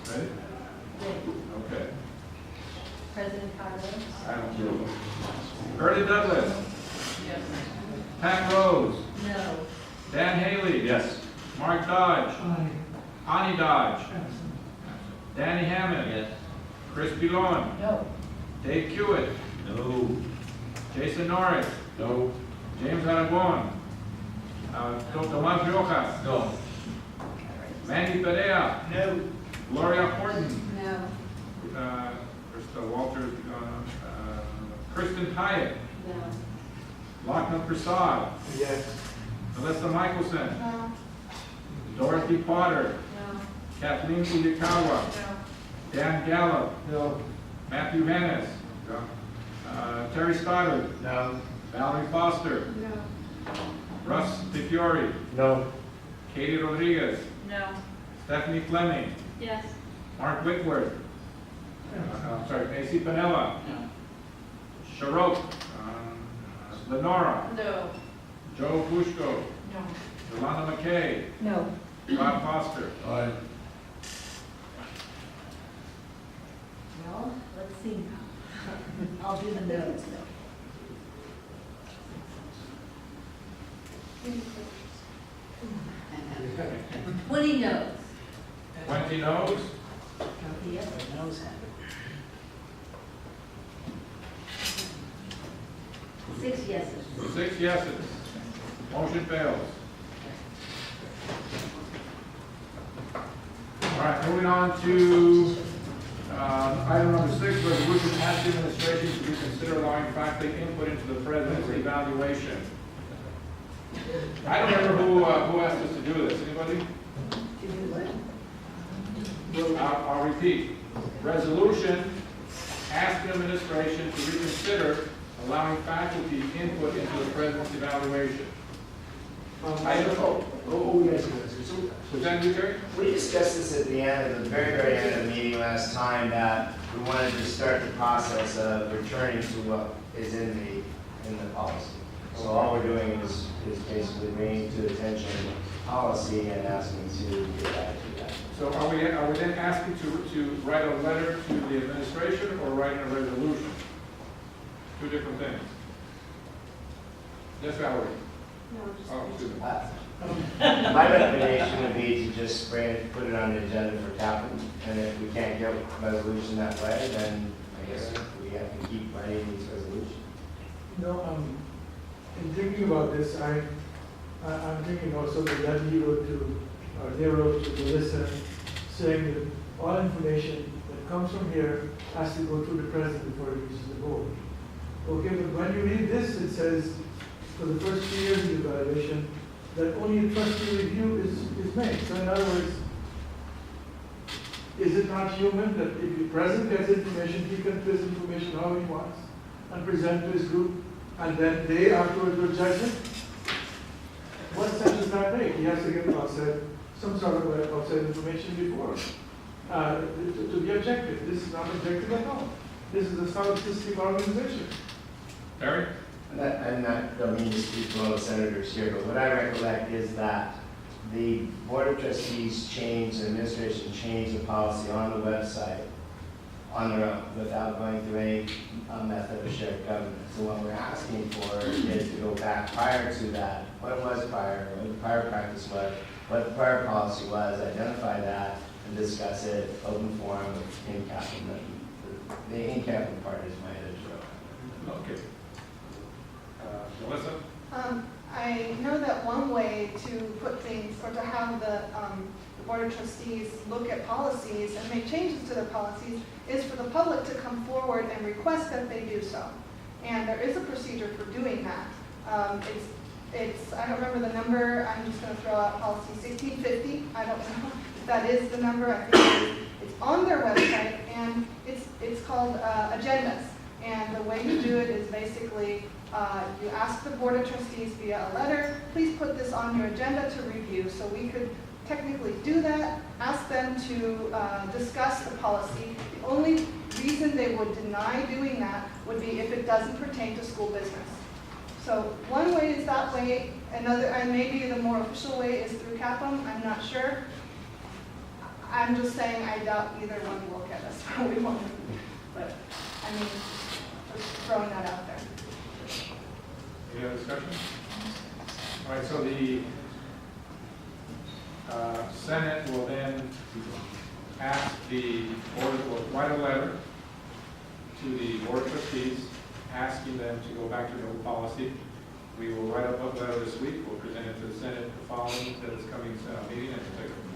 Ready? Okay. President Carlos? I don't know. Curtis Douglas. Yes. Pat Rose. No. Dan Haley. Yes. Mark Dodge. Aye. Ani Dodge. Absent. Danny Hammond. Yes. Chris Pilon. No. Dave Hewitt. No. Jason Norris. No. James Aragón. Tomás Riojas. No. Mandy Perea. No. Gloria Horton. No. Krista Walters. Kristen Hyatt. No. Lachlan Prasad. Yes. Melissa Michelson. No. Dorothy Potter. No. Kathleen Uyakawa. No. Dan Gallup. No. Matthew Hennis. Terry Stoddard. No. Valerie Foster. No. Russ DeFiore. No. Katie Rodriguez. No. Stephanie Fleming. Yes. Mark Whitworth. I'm sorry, AC Panella. No. Sharok. Lenora. No. Joe Bushko. No. Yolanda McKay. No. Bob Foster. Aye. Well, let's see. I'll do the notes. 20 no's. 20 noes. Yes. Nose have it. 6 yeses. 6 yeses. Motion fails. All right, moving on to item number 6, resolution asking administration to reconsider allowing faculty input into the president's evaluation. I don't remember who asked us to do this. Anybody? I'll repeat. Resolution asking administration to reconsider allowing faculty input into the president's evaluation. Yes. Was that you, Terry? We discussed this at the end, at the very end of the meeting last time, that we wanted to start the process of returning to what is in the policy. So all we're doing is basically bringing to attention policy and asking to get back to that. So are we then asking to write a letter to the administration or writing a resolution? Two different things. Yes, Valerie? Oh, excuse me. My recommendation would be to just put it on the agenda for capital, and if we can't get a resolution that way, then I guess we have to keep writing these resolutions. No, in thinking about this, I'm thinking also that he wrote to, or they wrote to Melissa, saying that all information that comes from here has to go through the president before it reaches the board. Okay, but when you read this, it says, for the first 3 years of the evaluation, that only a trustee review is made. So in other words, is it not human that if the president gets information, he can twist information how he wants and present to his group, and then they afterwards will judge it? What sense does that make? He has to get outside, some sort of outside information before to be objective. This is not objective at all. This is a solid system organization. Terry? I'm not, don't mean to speak for all the senators here, but what I recollect is that the Board of Trustees changed, the administration changed the policy on the website on their own without going through any method of shared government. So what we're asking for is to go back prior to that, what it was prior, what the prior practice was, what the prior policy was, identify that, and discuss it, open forum with in-capital. The in-capital part is my editorial. Okay. Melissa? I know that one way to put things, or to have the Board of Trustees look at policies and make changes to the policies, is for the public to come forward and request that they do so. And there is a procedure for doing that. I don't remember the number, I'm just going to throw out policy 1650. I don't know if that is the number. I think it's on their website, and it's called agendas. And the way you do it is basically you ask the Board of Trustees via a letter, please put this on your agenda to review. So we could technically do that, ask them to discuss the policy. The only reason they would deny doing that would be if it doesn't pertain to school business. So one way is that way, another, and maybe the more official way is through CAPM, I'm not sure. I'm just saying I doubt either one will get us where we want to be. But, I mean, just throwing that out there. Any other discussion? All right, so the Senate will then ask the board, will write a letter to the Board of Trustees asking them to go back to the old policy. We will write up a letter this week. We'll present it to the Senate the following, that is coming meeting, and we'll take it from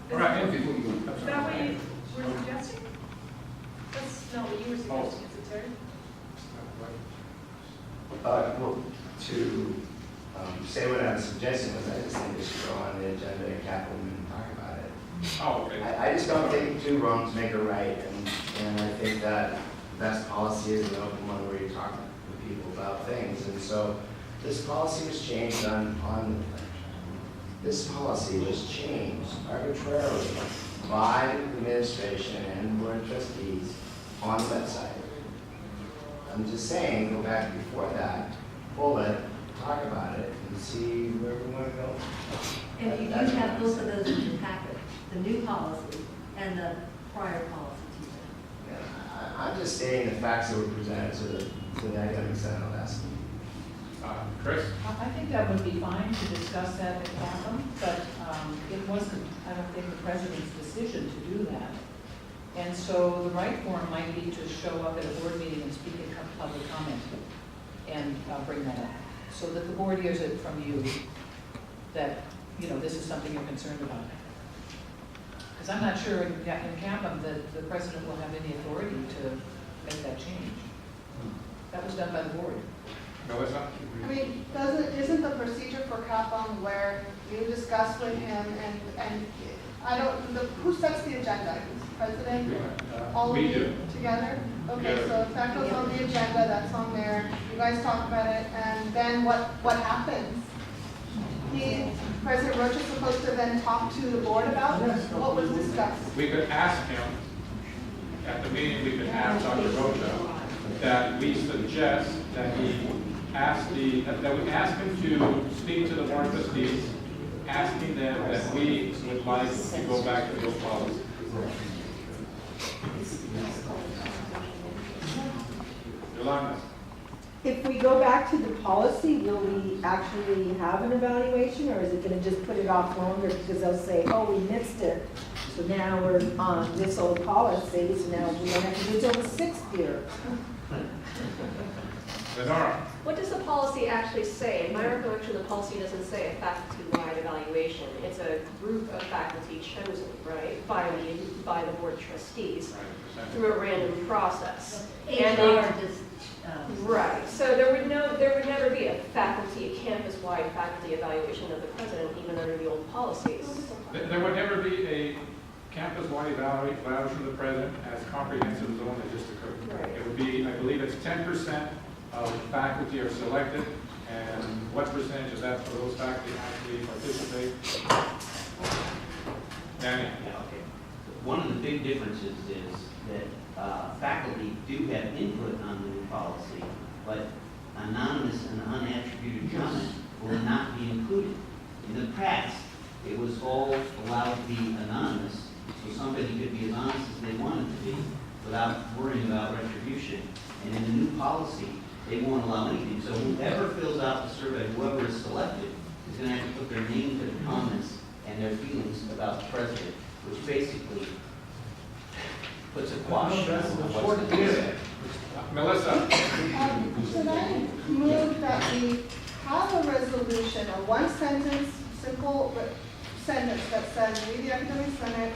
there. All right, Is that what you were suggesting? That's not what you were suggesting, is it, Terry? Well, to say what I'm suggesting was I just think we should go on the agenda and capital and talk about it. Oh, okay. I just don't think two wrongs make a right, and I think that the best policy is an open one where you talk to people about things. And so this policy was changed this policy was changed arbitrarily by the administration and Board of Trustees on the website. I'm just saying, go back before that, pull it, talk about it, and see where we want to go. And you do have both of those in your packet, the new policy and the prior policy too. Yeah, I'm just stating the facts that were presented to the academic senate last week. Chris? I think that would be fine to discuss that at CAPM, but it wasn't, I don't think, the president's decision to do that. And so the right form might be to show up at a board meeting and speak at public comment and bring that up, so that the board hears it from you that, you know, this is something you're concerned about. Because I'm not sure in CAPM that the president will have any authority to make that change. That was done by the board. Melissa? I mean, isn't the procedure for CAPM where you discuss with him and who sets the agenda? President? All of We you do. together? Okay, Yeah. so if that goes on the agenda, that's on there, you guys talk about it, and then what happens? President Roach is supposed to then talk to the board about what was discussed. We could ask him, at the meeting, we could ask Dr. Rocha that we suggest that he ask that we ask him to speak to the board of trustees, asking them that we would like to go back to the old policy. Yolanda? If we go back to the policy, will we actually have an evaluation, or is it gonna just put it off longer because they'll say, oh, we missed it, so now we're on this old policy, so now we don't have to do it till the 6th year? Lenora? What does the policy actually say? In my recollection, the policy doesn't say a faculty-wide evaluation. It's a group of faculty chosen, right, by the board of trustees through a random process. And right. So there would never be a campus-wide faculty evaluation of the president, even under the old policies. There would never be a campus-wide evaluation of the president as comprehensive as the one that just occurred. Right. It would be, I believe it's 10% of faculty are selected, and what percentage of that for those faculty actually participate? Danny? Yeah, okay. One of the big differences is that faculty do have input on the new policy, but anonymous and unattributed comment will not be included. In the past, it was all allowed to be anonymous, so somebody could be as honest as they wanted to be without worrying about retribution. And in the new policy, they won't allow anything. So whoever fills out the survey, whoever is selected, is going to have to put their name to the comments and their feelings about the president, which basically puts a quash on what's going to be said. Melissa? Should I move that we have a resolution, a one-sentence, simple sentence that says, we, the Academic Senate,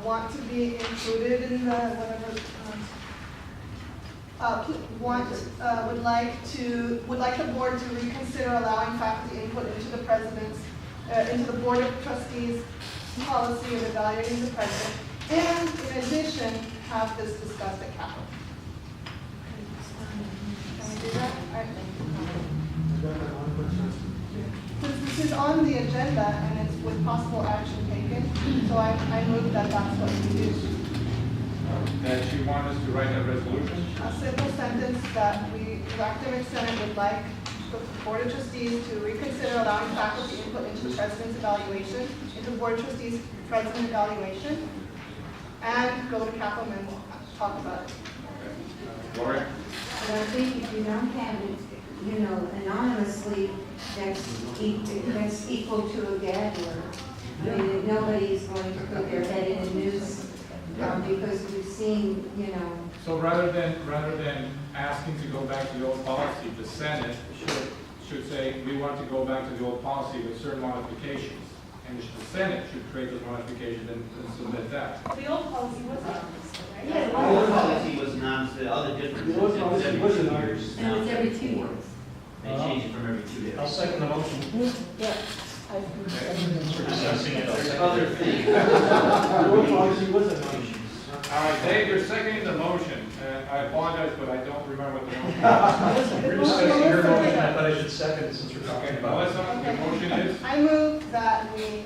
want to be included in the, whatever, would like the board to reconsider allowing faculty input into the president's, into the board of trustees policy of evaluating the president, and in addition, have this discussed at Capitol. Can we do that? Since this is on the agenda and it's with possible action taken, so I move that that's what we do. That you want us to write a resolution? A simple sentence that the Academic Senate would like the Board of Trustees to reconsider allowing faculty input into the President's evaluation, into the Board of Trustees' President evaluation, and go to Capitol and talk about it. Gloria? But I think if you don't have it, anonymously, that's equal to a gag order. I mean, nobody's going to put their head in the news because we've seen, So rather than asking to go back to the old policy, the Senate should say, we want to go back to the old policy with certain modifications. And the Senate should create those modifications and submit that. The old policy was anonymous, right? Yeah, The old policy was anonymous, the other difference is The old it was policy every was 2 anonymous. years. And it's every 2 years. They changed it from every 2 years. I'll second the motion. Yeah. We're discussing it. I'll There's second other it. things. The old policy was anonymous. All right, Dave, you're seconding the motion. I apologize, but I don't remember what the motion was. We're discussing your motion, I thought I should second it since we're talking Okay, about it. Melissa, your motion is? I move that we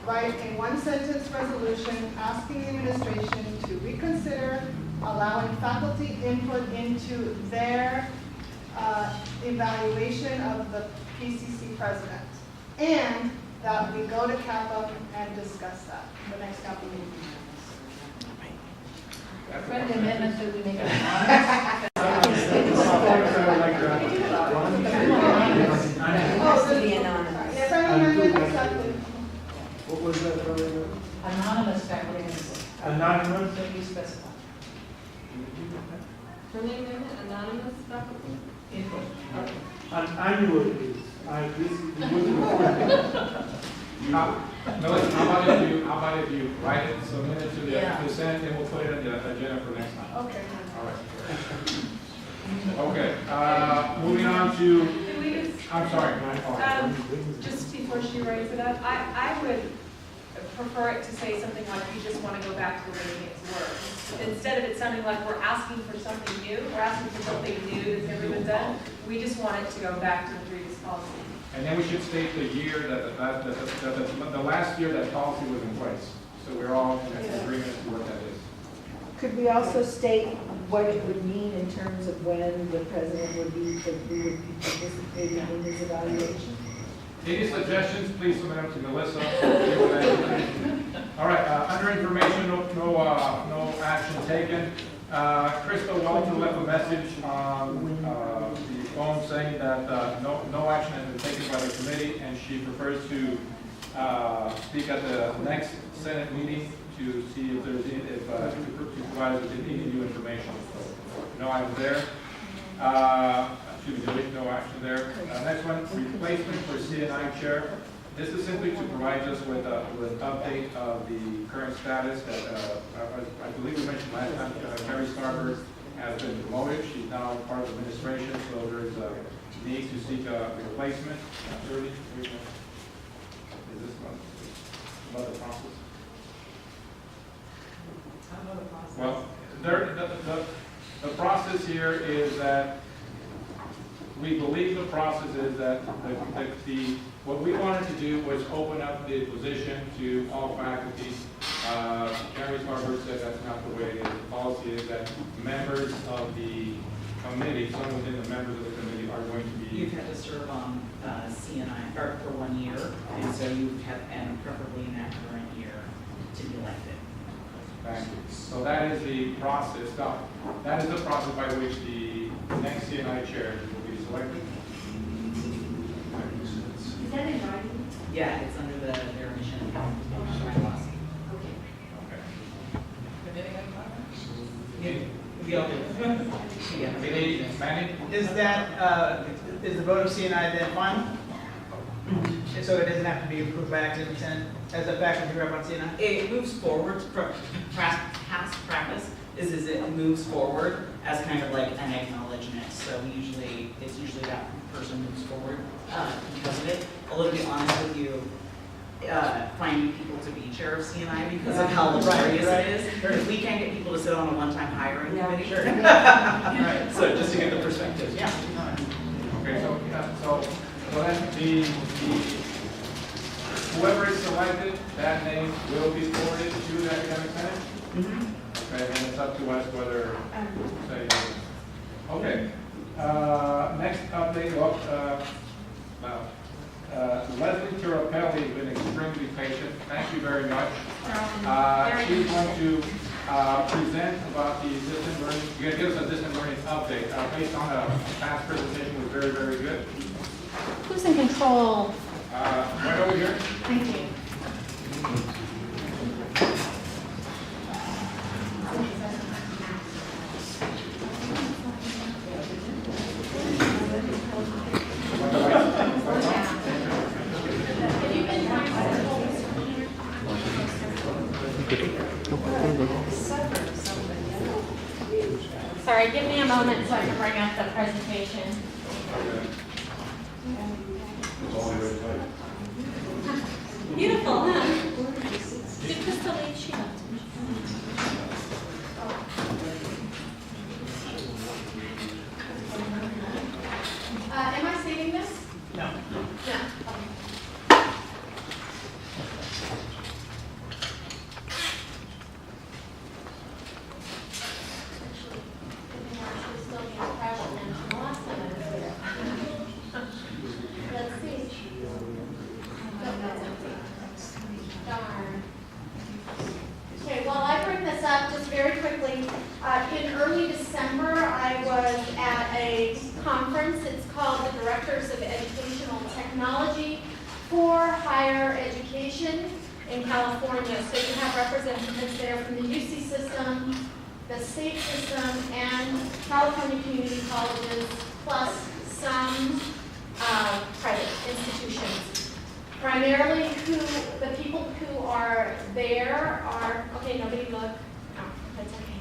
write a one-sentence resolution asking the administration to reconsider allowing faculty input into their evaluation of the PCC president, and that we go to CAPA and discuss that the next CAPA meeting. Friendly amendment that we make it has to be anonymous. Yeah, friendly amendment accepted. What was that, brother? anonymous faculty input. Anonymous? So you specify Friendly amendment, anonymous faculty? input. I knew what it is. This wasn't. Melissa, how about if you write it, submit it to the Senate, and we'll put it on the agenda for next time. Okay. All right. Okay, moving on to, Can we just, I'm sorry. just before she writes it up, I would prefer it to say something like, we just want to go back to the way things were. Instead of it sounding like we're asking for something new, we're asking for something new that's never been done, we just want it to go back to the previous policy. And then we should state the year the last year that policy was in place. So we're all in agreement as to what that is. Could we also state what it would mean in terms of when the president would be, that we would be participating in his evaluation? Any suggestions, please submit them to Melissa. All right, under information, no action taken. Crystal Welter left a message on the phone saying that no action has been taken by the committee, and she prefers to speak at the next Senate meeting to see if there's to provide us with any new information. No item there. No action there. Next one, replacement for CNI chair. This is simply to provide us with an update of the current status that I believe we mentioned last time. Carrie Starber has been promoted. She's now part of administration, so there is a need to seek a replacement. Shirley, is this one about the process? Well, the process here is that we believe the process is that what we wanted to do was open up the position to all faculty. Jeremy Sparber said that's not the way it is. The policy is that members of the committee, some within the members of the committee are going to be. You've had to serve on CNI for 1 year, and so you have, and preferably in that current year, to be elected. Thank you. So that is the process. Now, that is the process by which the next CNI chair will be selected. Is that in writing? Yeah, it's under their mission policy. Is that, is the vote of CNI then final? So it doesn't have to be approved by active consent as a faculty rep on CNI? It moves forward, past practice is it moves forward as kind of like an acknowledgement. So it's usually that person moves forward because of it. A little bit honest with you, finding people to be chair of CNI because of how laborious it is. If we can't get people to sit on a one-time hiring committee. Sure. Right. So just to get the perspective. Yeah. Okay, so then whoever is selected, that name will be forwarded to the academic senate? Mm-hmm. Okay, and it's up to us whether, say, okay. Next update, Leslie Tirapelli has been extremely patient. Thank you very much. She's going to present about the distance learning. You're going to give us a distance learning update based on a past presentation was very, very good. Who's in control? Right over here. Thank you. Sorry, give me a moment so I can bring up the presentation. Beautiful, huh? Did Crystal leave? She left. Am I saving this? No. No. Let's see. Darn. Okay, well, I bring this up just very quickly. In early December, I was at a conference. It's called the Directors of Educational Technology for Higher Education in California. So you have representatives there from the UC system, the state system, and California community colleges, plus some private institutions. Primarily the people there are, okay, nobody look. Oh, that's okay.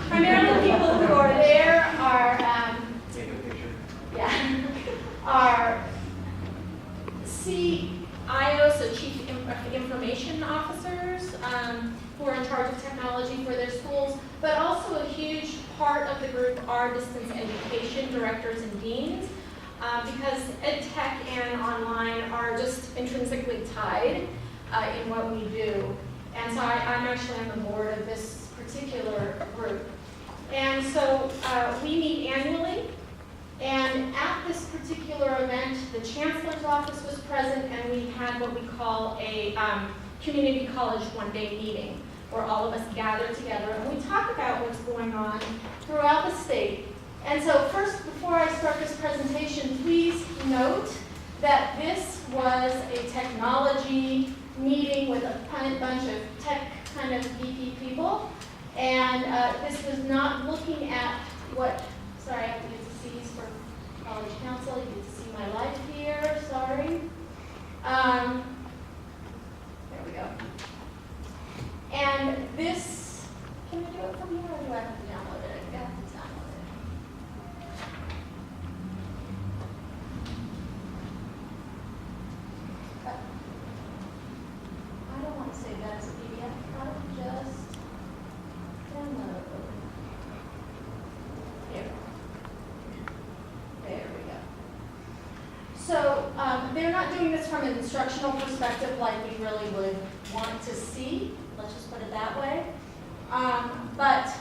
Primarily people who are there are, Take a picture. yeah, are CIOs, so Chief Information Officers, who are in charge of technology for their schools, but also a huge part of the group are distance education directors and deans, because ed tech and online are just intrinsically tied in what we do. And so I'm actually on the board of this particular group. And so we meet annually. And at this particular event, the Chancellor's office was present, and we had what we call a community college one-day meeting, where all of us gather together and we talk about what's going on throughout the state. And so first, before I start this presentation, please note that this was a technology meeting with a bunch of tech kind of geeky people. And this was not looking at what, sorry, I have to get to see for college council. You get to see my life here, sorry. There we go. And this, can I do it from here or do I have to download it? I have to download it. I don't want to save that as a PDF. I'll just download. Here. There we go. So they're not doing this from an instructional perspective like we really would want to see. Let's just put it that way. But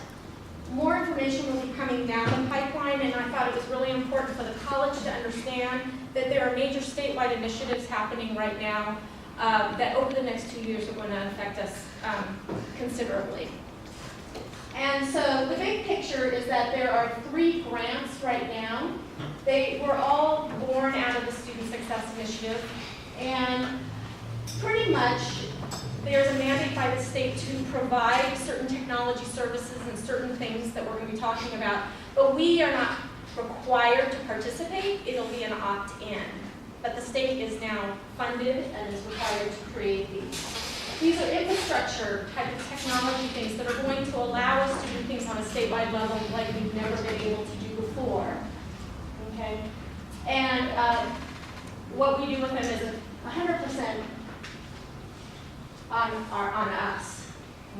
more information will be coming down the pipeline, and I thought it was really important for the college to understand that there are major statewide initiatives happening right now that over the next 2 years are going to affect us considerably. And so the big picture is that there are 3 grants right now. They were all born out of the Student Success Initiative, and pretty much there's a mandate by the state to provide certain technology services and certain things that we're going to be talking about, but we are not required to participate. It'll be an opt-in, but the state is now funded and is required to create these. These are infrastructure type of technology things that are going to allow us to do things on a statewide level like we've never been able to do before. Okay? And what we do with them is 100% on us.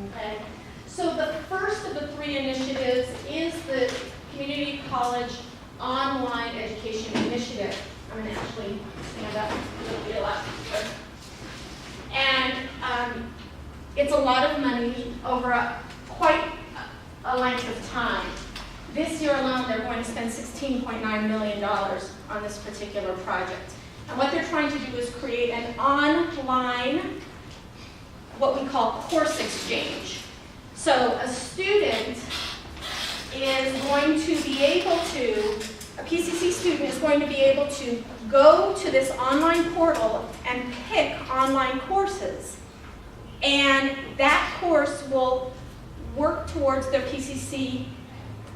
Okay? So the first of the 3 initiatives is the Community College Online Education Initiative. I'm going to actually stand up. It'll be a lot easier. And it's a lot of money over quite a length of time. This year alone, they're going to spend $16.9 million on this particular project. And what they're trying to do is create an online, what we call course exchange. So a student is going to be able to, a PCC student is going to be able to go to this online portal and pick online courses. And that course will work towards their PCC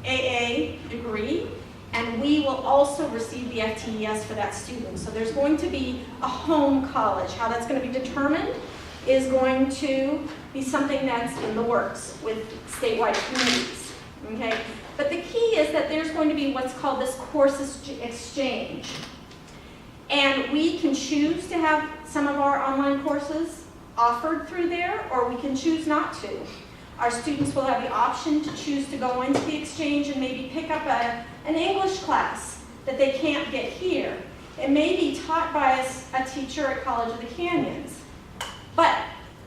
AA degree, and we will also receive the FTES for that student. So there's going to be a home college. How that's going to be determined is going to be something that's in the works with statewide communities. Okay? But the key is that there's going to be what's called this course exchange. And we can choose to have some of our online courses offered through there, or we can choose not to. Our students will have the option to choose to go into the exchange and maybe pick up an English class that they can't get here. It may be taught by a teacher at College of the Canyons. But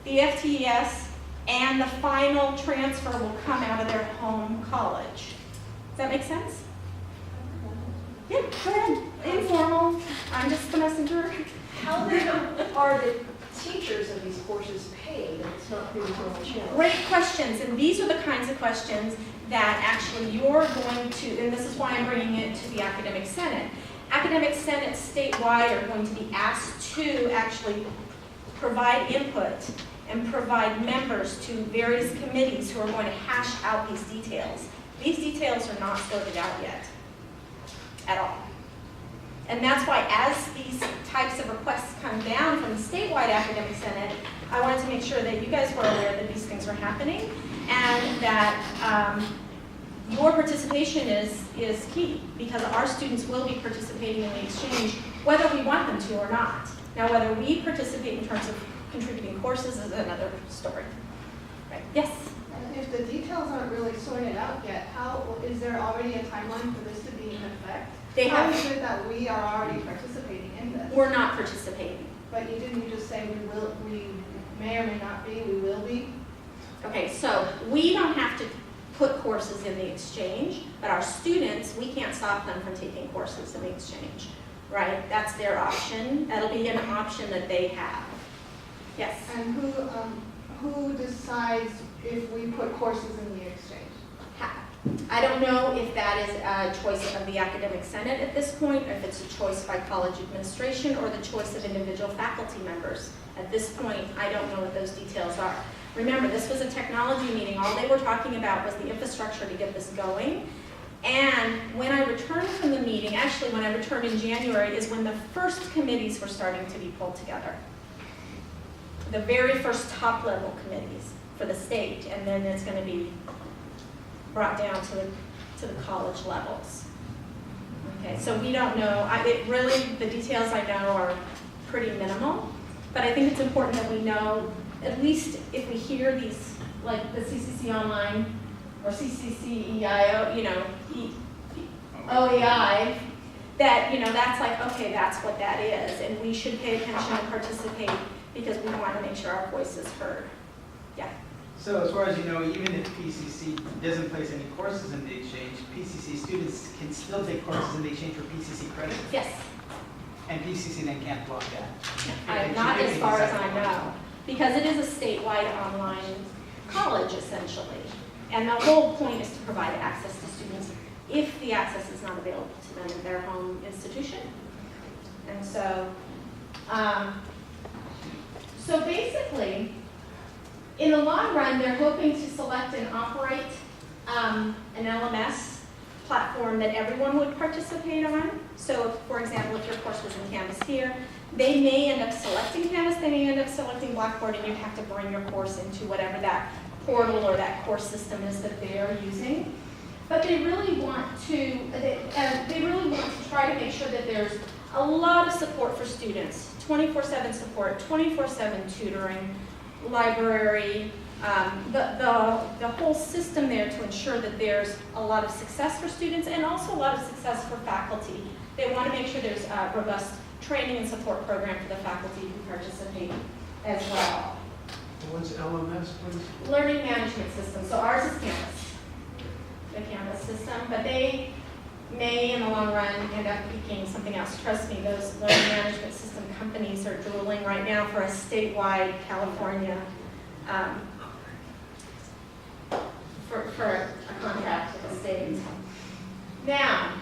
the FTES and the final transfer will come out of their home college. Does that make sense? Yeah, go ahead. Informal. I'm just the messenger. How then are the teachers of these courses paid if it's not through the formal channel? Great questions, and these are the kinds of questions that actually you're going to, and this is why I'm bringing it to the Academic Senate. Academic Senate statewide are going to be asked to actually provide input and provide members to various committees who are going to hash out these details. These details are not sorted out yet, at all. And that's why as these types of requests come down from the statewide Academic Senate, I wanted to make sure that you guys were aware that these things were happening and that your participation is key, because our students will be participating in the exchange whether we want them to or not. Now, whether we participate in terms of contributing courses is another story. Right? Yes? And if the details aren't really sorted out yet, is there already a timeline for this to be in effect? How is it that we are already participating in this? We're not participating. But you just say we may or may not be, we will be? Okay, so we don't have to put courses in the exchange, but our students, we can't stop them from taking courses in the exchange, right? That's their option. That'll be an option that they have. Yes? And who decides if we put courses in the exchange? I don't know if that is a choice of the academic senate at this point, or if it's a choice by college administration or the choice of individual faculty members. At this point, I don't know what those details are. Remember, this was a technology meeting. All they were talking about was the infrastructure to get this going. And when I returned from the meeting, actually when I returned in January, is when the first committees were starting to be pulled together. The very first top level committees for the state, and then it's going to be brought down to the college levels. Okay, so we don't know. The details I know are pretty minimal, but I think it's important that we know, at least if we hear these, like the CCC Online or CCC-EIO, OEI, that, that's like, okay, that's what that is, and we should pay attention and participate because we want to make sure our voice is heard. Yeah. So as far as you know, even if PCC doesn't place any courses in the exchange, PCC students can still take courses in the exchange for PCC credit? Yes. And PCC then can't block that? Not as far as I know, because it is a statewide online college essentially. And the whole point is to provide access to students if the access is not available to them in their home institution. And so, so basically, in the long run, they're hoping to select and operate an LMS platform that everyone would participate on. So, for example, if your course was in Canvas here, they may end up selecting Canvas, they may end up selecting Blackboard, and you have to bring your course into whatever that portal or that course system is that they're using. But they really want to, try to make sure that there's a lot of support for students, 24/7 support, 24/7 tutoring, library, the whole system there to ensure that there's a lot of success for students and also a lot of success for faculty. They want to make sure there's a robust training and support program for the faculty who participate as well. What's LMS, please? Learning management system. So ours is Canvas, the Canvas system, but they may in the long run end up becoming something else. Trust me, those learning management system companies are drooling right now for a statewide California for a contract with the state. Now,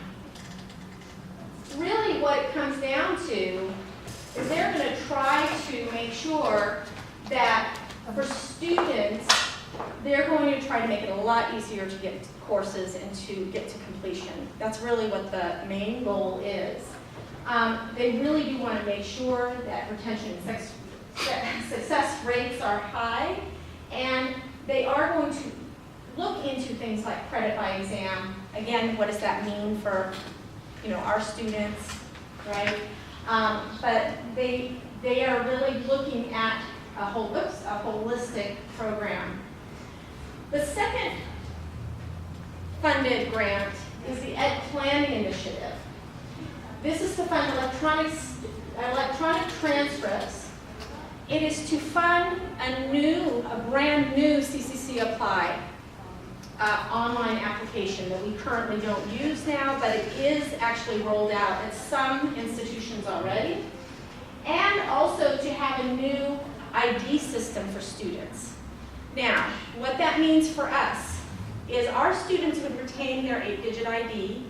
really what it comes down to is they're going to try to make sure that for students, they're going to try to make it a lot easier to get courses and to get to completion. That's really what the main goal is. They really do want to make sure that retention and success rates are high, and they are going to look into things like credit by exam. Again, what does that mean for our students, right? But they are really looking at a holistic program. The second funded grant is the Ed Planning Initiative. This is to fund electronic transcripts. It is to fund a brand new CCC Apply online application that we currently don't use now, but it is actually rolled out at some institutions already. And also to have a new ID system for students. Now, what that means for us is our students would retain their 8-digit ID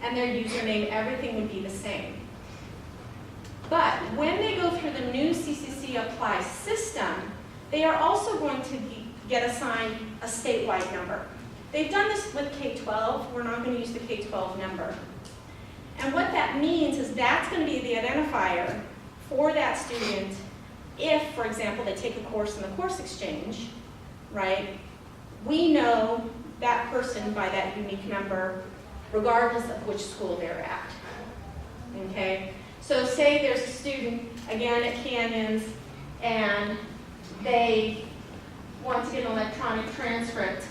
and their username, everything would be the same. But when they go through the new CCC Apply system, they are also going to get assigned a statewide number. They've done this with K-12, we're not going to use the K-12 number. And what that means is that's going to be the identifier for that student if, for example, they take a course in the course exchange, right, we know that person by that unique number regardless of which school they're at. Okay? So say there's a student, again, at Canyons, and they want to get an electronic transcript.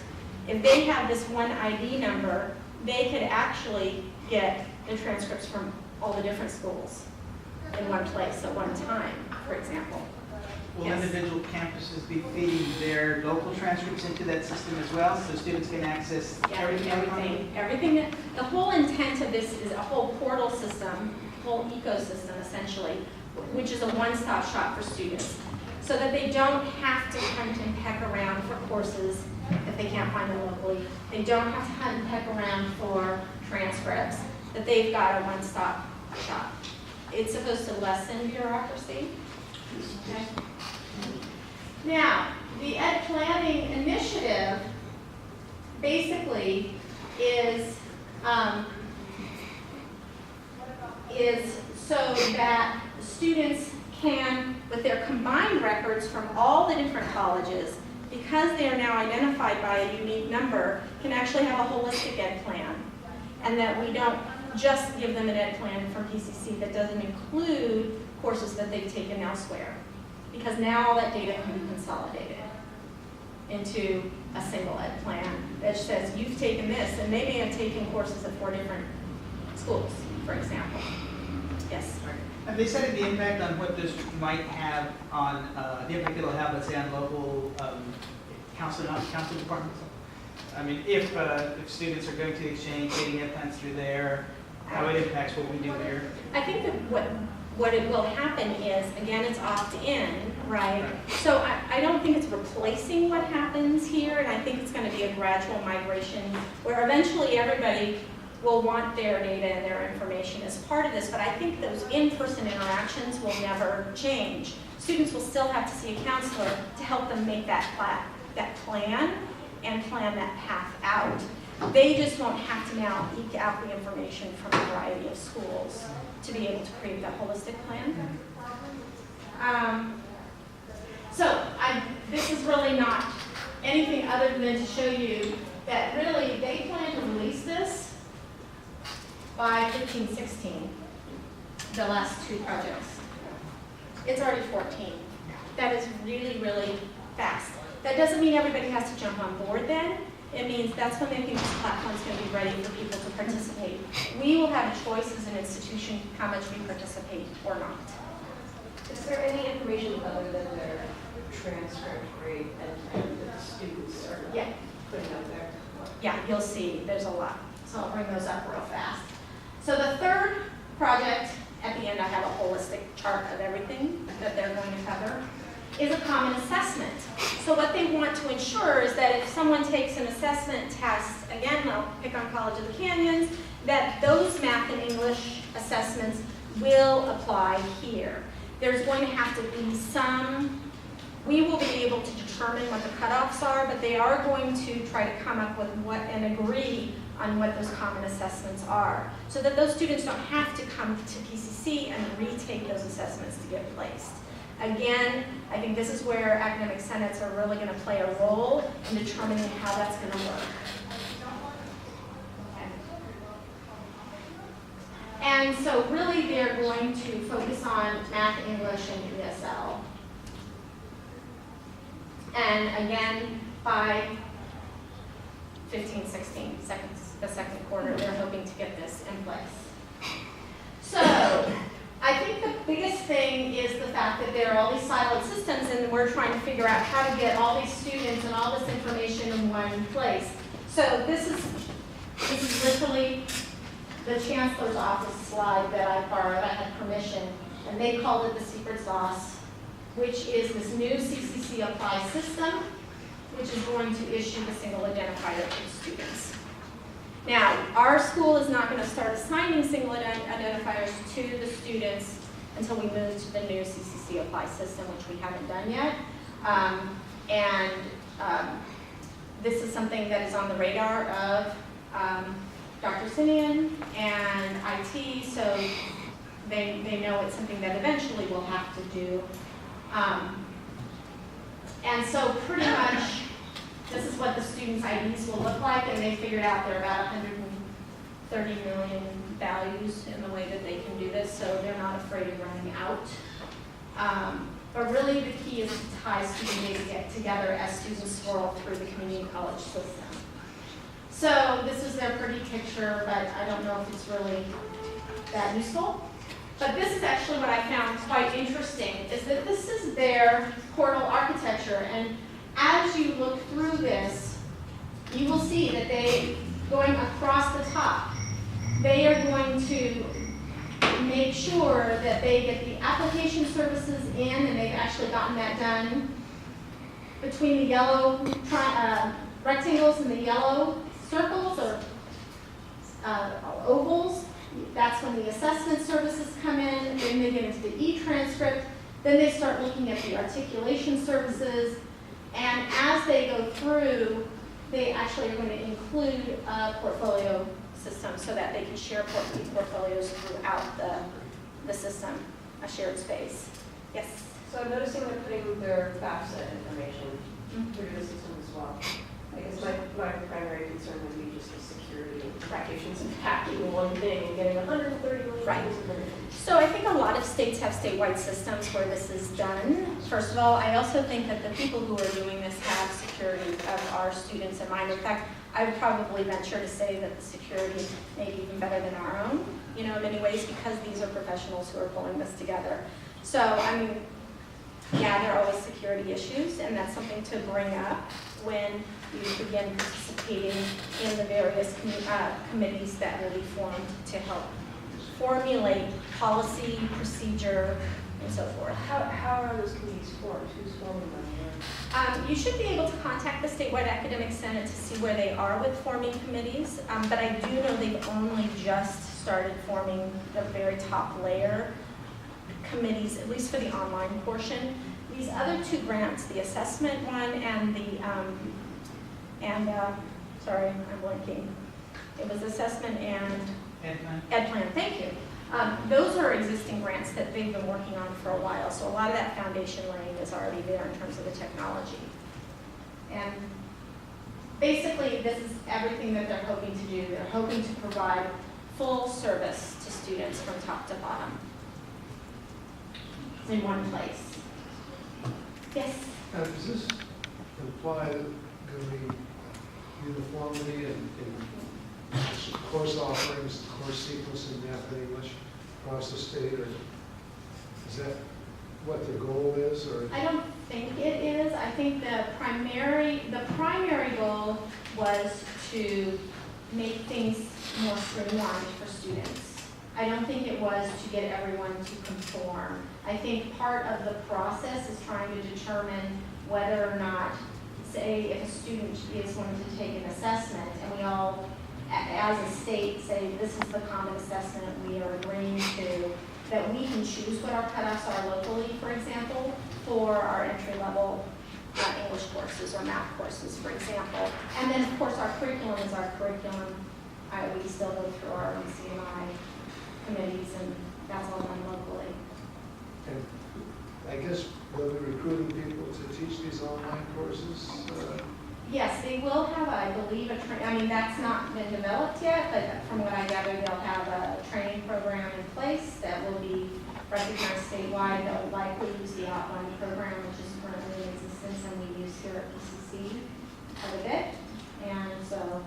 If they have this one ID number, they could actually get the transcripts from all the different schools in one place at one time, for example. Will Yes. individual campuses be feeding their local transcripts into that system as well, so students can access Yeah, everything. Everything. The whole intent of this is a whole portal system, whole ecosystem essentially, which is a one-stop shop for students, so that they don't have to hunt and peck around for courses if they can't find them locally. They don't have to hunt and peck around for transcripts, that they've got a one-stop shop. It's supposed to lessen bureaucracy. Okay. Now, the Ed Planning Initiative basically is so that students can, with their combined records from all the different colleges, because they are now identified by a unique number, can actually have a holistic ed plan. And that we don't just give them an ed plan from PCC that doesn't include courses that they've taken elsewhere. Because now all that data can be consolidated into a single ed plan that says you've taken this, and they may have taken courses at 4 different schools, for example. Yes? Have they studied the impact on what this might have on, the impact it'll have, let's say, on local counseling departments? I mean, if students are going to the exchange, getting ed plans through there, how it impacts what we do here? I think that what it will happen is, again, it's opt-in, right? So I don't think it's replacing what happens here, and I think it's going to be a gradual migration where eventually everybody will want their data and their information as part of this, but I think those in-person interactions will never change. Students will still have to see a counselor to help them make that plan and plan that path out. They just won't have to now eke out the information from a variety of schools to be able to create that holistic plan. This is really not anything other than to show you that really they plan to release this by 15-16, the last 2 projects. It's already 14. That is really, really fast. That doesn't mean everybody has to jump on board then. It means that's when they think this platform's going to be ready for people to participate. We will have a choice as an institution how much we participate or not. Is there any information other than their transcript rate and plan that the students are putting up there? Yeah, you'll see there's a lot. So I'll bring those up real fast. So the third project, at the end I have a holistic chart of everything that they're going to cover, is a common assessment. So what they want to ensure is that if someone takes an assessment test, again, I'll pick on College of the Canyons, that those math and English assessments will apply here. There's going to have to be some, we will be able to determine what the cutoffs are, but they are going to try to come up with what and agree on what those common assessments are, so that those students don't have to come to PCC and retake those assessments to get placed. Again, I think this is where academic senates are really going to play a role in determining how that's going to work. Okay. And so really they're going to focus on math, English, and ESL. And again, by 15-16, the second quarter, they're hoping to get this in place. So I think the biggest thing is the fact that there are all these siloed systems and we're trying to figure out how to get all these students and all this information in one place. So this is literally the chancellor's office slide that I borrowed. I had permission, and they called it the secret sauce, which is this new CCC Apply system, which is going to issue the single identifier to the students. Now, our school is not going to start assigning single identifiers to the students until we move to the new CCC Apply system, which we haven't done yet. This is something that is on the radar of Dr. Simeon and IT, so they know it's something that eventually we'll have to do. And so pretty much, this is what the students' IDs will look like, and they figured out there are about 130 million values in the way that they can do this, so they're not afraid of running out. But really the key is to tie student data together as students scroll through the community college system. So this is their pretty picture, but I don't know if it's really that useful. But this is actually what I found quite interesting, is that this is their portal architecture. And as you look through this, you will see that going across the top, they are going to make sure that they get the application services in, and they've actually gotten that done between the yellow rectangles and the yellow circles or ovals. That's when the assessment services come in, then they get into the e-transcript, then they start looking at the articulation services, and as they go through, they actually are going to include a portfolio system so that they can share portfolios throughout the system, a shared space. Yes? So I'm noticing they're putting their FAFSA information through the system as well. I guess my primary concern would be just the security implications of hacking one thing and getting 130 million Right. information. So I think a lot of states have statewide systems where this is done. First of all, I also think that the people who are doing this have security of our students in mind. In fact, I would probably venture to say that the security may be even better than our own, in many ways, because these are professionals who are pulling this together. So, I mean, yeah, there are always security issues, and that's something to bring up when you begin participating in the various committees that will be formed to help formulate policy, procedure, and so forth. How are those committees formed? Who's forming them? You should be able to contact the statewide academic senate to see where they are with forming committees, but I do know they've only just started forming the very top layer committees, at least for the online portion. These other two grants, the assessment one and sorry, I'm blanking. It was assessment and Ed Plan, thank you. Those are existing grants that they've been working on for a while, so a lot of that foundation laying is already there in terms of the technology. And basically, this is everything that they're hoping to do. They're hoping to provide full service to students from top to bottom in one place. Yes? Does this imply that there will be uniformity in course offerings, course sequence in math and English across the state, or is that what the goal is? Or I don't think it is. I think the primary goal was to make things more streamlined for students. I don't think it was to get everyone to conform. I think part of the process is trying to determine whether or not, say, if a student is going to take an assessment and we all, as a state, say this is the common assessment we are agreeing to, that we can choose what our cutoffs are locally, for example, for our entry-level English courses or math courses, for example. And then, of course, our curriculum is our curriculum. We still go through our own CMI committees, and that's all done locally. and I guess they'll be recruiting people to teach these online courses. Yes, they will have, I believe, that's not been developed yet, but from what I gather, they'll have a training program in place that will be recognized statewide. They'll likely use the Outline program, which is currently in existence, and we use here at PCC quite a bit. And so,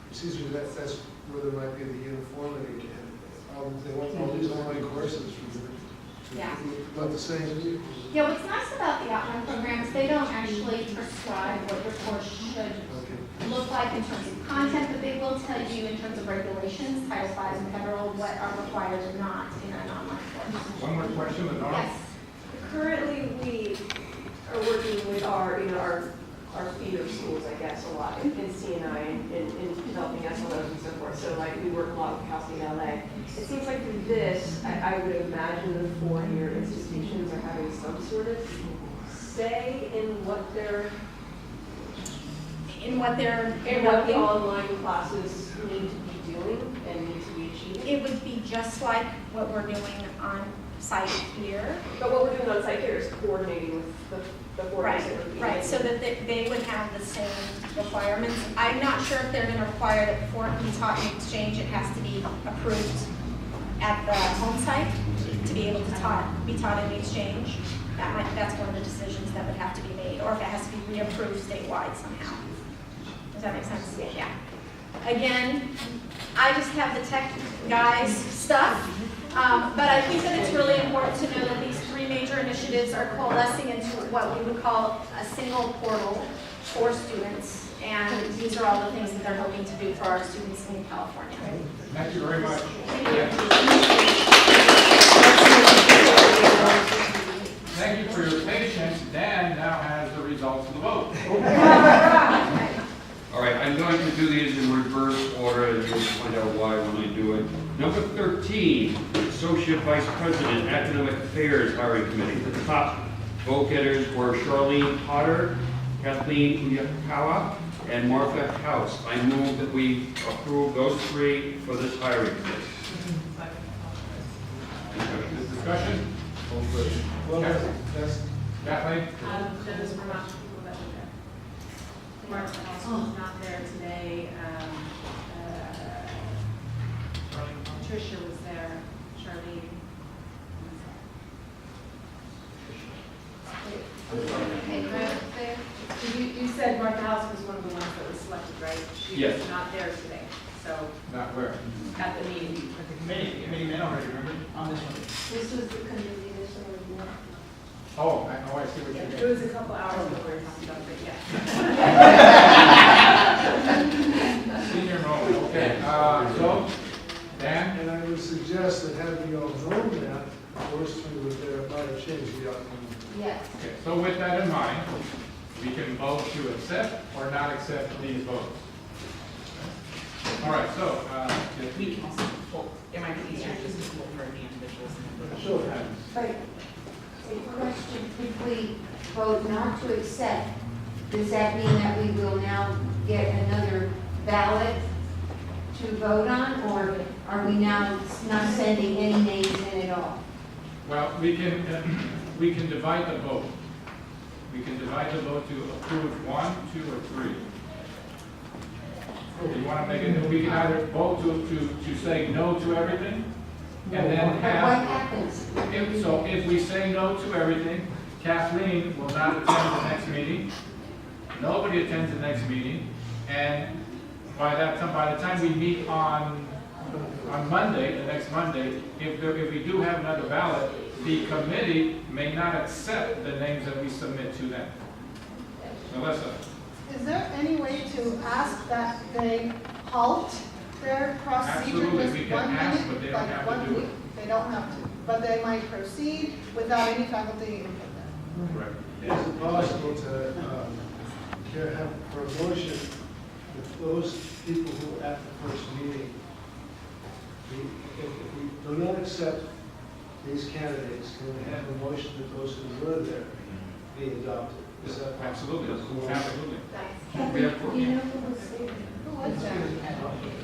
Excuse me, that's where there might be the uniformity. They want all these online courses yeah. about the same. Yeah, what's nice about the Outline program is they don't actually prescribe what your course should look like in terms of content, but they will tell you in terms of regulations, Title V and federal, what are required or not in an online course. One more question, Lenora. Yes. Currently, we are working with our feeder schools, I guess, a lot in CNI in developing SLOs and so forth. So like we work a lot with Cal State LA. It seems like for this, I would imagine the four-year institutions are having some sort of say in what the online classes need to be doing and need to be achieving. It would be just like what we're doing on site here. But what we're doing on site here is coordinating with the board. Right, so that they would have the same requirements. I'm not sure if they're gonna require that before it can be taught in exchange, it has to be approved at the home site to be able to be taught in the exchange. That's one of the decisions that would have to be made, or if it has to be reapproved statewide somehow. Does that make sense? Yeah. Again, I just have the tech guys stuff, but I think that it's really important to know that these three major initiatives are coalescing into what we would call a single portal for students, and these are all the things that they're hoping to do for our students in California. Thank you very much. Thank you for your patience. Dan now has the results of the vote. All right, I'm going to do these in reverse order, and you'll find out why when I do it. Number 13, Associate Vice President, Academic Affairs Hiring Committee. The top vote getters were Charlene Potter, Kathleen Uyakawa, and Martha House. I move that we approve those three for this hiring committee. Discussion? Well, that's, Kathleen? Those were not people that were there. Martha House was not there today. Tricia was there. Charlene. You said Martha House was one of the ones that was selected, right? She Yes. was not there today, so Not where? at the meeting. At the committee met already, remember, on this one. This was the committee that showed Oh, I see what you It mean. was a couple hours before we were talking about it, yeah. Senior moment, okay. So, Dan? and I would suggest that had we all known that, those three were there, might have changed the outcome. Yes. Okay, so with that in mind, we can vote to accept or not accept these votes. All right, so, We can also pull, it might be easier just to pull for the individuals. Sure. But a question, if we vote not to accept, does that mean that we will now get another ballot to vote on, or are we now not sending any names in at all? well, we can divide the vote. We can divide the vote to approve 1, 2, or 3. You want to make it, we can either vote to say no to everything, and then But what have, happens? if we say no to everything, Kathleen will not attend the next meeting, nobody attends the next meeting, and by the time we meet on Monday, the next Monday, if we do have another ballot, the committee may not accept the names that we submit to them. Melissa? Is there any way to ask that they halt their procedure Absolutely, just we can 1 ask, minute, but they don't like have to 1 do it. week? They don't have to, but they might proceed without any faculty input there. Correct. Is it possible to have for a motion with those people who were at the first meeting? If we do not accept these candidates, can we have a motion that those who were there be adopted? Is that Absolutely, absolutely. Kathy, do you know who was there?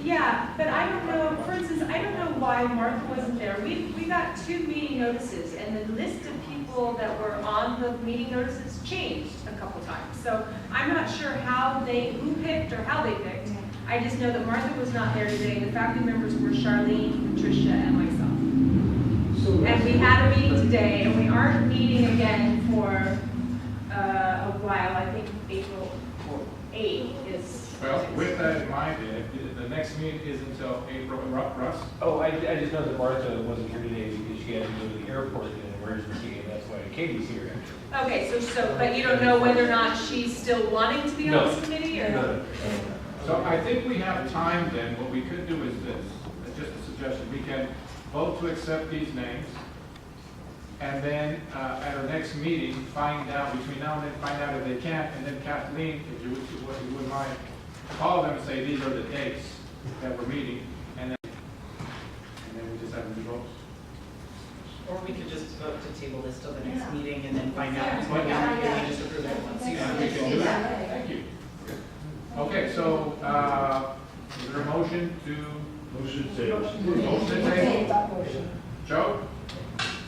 Yeah, but I don't know, for instance, I don't know why Martha wasn't there. We got 2 meeting notices, and the list of people that were on the meeting notices changed a couple times. So I'm not sure who picked or how they picked. I just know that Martha was not there today. The faculty members were Charlene, Patricia, and myself. And we had a meeting today, and we aren't meeting again for a while. I think April 8th is. Well, with that in mind, the next meeting is until April, Russ? Oh, I just know that Martha wasn't here today because she had to go to the airport in an emergency, and that's why Katie's here. Okay, so, but you don't know whether or not she's still wanting to be on this committee, or? No. So I think we have time then, what we could do is this, just a suggestion, we can vote to accept these names, and then at our next meeting, find out, between now and then, find out if they can't, and then Kathleen, if you wouldn't mind, call them and say, these are the dates that we're meeting, and then we just have them vote. Or we could just vote to table this till the next meeting and then find out, Yeah. and we just approve it once you We can do that, thank you. Okay, so, is there a motion to? Motion table. Motion to table. Joe?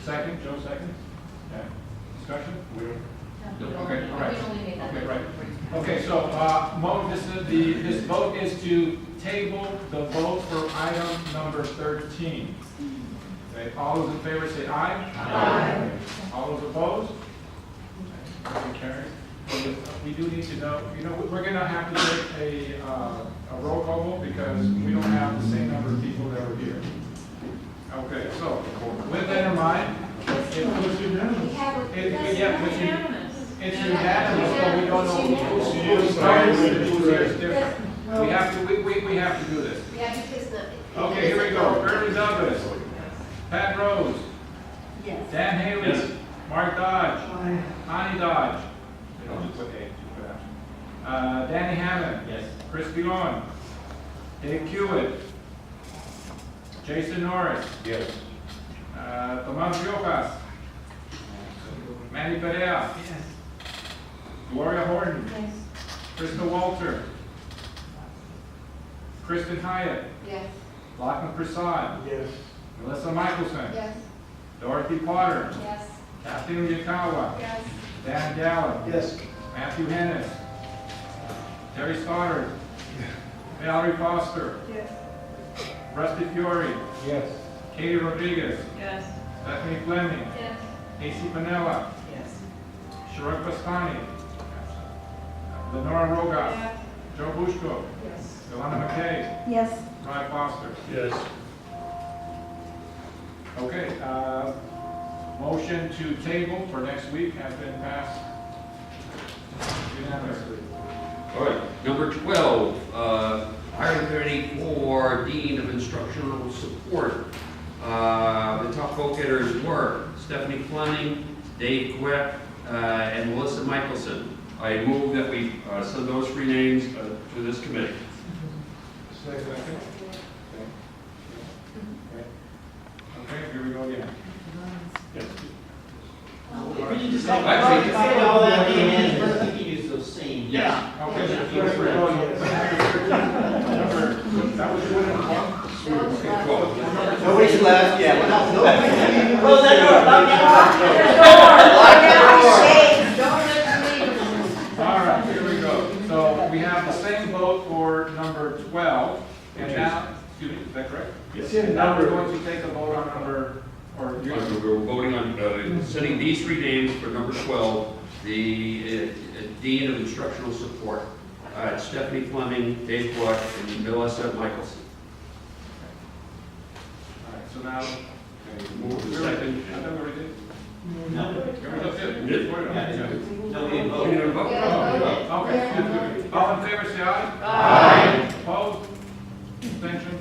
Second, Joe seconds? Okay. Discussion? No, Okay, all right. we only made that. Okay, right. Okay, so, this vote is to table the vote for item number 13. Okay, all those in favor say aye. Aye. All those opposed? Okay, motion carries. We do need to know, we're gonna have to take a roll call vote because we don't have the same number of people that were here. Okay, so, with that in mind, it's unanimous, but we don't know who's here is different. We have to do this. Yeah, because the. Okay, here we go. Ernie Douglas. Pat Rose. Yes. Dan Haley. Yes. Mark Dodge. Connie Dodge. They don't just put A, just put F. Danny Hammond. Yes. Chris Pilon. Dave Hewitt. Jason Norris. Yes. Tomas Riojas. Manny Perea. Yes. Gloria Horton. Yes. Krista Walter. Kristen Hyatt. Yes. Lachlan Prasad. Yes. Melissa Michelson. Yes. Dorothy Potter. Yes. Kathleen Yakawa. Yes. Dan Gallup. Yes. Matthew Hennis. Terry Stoddard. Valerie Foster. Yes. Rusty Fiore. Yes. Katie Rodriguez. Yes. Stephanie Fleming. Yes. Casey Panella. Yes. Sharuk Bastani. Lenora Rogas. Yes. Joe Bushko. Yes. Yolanda McKay. Yes. Ryan Foster. Yes. Okay, motion to table for next week has been passed unanimously. All right, number 12, hiring committee for Dean of Instructional Support. The top vote getters were Stephanie Fleming, Dave Quepp, and Melissa Michelson. I move that we send those 3 names to this committee. Second. Okay, here we go again. Yes. We need to say, Actually, say all that in, but I think you use those same. Yeah. Okay, so that's right. That was good and Okay, 12. Nobody's left, yeah. Close that door, lock that door. All right, here we go. So we have the same vote for number 12, and now, excuse me, is that correct? Yes. Now we're going to take a vote on number, or you're We're voting on sending these 3 names for number 12, the Dean of Instructional Support. Stephanie Fleming, Dave Quepp, and Melissa Michelson. All right, so now, okay, Move the second. I thought we already did. No. We Did? voted on it. No, we didn't Oh, you didn't vote? Oh, okay, excuse me. All in favor, say aye. Aye. Opposed? Abstention?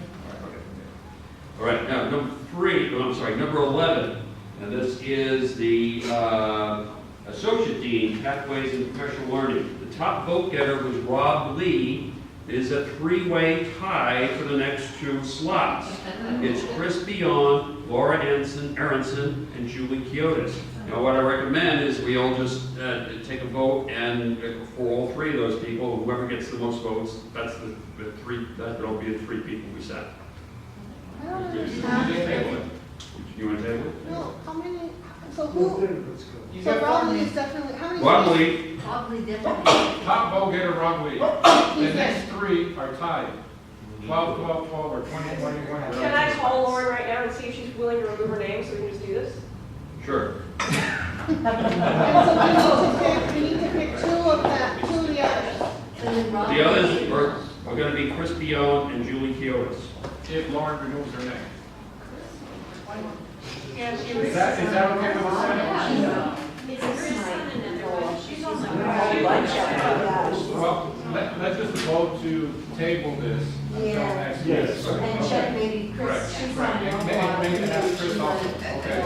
All right, now, number 11, and this is the Associate Dean, Pathways and Professional Learning. The top vote getter was Rob Lee. It is a 3-way tie for the next 2 slots. It's Chris Beyond, Laura Aronson, and Julie Kiotis. Now, what I recommend is we all just take a vote, and for all 3 of those people, whoever gets the most votes, that's the 3, that'll be the 3 people we set. I don't You understand. You want to table it? No, how many, so who, You so got Rodney Rodney. is definitely, how many? Rob Lee, Probably different. Top vote getter, Rob Lee. The next 3 are tied. 12, 12, 12, or 20, 21. Can I call Lauren right now and see if she's willing to remove her name so we can just do this? sure. And so we need to pick 2 of that, 2 of the others. And then Rob. The others are going to be Chris Beyond and Julie Kiotis. If Lauren removes her name. Yeah, she Is that okay with the Senate? Yeah. It's her son and then she's also. Well, let's just vote to table this until Yeah. next week. Yes. And check maybe Chris, Correct. she's Right. on the Maybe ask Chris also. Okay.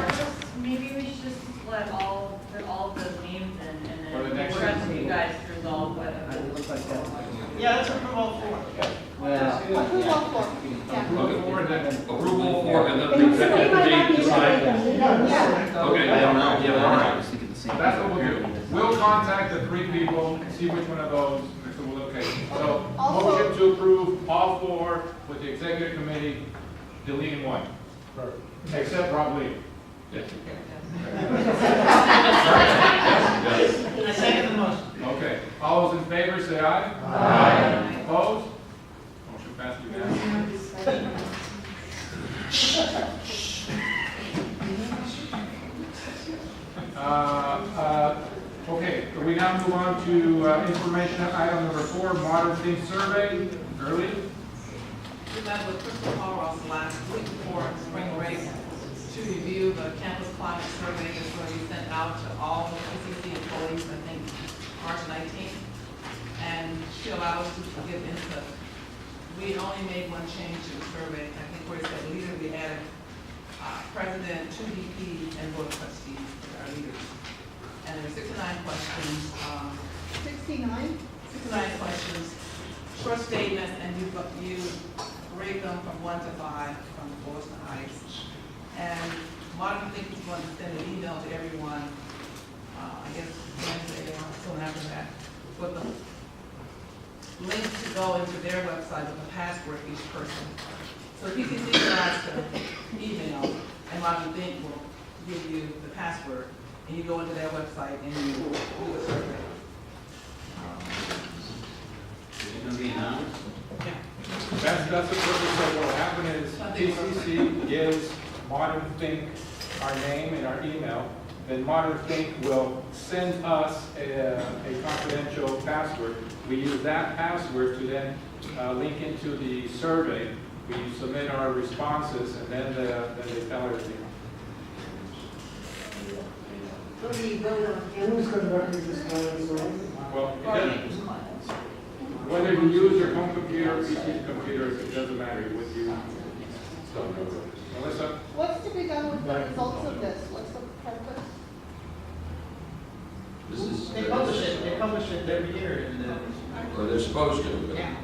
Maybe we should just let all of those names in, and For the then next we're up to one. you guys to resolve what. Yeah, let's approve all 4. Approve all 4, yeah. Look forward then. Approval for, and then the executive committee decide. Yeah. Okay. I don't know, yeah, I was thinking the same. That's what we'll do. We'll contact the 3 people and see which one of those, so we'll okay. So, Also- motion to approve all 4 with the executive committee deleting 1. Except Rob Lee. Yes. I second the motion. Okay, all those in favor say aye. Aye. Opposed? Motion passed unanimously. Okay, we now move on to information item number 4, Modern Think Survey. Early? We met with Crystal Hall last week before spring break to review the campus climate survey that's going to be sent out to all the PCC employees, I think, March 19th. And she allowed us to give input. We only made one change to the survey. I think where it said leader, we added president, 2 VPs, and board of trustees as our leaders. And there were 69 questions. 69? 69 questions, short statements, and you rate them from 1 to 5, from the lowest to highest. And Modern Think is going to send an email to everyone, I guess Wednesday or soon after that, with the link to go into their website with a password for each person. So PCC provides the email, and Modern Think will give you the password, and you go into their website and you do the survey. Is it gonna be announced? That's the purpose of what will happen is PCC gives Modern Think our name and our email. Then Modern Think will send us a confidential password. We use that password to then link into the survey. We submit our responses, and then they tell everything. What do you vote on? Who's conducting this climate survey? Well, it doesn't, whether you use your home computer or PC's computer, it doesn't matter what you. So, Melissa? What's to be done with the results of this? What's the purpose? This is. They publish it every year in the. Or they're supposed to, but. Yeah.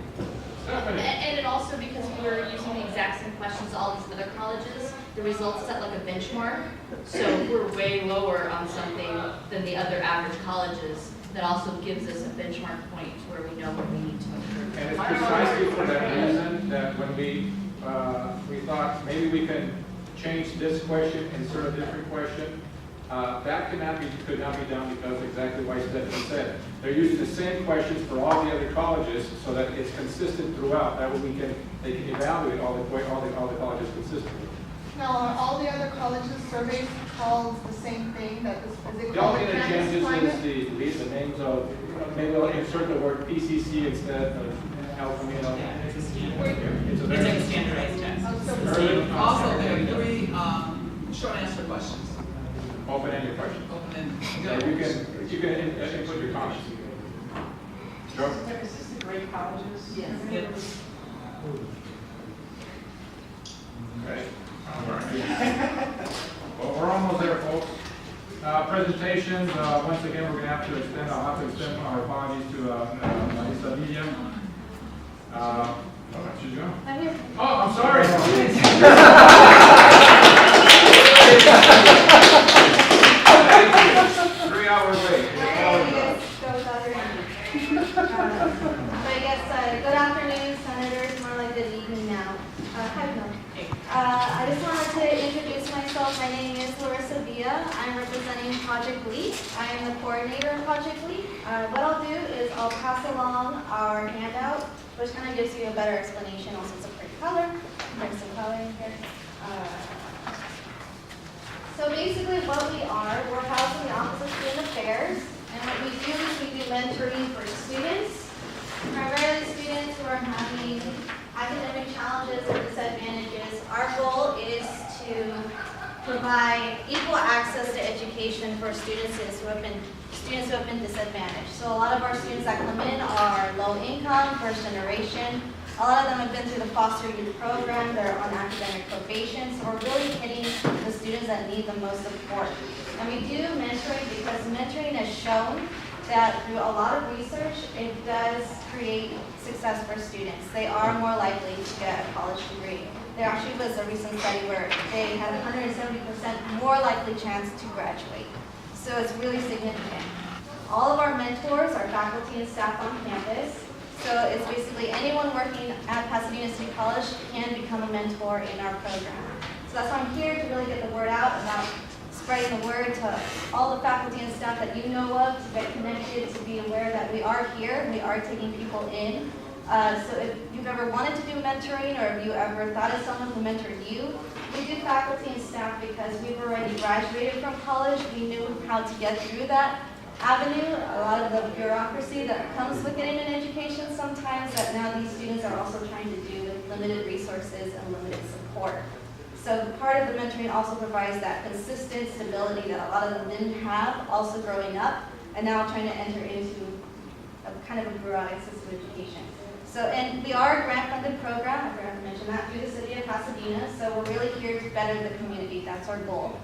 And it also, because we're using the exact same questions as all these other colleges, the results set like a benchmark. So we're way lower on something than the other average colleges. That also gives us a benchmark point where we know what we need to improve. And it's precisely for that reason that when we thought maybe we can change this question, insert a different question, that could not be done because exactly why Stephanie said. They're using the same questions for all the other colleges so that it's consistent throughout. That way they can evaluate all the colleges consistently. Now, are all the other colleges surveys called the same thing, that this physical The only thing that campus changes climate? is the names of, maybe they'll insert the word PCC instead of El Camino. It's a It's a like a very, standardized test. Early- Also, there are 3 short answer questions. open-ended questions. Open-ended. So you can input your comments. Joe? Is this the great colleges? Yes. Yes. Okay. All right. Well, we're almost there, folks. Presentations, once again, we're going to have to extend, I'll have to extend our apologies to Marisa Villa. Where should you go? I'm here. Oh, I'm sorry. Thank you. 3 hours late. But yes, good afternoon, senators, more like good evening now. Hi, Bill. I just wanted to introduce myself. My name is Larissa Villa. I'm representing Project LEAP. I am the coordinator of Project LEAP. What I'll do is I'll pass along our handout, which kind of gives you a better explanation. Also, it's a pretty color. Bring some color in here. So basically what we are, we're housing the Office of Student Affairs. And what we do is we do mentoring for students, primarily students who are having academic challenges or disadvantages. Our goal is to provide equal access to education for students who have been disadvantaged. So a lot of our students that come in are low income, first generation. A lot of them have been through the foster youth program. They're on academic probation. So we're really hitting the students that need the most support. And we do mentoring because mentoring has shown that through a lot of research, it does create success for students. They are more likely to get a college degree. There actually was a recent study where they had a 170% more likely chance to graduate. So it's really significant. All of our mentors are faculty and staff on campus. So it's basically anyone working at Pasadena City College can become a mentor in our program. So that's why I'm here, to really get the word out about spreading the word to all the faculty and staff that you know of, to get connected, to be aware that we are here, we are taking people in. So if you've ever wanted to do mentoring, or if you ever thought of someone who mentored you, we do faculty and staff because we've already graduated from college. We knew how to get through that avenue, a lot of the bureaucracy that comes with getting an education sometimes that now these students are also trying to do with limited resources and limited support. So part of the mentoring also provides that consistent stability that a lot of them didn't have also growing up and now trying to enter into a kind of a bureaucratic system of education. So, and we are a grant-funded program, I forgot to mention that, through the city of Pasadena, so we're really here to better the community, that's our goal.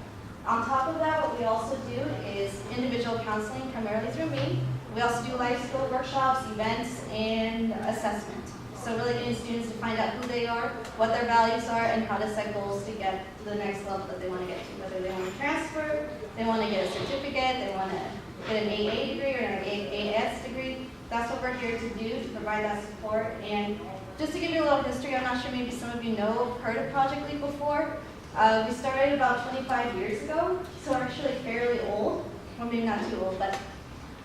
On top of that, what we also do is individual counseling, primarily through me. We also do life skill workshops, events, and assessment. So really getting students to find out who they are, what their values are, and how to set goals to get to the next level that they want to get to. Whether they want to transfer, they want to get a certificate, they want to get an AA degree or an AS degree. That's what we're here to do, to provide that support. And just to give you a little history, I'm not sure maybe some of you know, heard of Project Leap before. We started about 25 years ago, so we're actually fairly old. Well, maybe not too old, but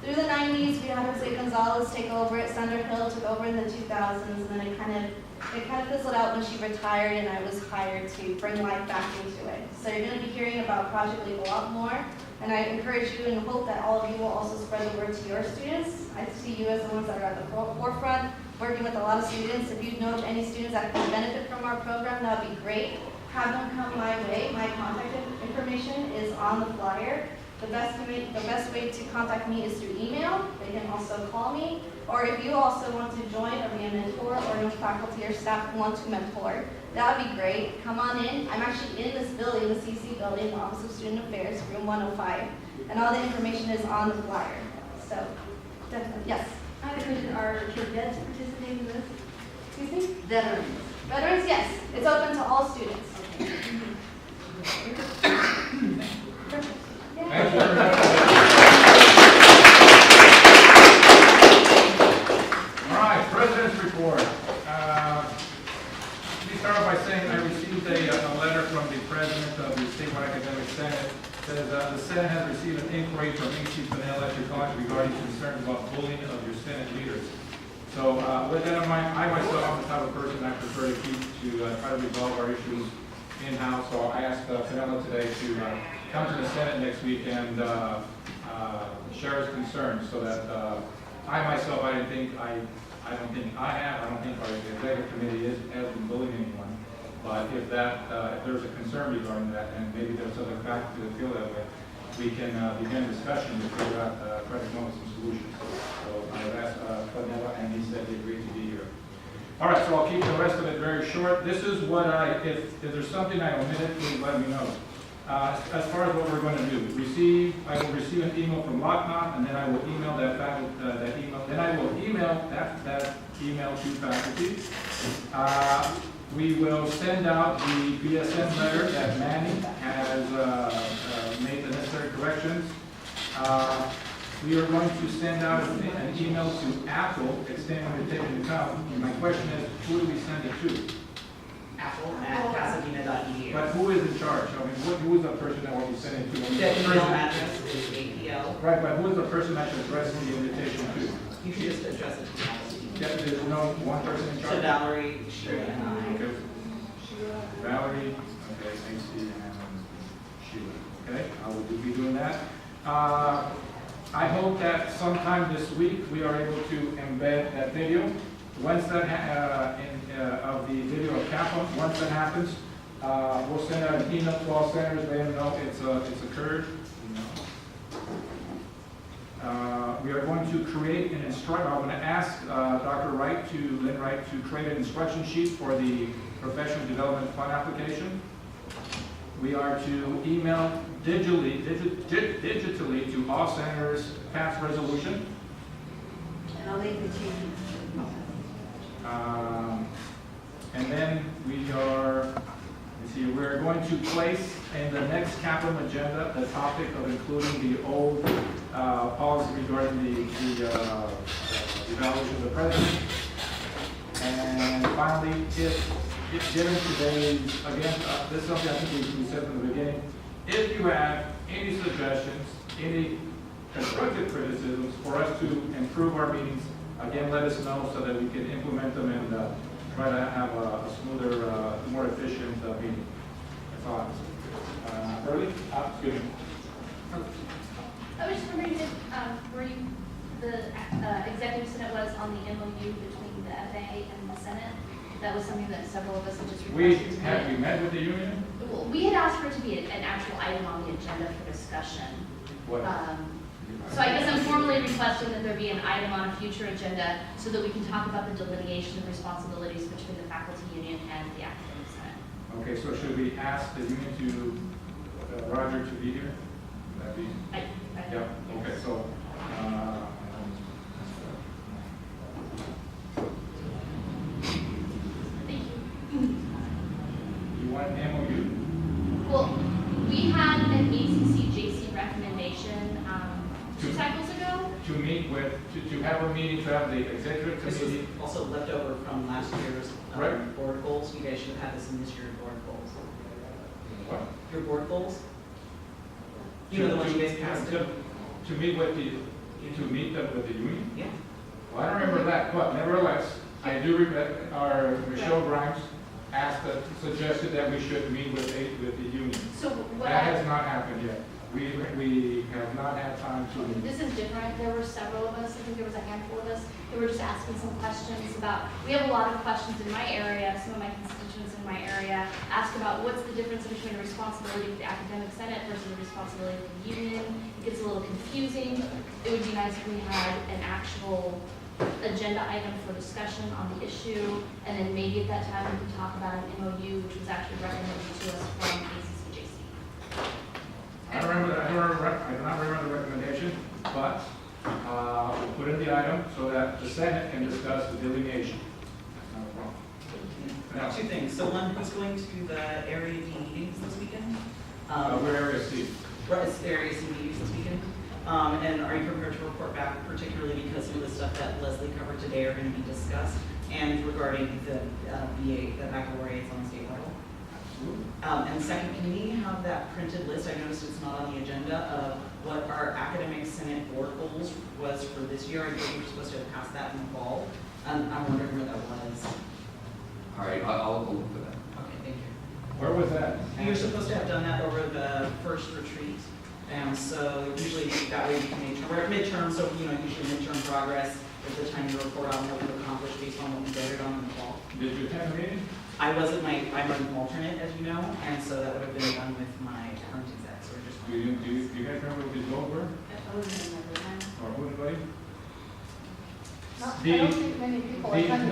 through the 90s, we had Jose Gonzalez take over it. Sandra Hill took over in the 2000s, and then it kind of fizzled out when she retired, and I was hired to bring life back into it. So you're going to be hearing about Project Leap a lot more, and I encourage you and hope that all of you will also spread the word to your students. I see you as the ones that are at the forefront, working with a lot of students. If you know of any students that can benefit from our program, that would be great. Have them come my way. My contact information is on the flyer. The best way to contact me is through email. They can also call me. Or if you also want to join or be a mentor, or know faculty or staff who want to mentor, that would be great. Come on in. I'm actually in this building, the CC building, the Office of Student Affairs, room 105. And all the information is on the flyer. So, definitely, yes? I have a question. Are cadets participating in this? Excuse me? Veterans. Veterans, yes. It's open to all students. Thank you very much. All right, President's report. Let me start by saying I received a letter from the President of the Statewide Academic Senate. It says the Senate has received an inquiry from A.C. Pinella at your college regarding concerns about bullying of your Senate leaders. So with that in mind, I myself am the type of person I prefer to keep to try to resolve our issues in-house. So I asked Pinella today to come to the Senate next week and share his concerns, so that I myself, I don't think I don't think our executive committee has been bullying anyone. But if there's a concern regarding that, and maybe there's other faculty that feel that way, we can begin a discussion to figure out, try to come up with some solutions. So I've asked Pinella, and he said he agreed to be here. All right, so I'll keep the rest of it very short. This is what if there's something I omitted, please let me know. As far as what we're going to do, I will receive an email from Locknot, and then I will email that email. Then I will email that email to faculty. We will send out the BSN letter that Manny has made the necessary corrections. We are going to send out an email to Apple extending the take into account. My question is, who do we send it to? Apple@pasadena.edu. But who is in charge? I mean, who is the person that will be sending it to? The email address is APL. Right, but who is the person that should address the invitation to? You should just address it to all students. Yeah, there's no one person in charge? To Valerie, Sheila, and I. Okay. Valerie, okay, AC, and Sheila. Okay, I will be doing that. I hope that sometime this week we are able to embed that video. Once that of the video of Kaplan, once that happens, we'll send out an email to all senators, let them know it's occurred. We are going to create an instruction. I'm going to ask Dr. Lynn Wright to create an instruction sheet for the Professional Development Fund application. We are to email digitally to all senators past resolution. And I'll make the changes. And then we're going to place in the next capital agenda the topic of including the old policy regarding the evaluation of the president. And finally, if given today's, again, this is something I think we said from the beginning, if you have any suggestions, any constructive criticisms for us to improve our meetings, again, let us know so that we can implement them and try to have a smoother, more efficient meeting. That's all I have to say. Early? Excuse me. I was just wondering if, were you, the executive senate was on the MOU between the FAA and the Senate? That was something that several of us had just requested. Have we met with the union? Well, we had asked for it to be an actual item on the agenda for discussion. What? So I guess I'm formally requesting that there be an item on a future agenda so that we can talk about the delineation of responsibilities between the faculty union and the academic senate. Okay, so should we ask the union to, Roger to be here? That'd be, yeah, okay, so, Thank you. you want an MOU? Well, we had an ACCJC recommendation 2 cycles ago. To meet with, to have a meeting, to have the executive This was committee. also left over from last year's Right. board goals. You guys should have had this in this year's board goals. What? Your board goals? You know the ones you guys passed? To meet with the, to meet them with the union? Yeah. Well, I don't remember that, but nevertheless, I do regret, our Michelle Grimes asked, suggested that we should meet with the union. So what That has not happened yet. We have not had time to. This is different. There were several of us, I think there was a handful of us, who were just asking some questions about, we have a lot of questions in my area, some of my constituents in my area ask about what's the difference between a responsibility of the academic senate versus a responsibility of the union. It gets a little confusing. It would be nice if we had an actual agenda item for discussion on the issue, and then maybe at that time we could talk about an MOU, which was actually recommended to us from ACCJC. I do not remember the recommendation, but we'll put in the item so that the Senate can discuss the delineation. That's not a problem. Two things. So one, who's going to the Area D meetings this weekend? We're Area C. Right, it's the Area C meetings this weekend. And are you prepared to report back, particularly because some of the stuff that Leslie covered today are going to be discussed, and regarding the BA, the baccalaureates on the state level? And second, can we have that printed list? I noticed it's not on the agenda of what our academic senate board goals was for this year. I think we were supposed to have passed that in the fall. I'm wondering where that was. All right, I'll look for that. Okay, thank you. Where was that? You were supposed to have done that over the first retreat. And so usually that way we can we're at midterm, so usually midterm progress is the time to report on what we've accomplished based on what we voted on in the fall. Did you attend the meeting? I'm an alternate, as you know, and so that would have been done with my current exec, so we're just. Do you guys remember what these goals were? I wasn't remember that. Or who, anybody? I don't think many people attended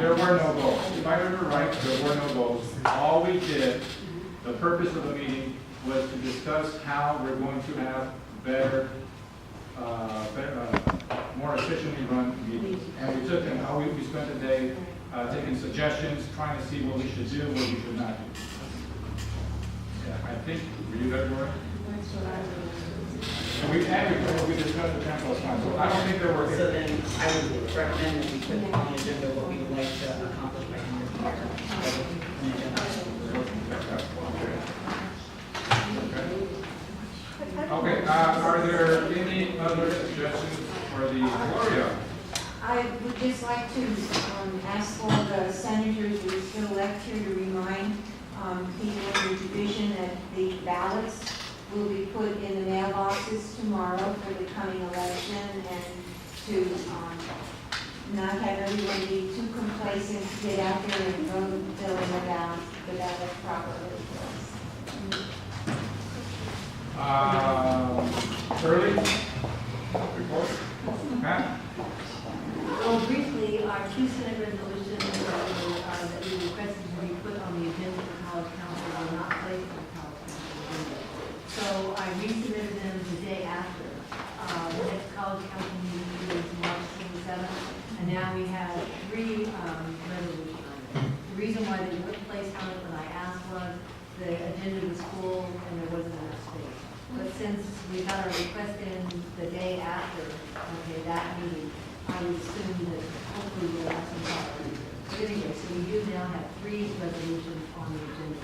there were no goals. If I remember right, there were no goals. All we did, the purpose of the meeting was to discuss how we're going to have better, more efficiently run meetings. And we took and how we spent the day taking suggestions, trying to see what we should do, what we should not do. Yeah, I think, were you guys working? And we discussed the tempo time, so I don't think there were. So then I would recommend that we put on the agenda what we would like to accomplish by the end of the year. Okay, are there any other suggestions for the Gloria? I would just like to ask for the senators who are still left here to remind people in the division that the ballots will be put in the mailboxes tomorrow for the coming election, and to not have everyone be too complacent to get out there and vote filling the ballot properly. Shirley? Report? Pat? Well, briefly, our 2 Senate resolutions that we requested to be put on the agenda for college council were not placed on the college council agenda. So I resubmitted them the day after. The next college council meeting is March 27th, and now we have 3 resolution items. The reason why they weren't placed on it when I asked was the agenda was full and there wasn't enough space. But since we got our request in the day after, that meeting, I would assume that hopefully we'll have some. But anyway, so we do now have 3 resolutions on the agenda.